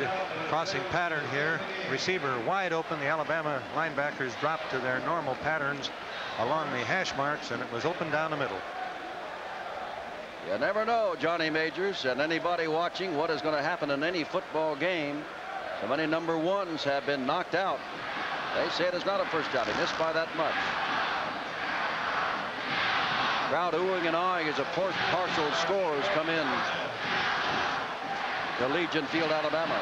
crossing pattern here. Receiver wide open. The Alabama linebackers dropped to their normal patterns along the hash marks, and it was open down the middle. You never know, Johnny Majors, and anybody watching, what is going to happen in any football game. So many number ones have been knocked out. They say it is not a first down. He missed by that much. Crowd oohing and aahing as the partial scores come in to Legion Field, Alabama.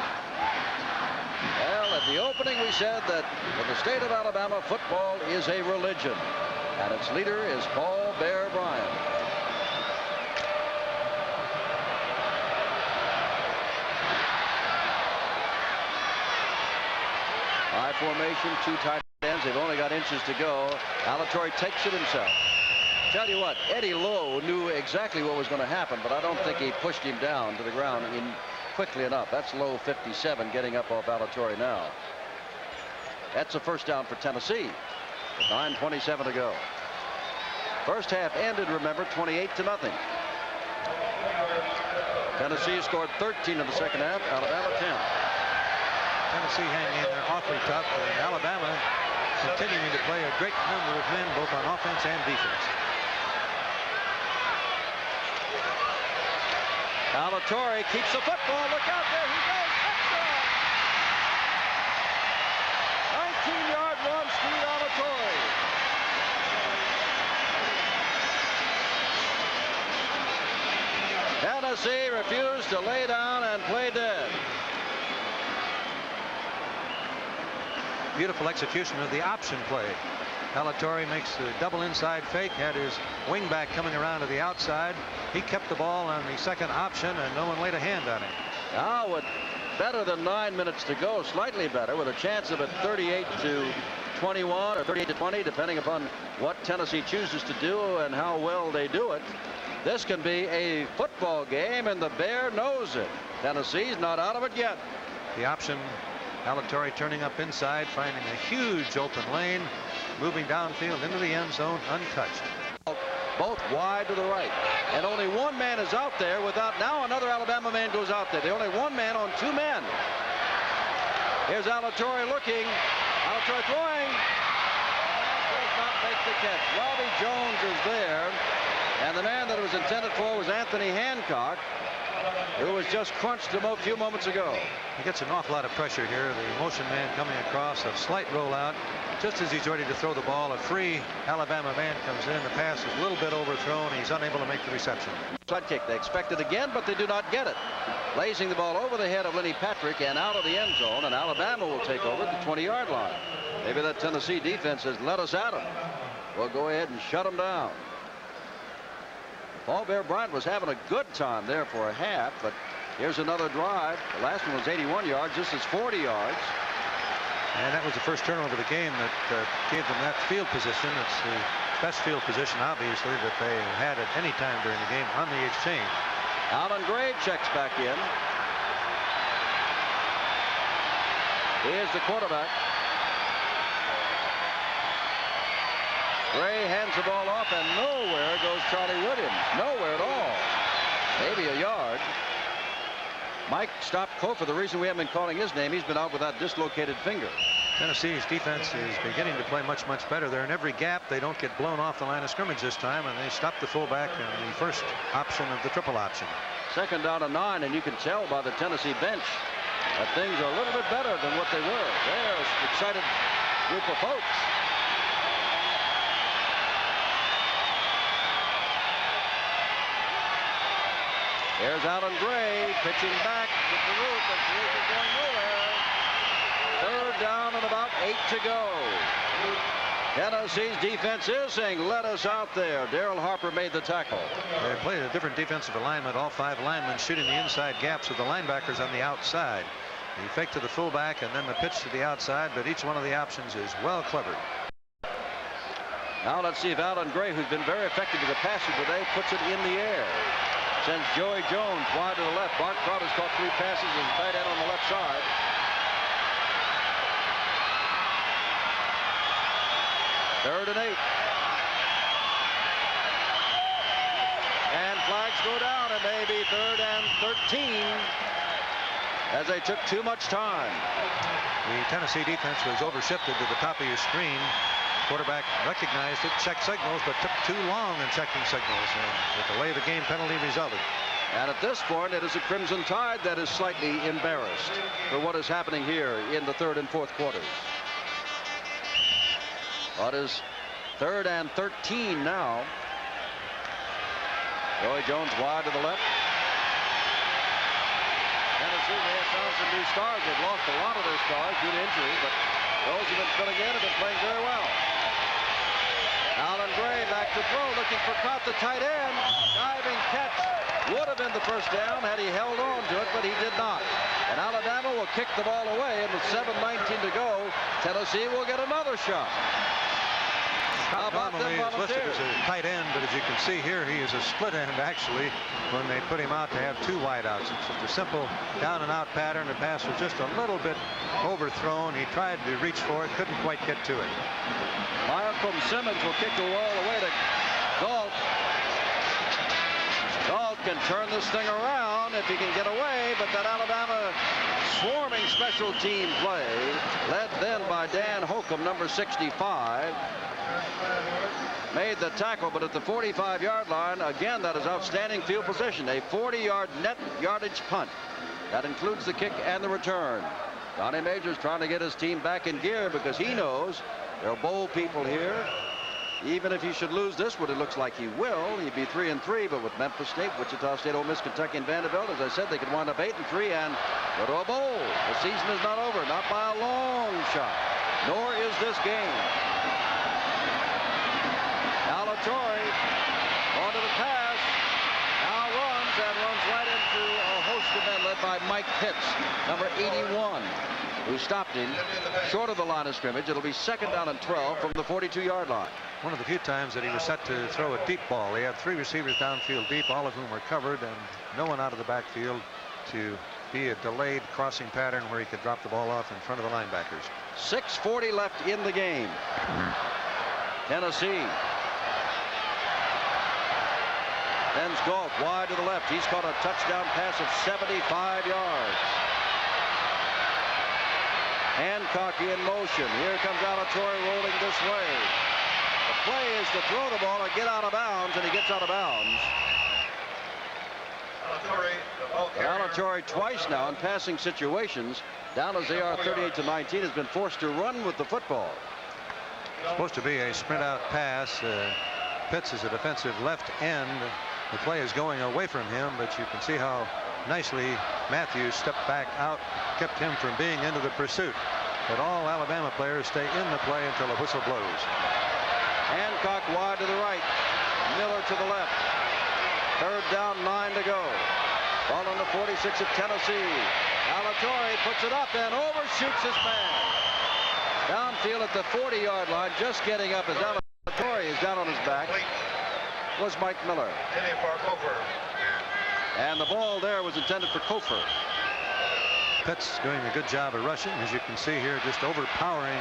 Well, at the opening we said that in the state of Alabama, football is a religion, and its leader is Paul Bear Bryant. High formation, two tight ends. They've only got inches to go. Alatorre takes it himself. Tell you what, Eddie Lowe knew exactly what was going to happen, but I don't think he pushed him down to the ground quickly enough. That's Lowe 57 getting up off Alatorre now. That's a first down for Tennessee with 9:27 to go. First half ended, remember, 28-0. Tennessee scored 13 in the second half. Alabama 10. Tennessee hanging in there awfully tough, and Alabama continuing to play a great number of men both on offense and defense. Alatorre keeps the football. Look out there. He goes. Touchdown. 19-yard run, Steve Alatorre. Tennessee refused to lay down and play dead. Beautiful execution of the option play. Alatorre makes the double inside fake, had his wingback coming around to the outside. He kept the ball on the second option, and no one laid a hand on him. Now with better than 9 minutes to go, slightly better, with a chance of a 38-21 or 38-20, depending upon what Tennessee chooses to do and how well they do it. This can be a football game, and the Bear knows it. Tennessee's not out of it yet. The option, Alatorre turning up inside, finding a huge open lane, moving downfield into the end zone untouched. Both wide to the right, and only one man is out there without. Now another Alabama man goes out there. The only one man on two men. Here's Alatorre looking. Alatorre throwing. Does not make the catch. Robbie Jones is there, and the man that it was intended for was Anthony Hancock, who was just crunched a few moments ago. He gets an awful lot of pressure here. The motion man coming across, a slight rollout. Just as he's ready to throw the ball, a free Alabama man comes in. The pass is a little bit overthrown. He's unable to make the reception. Side kick. They expect it again, but they do not get it. Blazing the ball over the head of Lenny Patrick and out of the end zone, and Alabama will take over at the 20-yard line. Maybe that Tennessee defense has let us at them. We'll go ahead and shut them down. Paul Bear Bryant was having a good time there for a half, but here's another drive. The last one was 81 yards. This is 40 yards. And that was the first turnover of the game that gave them that field position. It's the best field position, obviously, that they had at any time during the game on the exchange. Alan Gray checks back in. Here's the quarterback. Gray hands the ball off, and nowhere goes Charlie Williams. Nowhere at all. Maybe a yard. Mike Stopko, for the reason we haven't been calling his name, he's been out with that dislocated finger. Tennessee's defense is beginning to play much better. They're in every gap. They don't get blown off the line of scrimmage this time, and they stop the fullback in the first option of the triple option. Second down and 9, and you can tell by the Tennessee bench But things are a little bit better than what they were. There's an excited group of folks. Here's Allen Gray pitching back with the root, and Cruz is going nowhere. Third down and about 8 to go. Tennessee's defense is saying, let us out there. Daryl Harper made the tackle. They played a different defensive alignment. All 5 linemen shooting the inside gaps with the linebackers on the outside. The fake to the fullback and then the pitch to the outside, but each one of the options is well covered. Now let's see if Allen Gray, who's been very effective as a passer today, puts it in the air. Sends Joey Jones wide to the left. Bart Kraut has caught 3 passes and tight end on the left side. Third and 8. And flags go down. It may be third and 13 as they took too much time. The Tennessee defense was overshifted to the top of your screen. Quarterback recognized it, checked signals, but took too long in checking signals, and the delay of the game penalty resulted. And at this point, it is the Crimson Tide that is slightly embarrassed for what is happening here in the third and fourth quarters. What is third and 13 now? Joey Jones wide to the left. Tennessee may have found some new stars. They've lost a lot of their stars due to injury, but those who've been filling in have been playing very well. Allen Gray back to throw, looking for Kraut, the tight end. Diving catch. Would have been the first down had he held on to it, but he did not. And Alabama will kick the ball away, and with 7:19 to go, Tennessee will get another shot. How about them Donnelly is listed Volunteers? as a tight end, but as you can see here, he is a split end actually when they put him out to have 2 wideouts. It's just a simple down and out pattern. The pass was just a little bit overthrown. He tried to reach for it, couldn't quite get to it. Malcolm Simmons will kick the ball away to Galt. Galt can turn this thing around if he can get away, but that Alabama swarming special team play, led then by Dan Holcomb, number 65, made the tackle, but at the 45-yard line, again, that is outstanding field position. A 40-yard net yardage punt. That includes the kick and the return. Donnie Majors trying to get his team back in gear because he knows there are bowl people here. Even if he should lose this one, it looks like he will. He'd be 3-3, but with Memphis State, Wichita State, Ole Miss, Kentucky, and Vanderbilt, as I said, they could wind up 8-3 and go to a bowl. The season is not over, not by a long shot, nor is this game. Alatorre onto the pass, now runs and runs right into a host of men led by Mike Pitts, number 81. Who stopped him short of the line of scrimmage. It'll be 2nd down and 12 from the 42-yard line. One of the few times that he was set to throw a deep ball. He had 3 receivers downfield deep, all of whom were covered, and no one out of the backfield to be a delayed crossing pattern where he could drop the ball off in front of the linebackers. 6:40 left in the game. Tennessee sends Galt wide to the left. He's caught a touchdown pass of 75 yards. Hancock in motion. Here comes Alatorre rolling this way. The play is to throw the ball and get out of bounds, and he gets out of bounds. Alatorre twice now in passing situations, down as they are 38-19, has been forced to run with the football. Supposed to be a sprint out pass. Pitts is a defensive left end. The play is going away from him, but you can see how nicely Matthews stepped back out, kept him from being into the pursuit. But all Alabama players stay in the play until the whistle blows. Hancock wide to the right. Miller to the left. 3rd down, 9 to go. Ball on the 46 of Tennessee. Alatorre puts it up and overshoots his man. Downfield at the 40-yard line, just getting up as Alatorre is down on his back, was Mike Miller. And the ball there was intended for Kofor. Pitts doing a good job of rushing, as you can see here, just overpowering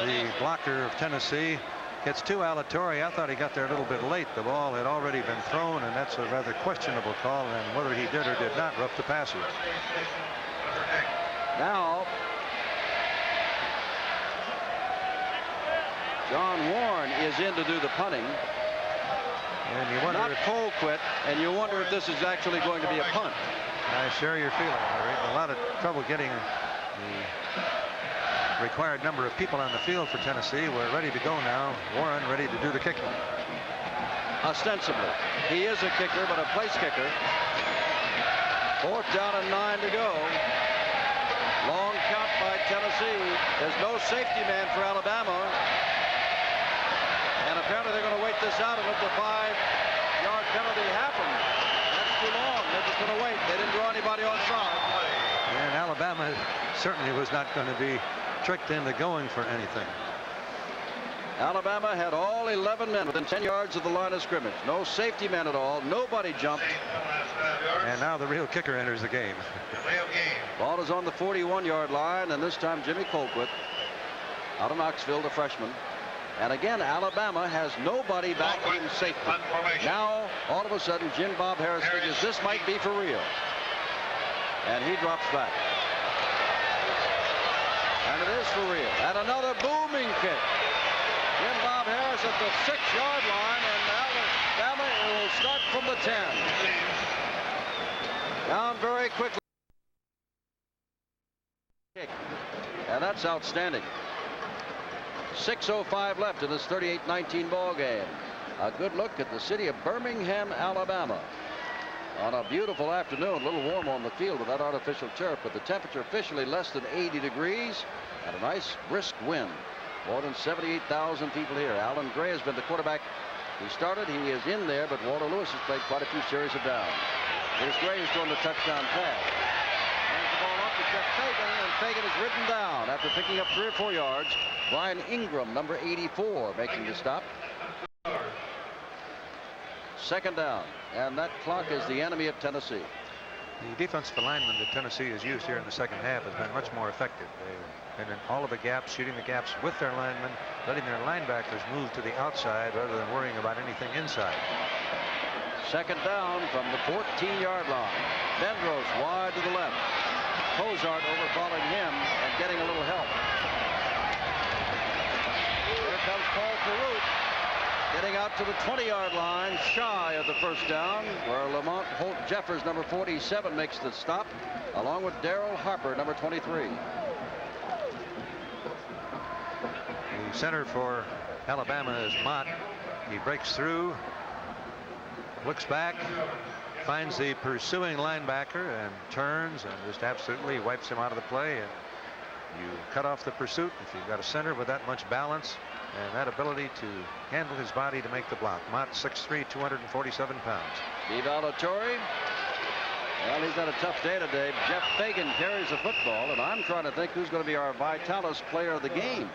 the blocker of Tennessee. Gets to Alatorre. I thought he got there a little bit late. The ball had already been thrown, and that's a rather questionable call, and whether he did or did not rough the passer. Now, John Warren is in to do the punting. And you wonder Not Colquitt, and you wonder if this is actually going to be a punt. I share your feeling, Larry. A lot of trouble getting the required number of people on the field for Tennessee. We're ready to go now. Warren ready to do the kicking. Ostensibly, he is a kicker, but a place kicker. 4th down and 9 to go. Long count by Tennessee. There's no safety man for Alabama. And apparently they're going to wait this out and let the 5-yard penalty happen. That's too long. They're just going to wait. They didn't draw anybody onside. And Alabama certainly was not going to be tricked into going for anything. Alabama had all 11 men within 10 yards of the line of scrimmage. No safety man at all. Nobody jumped. And now the real kicker enters the game. Ball is on the 41-yard line, and this time Jimmy Colquitt out of Knoxville, the freshman. And again, Alabama has nobody back in safety. Now, all of a sudden, Jim Bob Harris figures this might be for real. And he drops back. And it is for real. And another booming kick. Jim Bob Harris at the 6-yard line, and Alabama will start from the 10. Down very quickly. And that's outstanding. 6:05 left in this 38-19 ball game. A good look at the city of Birmingham, Alabama. On a beautiful afternoon, a little warm on the field with that artificial turf, but the temperature officially less than 80 degrees and a nice brisk wind. More than 78,000 people here. Alan Gray has been the quarterback. He started, he is in there, but Walter Lewis has played quite a few series of downs. Here's Gray who's throwing the touchdown pass. Hands the ball off to Jeff Fagan, and Fagan is ridden down after picking up 3 or 4 yards. Brian Ingram, number 84, making the stop. 2nd down, and that clock is the enemy of Tennessee. The defensive lineman that Tennessee has used here in the second half has been much more effective. They've been in all of the gaps, shooting the gaps with their linemen, letting their linebackers move to the outside rather than worrying about anything inside. 2nd down from the 14-yard line. Bendros wide to the left. Cozart overfalling him and getting a little help. Here comes Paul Carruth, getting out to the 20-yard line, shy of the 1st down, where Lamont Holt Jeffers, number 47, makes the stop, along with Daryl Harper, number 23. The center for Alabama is Mott. He breaks through, looks back, finds the pursuing linebacker and turns and just absolutely wipes him out of the play. And you cut off the pursuit if you've got a center with that much balance and that ability to handle his body to make the block. Mott, 6'3", 247 pounds. Steve Alatorre. Well, he's had a tough day today. Jeff Fagan carries the football, and I'm trying to think who's going to be our Vitalis player of the game.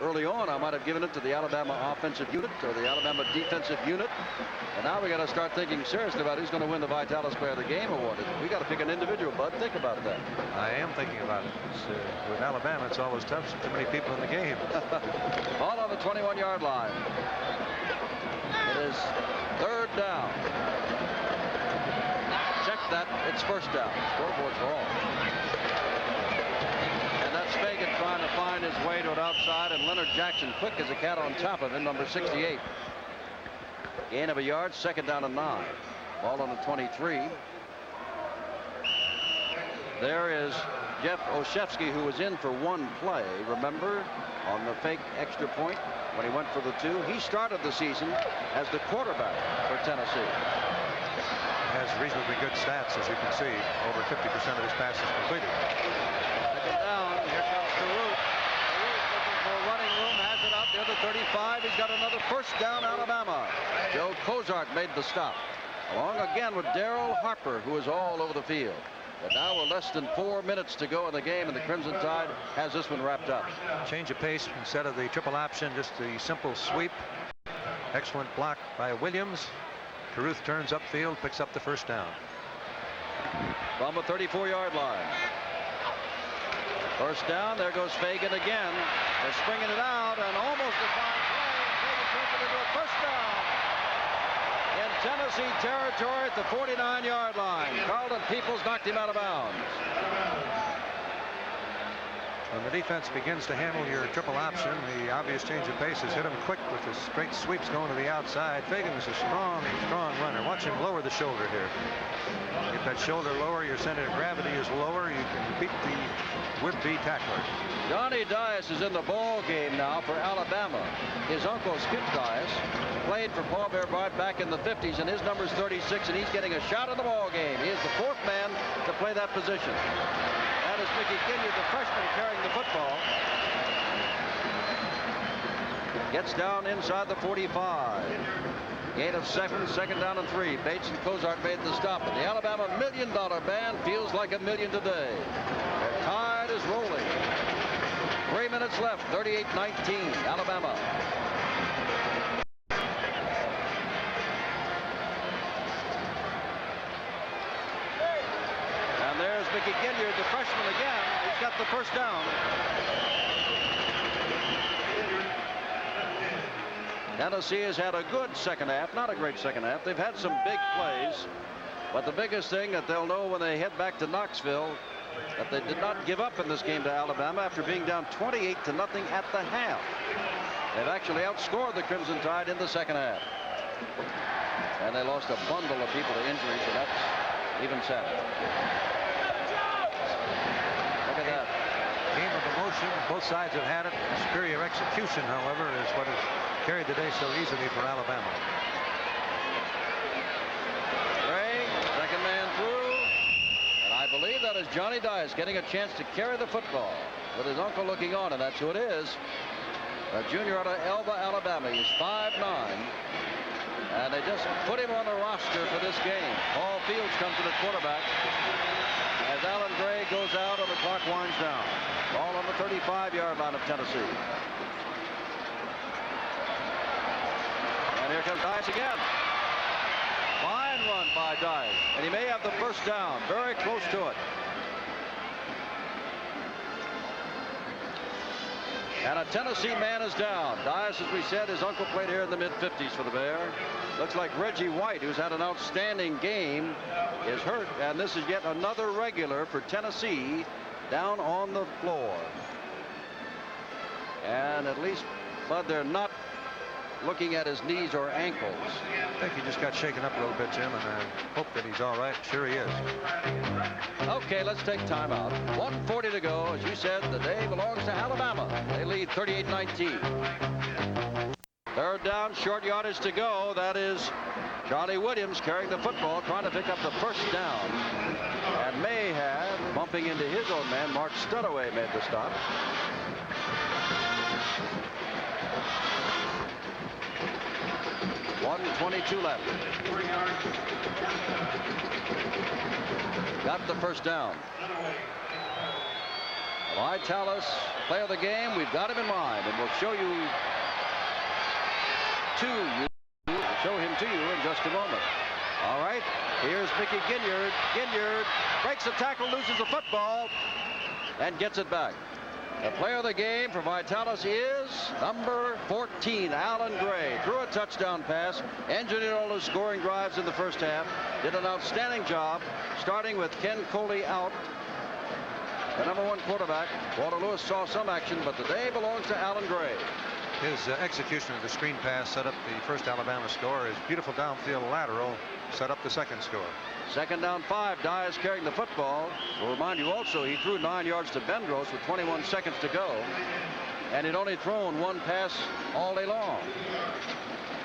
Early on, I might have given it to the Alabama offensive unit or the Alabama defensive unit. And now we got to start thinking seriously about who's going to win the Vitalis Player of the Game award. We got to pick an individual, Bud. Think about that. I am thinking about it. With Alabama, it's always tough. So too many people in the game. Ball on the 21-yard line. It is 3rd down. Check that. It's 1st down. Scoreboard for all. Fagan trying to find his way to it outside, and Leonard Jackson quick as a cat on top of him, number 68. Gain of a yard, 2nd down and 9. Ball on the 23. There is Jeff Oshefsky, who was in for 1 play, remember, on the fake extra point when he went for the 2. He started the season as the quarterback for Tennessee. Has reasonably good stats, as you can see. Over 50% of his passes completed. Down. Here comes Carruth. Carruth looking for running room, has it out near the 35. He's got another 1st down, Alabama. Joe Cozart made the stop. Along again with Daryl Harper, who is all over the field. But now with less than 4 minutes to go in the game, and the Crimson Tide has this one wrapped up. Change of pace instead of the triple option, just the simple sweep. Excellent block by Williams. Carruth turns upfield, picks up the 1st down. From the 34-yard line. 1st down, there goes Fagan again. They're springing it out, and almost a fine play. Fagan turns it into a 1st down. In Tennessee territory at the 49-yard line. Carlton Peoples knocked him out of bounds. When the defense begins to handle your triple option, the obvious change of pace is hit him quick with his straight sweeps going to the outside. Fagan is a strong runner. Watch him lower the shoulder here. Get that shoulder lower, your center of gravity is lower. You can beat the would-be tackler. Johnny Dias is in the ball game now for Alabama. His uncle Skip Dias played for Paul Bear Bryant back in the 50s, and his number's 36, and he's getting a shot in the ball game. He is the fourth man to play that position. That is Mickey Ginyard, the freshman, carrying the football. Gets down inside the 45. Gain of 7, second down and 3. Bates and Cozart made the stop, and the Alabama $1 Million Band feels like $1 million today. Their tide is rolling. 3 minutes left, 38-19, Alabama. And there's Mickey Ginyard, the freshman again. He's got the first down. Tennessee has had a good second half, not a great second half. They've had some big plays, but the biggest thing that they'll know when they head back to Knoxville, that they did not give up in this game to Alabama after being down 28-0 at the half. They've actually outscored the Crimson Tide in the second half. And they lost a bundle of people to injuries, and that's even sadder. Look at that. Game of emotion. Both sides have had it. Superior execution, however, is what has carried the day so easily for Alabama. Gray, second man through. And I believe that is Johnny Dias getting a chance to carry the football with his uncle looking on, and that's who it is. A junior out of Elba, Alabama. He's 5'9". And they just put him on the roster for this game. Paul Fields comes to the quarterback as Alan Gray goes out and the clock winds down. Ball on the 35-yard line of Tennessee. And here comes Dias again. Fine run by Dias. And he may have the first down. Very close to it. And a Tennessee man is down. Dias, as we said, his uncle played here in the mid-50s for the Bear. Looks like Reggie White, who's had an outstanding game, is hurt. And this is yet another regular for Tennessee down on the floor. And at least, Bud, they're not looking at his knees or ankles. I think he just got shaken up a little bit, Jim, and I hope that he's all right. Sure he is. Okay, let's take time out. 1:40 to go. As you said, the day belongs to Alabama. They lead 38-19. Third down, short yardage to go. That is Charlie Williams carrying the football, trying to pick up the first down. And may have, bumping into his own man, Mark Studaway made the stop. .122 left. Got the first down. Vitalis, player of the game, we've got him in mind, and we'll show him to you in just a moment. All right, here's Mickey Ginyard. Ginyard breaks the tackle, loses the football, and gets it back. The player of the game for Vitalis is number 14, Alan Gray. Threw a touchdown pass, engineered all his scoring drives in the first half, did an outstanding job, starting with Ken Coley out. The number 1 quarterback. Walter Lewis saw some action, but the day belongs to Alan Gray. His execution of the screen pass set up the first Alabama score. His beautiful downfield lateral set up the second score. Second down 5. Dias carrying the football. We'll remind you also he threw 9 yards to Bendros with 21 seconds to go. And he'd only thrown 1 pass all day long.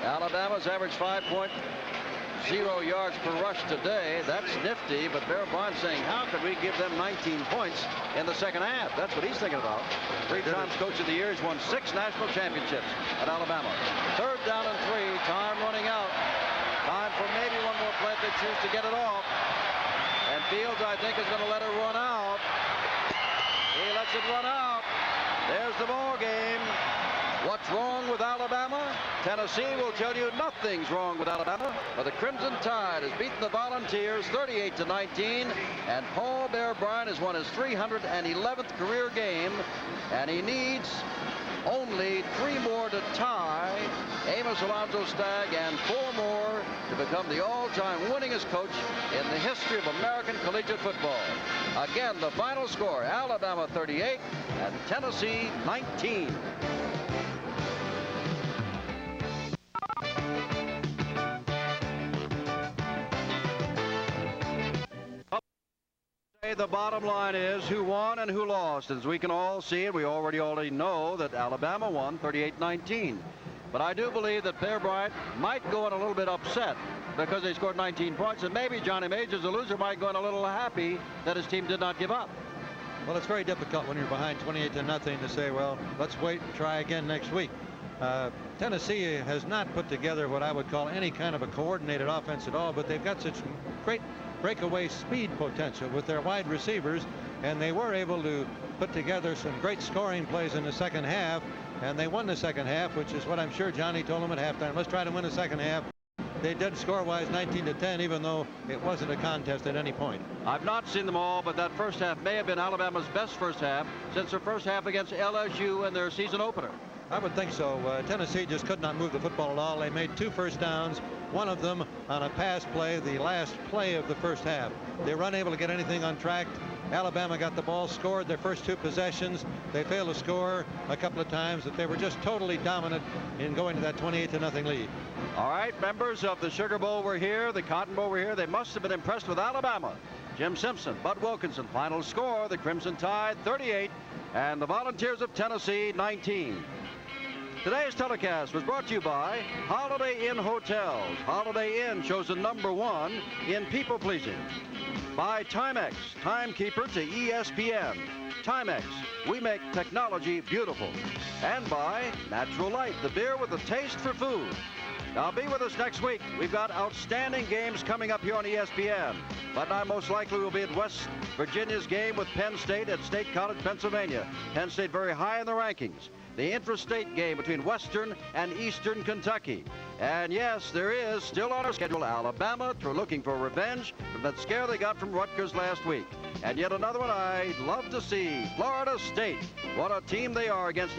Alabama's averaged 5.0 yards per rush today. That's nifty, but Bear Bryant saying, how could we give them 19 points in the second half? That's what he's thinking about. 3 times Coach of the Year. He's won 6 national championships at Alabama. Third down and 3. Time running out. Time for maybe one more play if they choose to get it off. And Fields, I think, is going to let it run out. He lets it run out. There's the ball game. What's wrong with Alabama? Tennessee will tell you nothing's wrong with Alabama. But the Crimson Tide has beaten the Volunteers 38-19. And Paul Bear Bryant has won his 311th career game. And he needs only 3 more to tie Amos Alonzo Stagg, and 4 more to become the all-time winningest coach in the history of American collegiate football. Again, the final score, Alabama 38 and Tennessee 19. The bottom line is who won and who lost. As we can all see it, we already know that Alabama won 38-19. But I do believe that Bear Bryant might go in a little bit upset because they scored 19 points, and maybe Johnny Majors, the loser, might go in a little happy that his team did not give up. Well, it's very difficult when you're behind 28-0 to say, well, let's wait and try again next week. Tennessee has not put together what I would call any kind of a coordinated offense at all, but they've got such great breakaway speed potential with their wide receivers, and they were able to put together some great scoring plays in the second half, and they won the second half, which is what I'm sure Johnny told them at halftime. Let's try to win the second half. They did score-wise 19-10, even though it wasn't a contest at any point. I've not seen them all, but that first half may have been Alabama's best first half since their first half against LSU in their season opener. I would think so. Tennessee just could not move the football at all. They made 2 first downs, one of them on a pass play, the last play of the first half. They were unable to get anything on track. Alabama got the ball, scored their first 2 possessions. They failed to score a couple of times, but they were just totally dominant in going to that 28-0 lead. All right, members of the Sugar Bowl were here, the Cotton Bowl were here. They must have been impressed with Alabama. Jim Simpson, Bud Wilkinson, final score, the Crimson Tide 38 and the Volunteers of Tennessee 19. Today's telecast was brought to you by Holiday Inn Hotels. Holiday Inn chosen #1 in people pleasing. By Timex, timekeeper to ESPN. Timex, we make technology beautiful. And by Natural Light, the beer with a taste for food. Now be with us next week. We've got outstanding games coming up here on ESPN. But I most likely will be at West Virginia's game with Penn State at State College, Pennsylvania. Penn State very high in the rankings. The intrastate game between Western and Eastern Kentucky. And yes, there is still on our schedule Alabama looking for revenge from that scare they got from Rutgers last week. And yet another one I'd love to see, Florida State. What a team they are against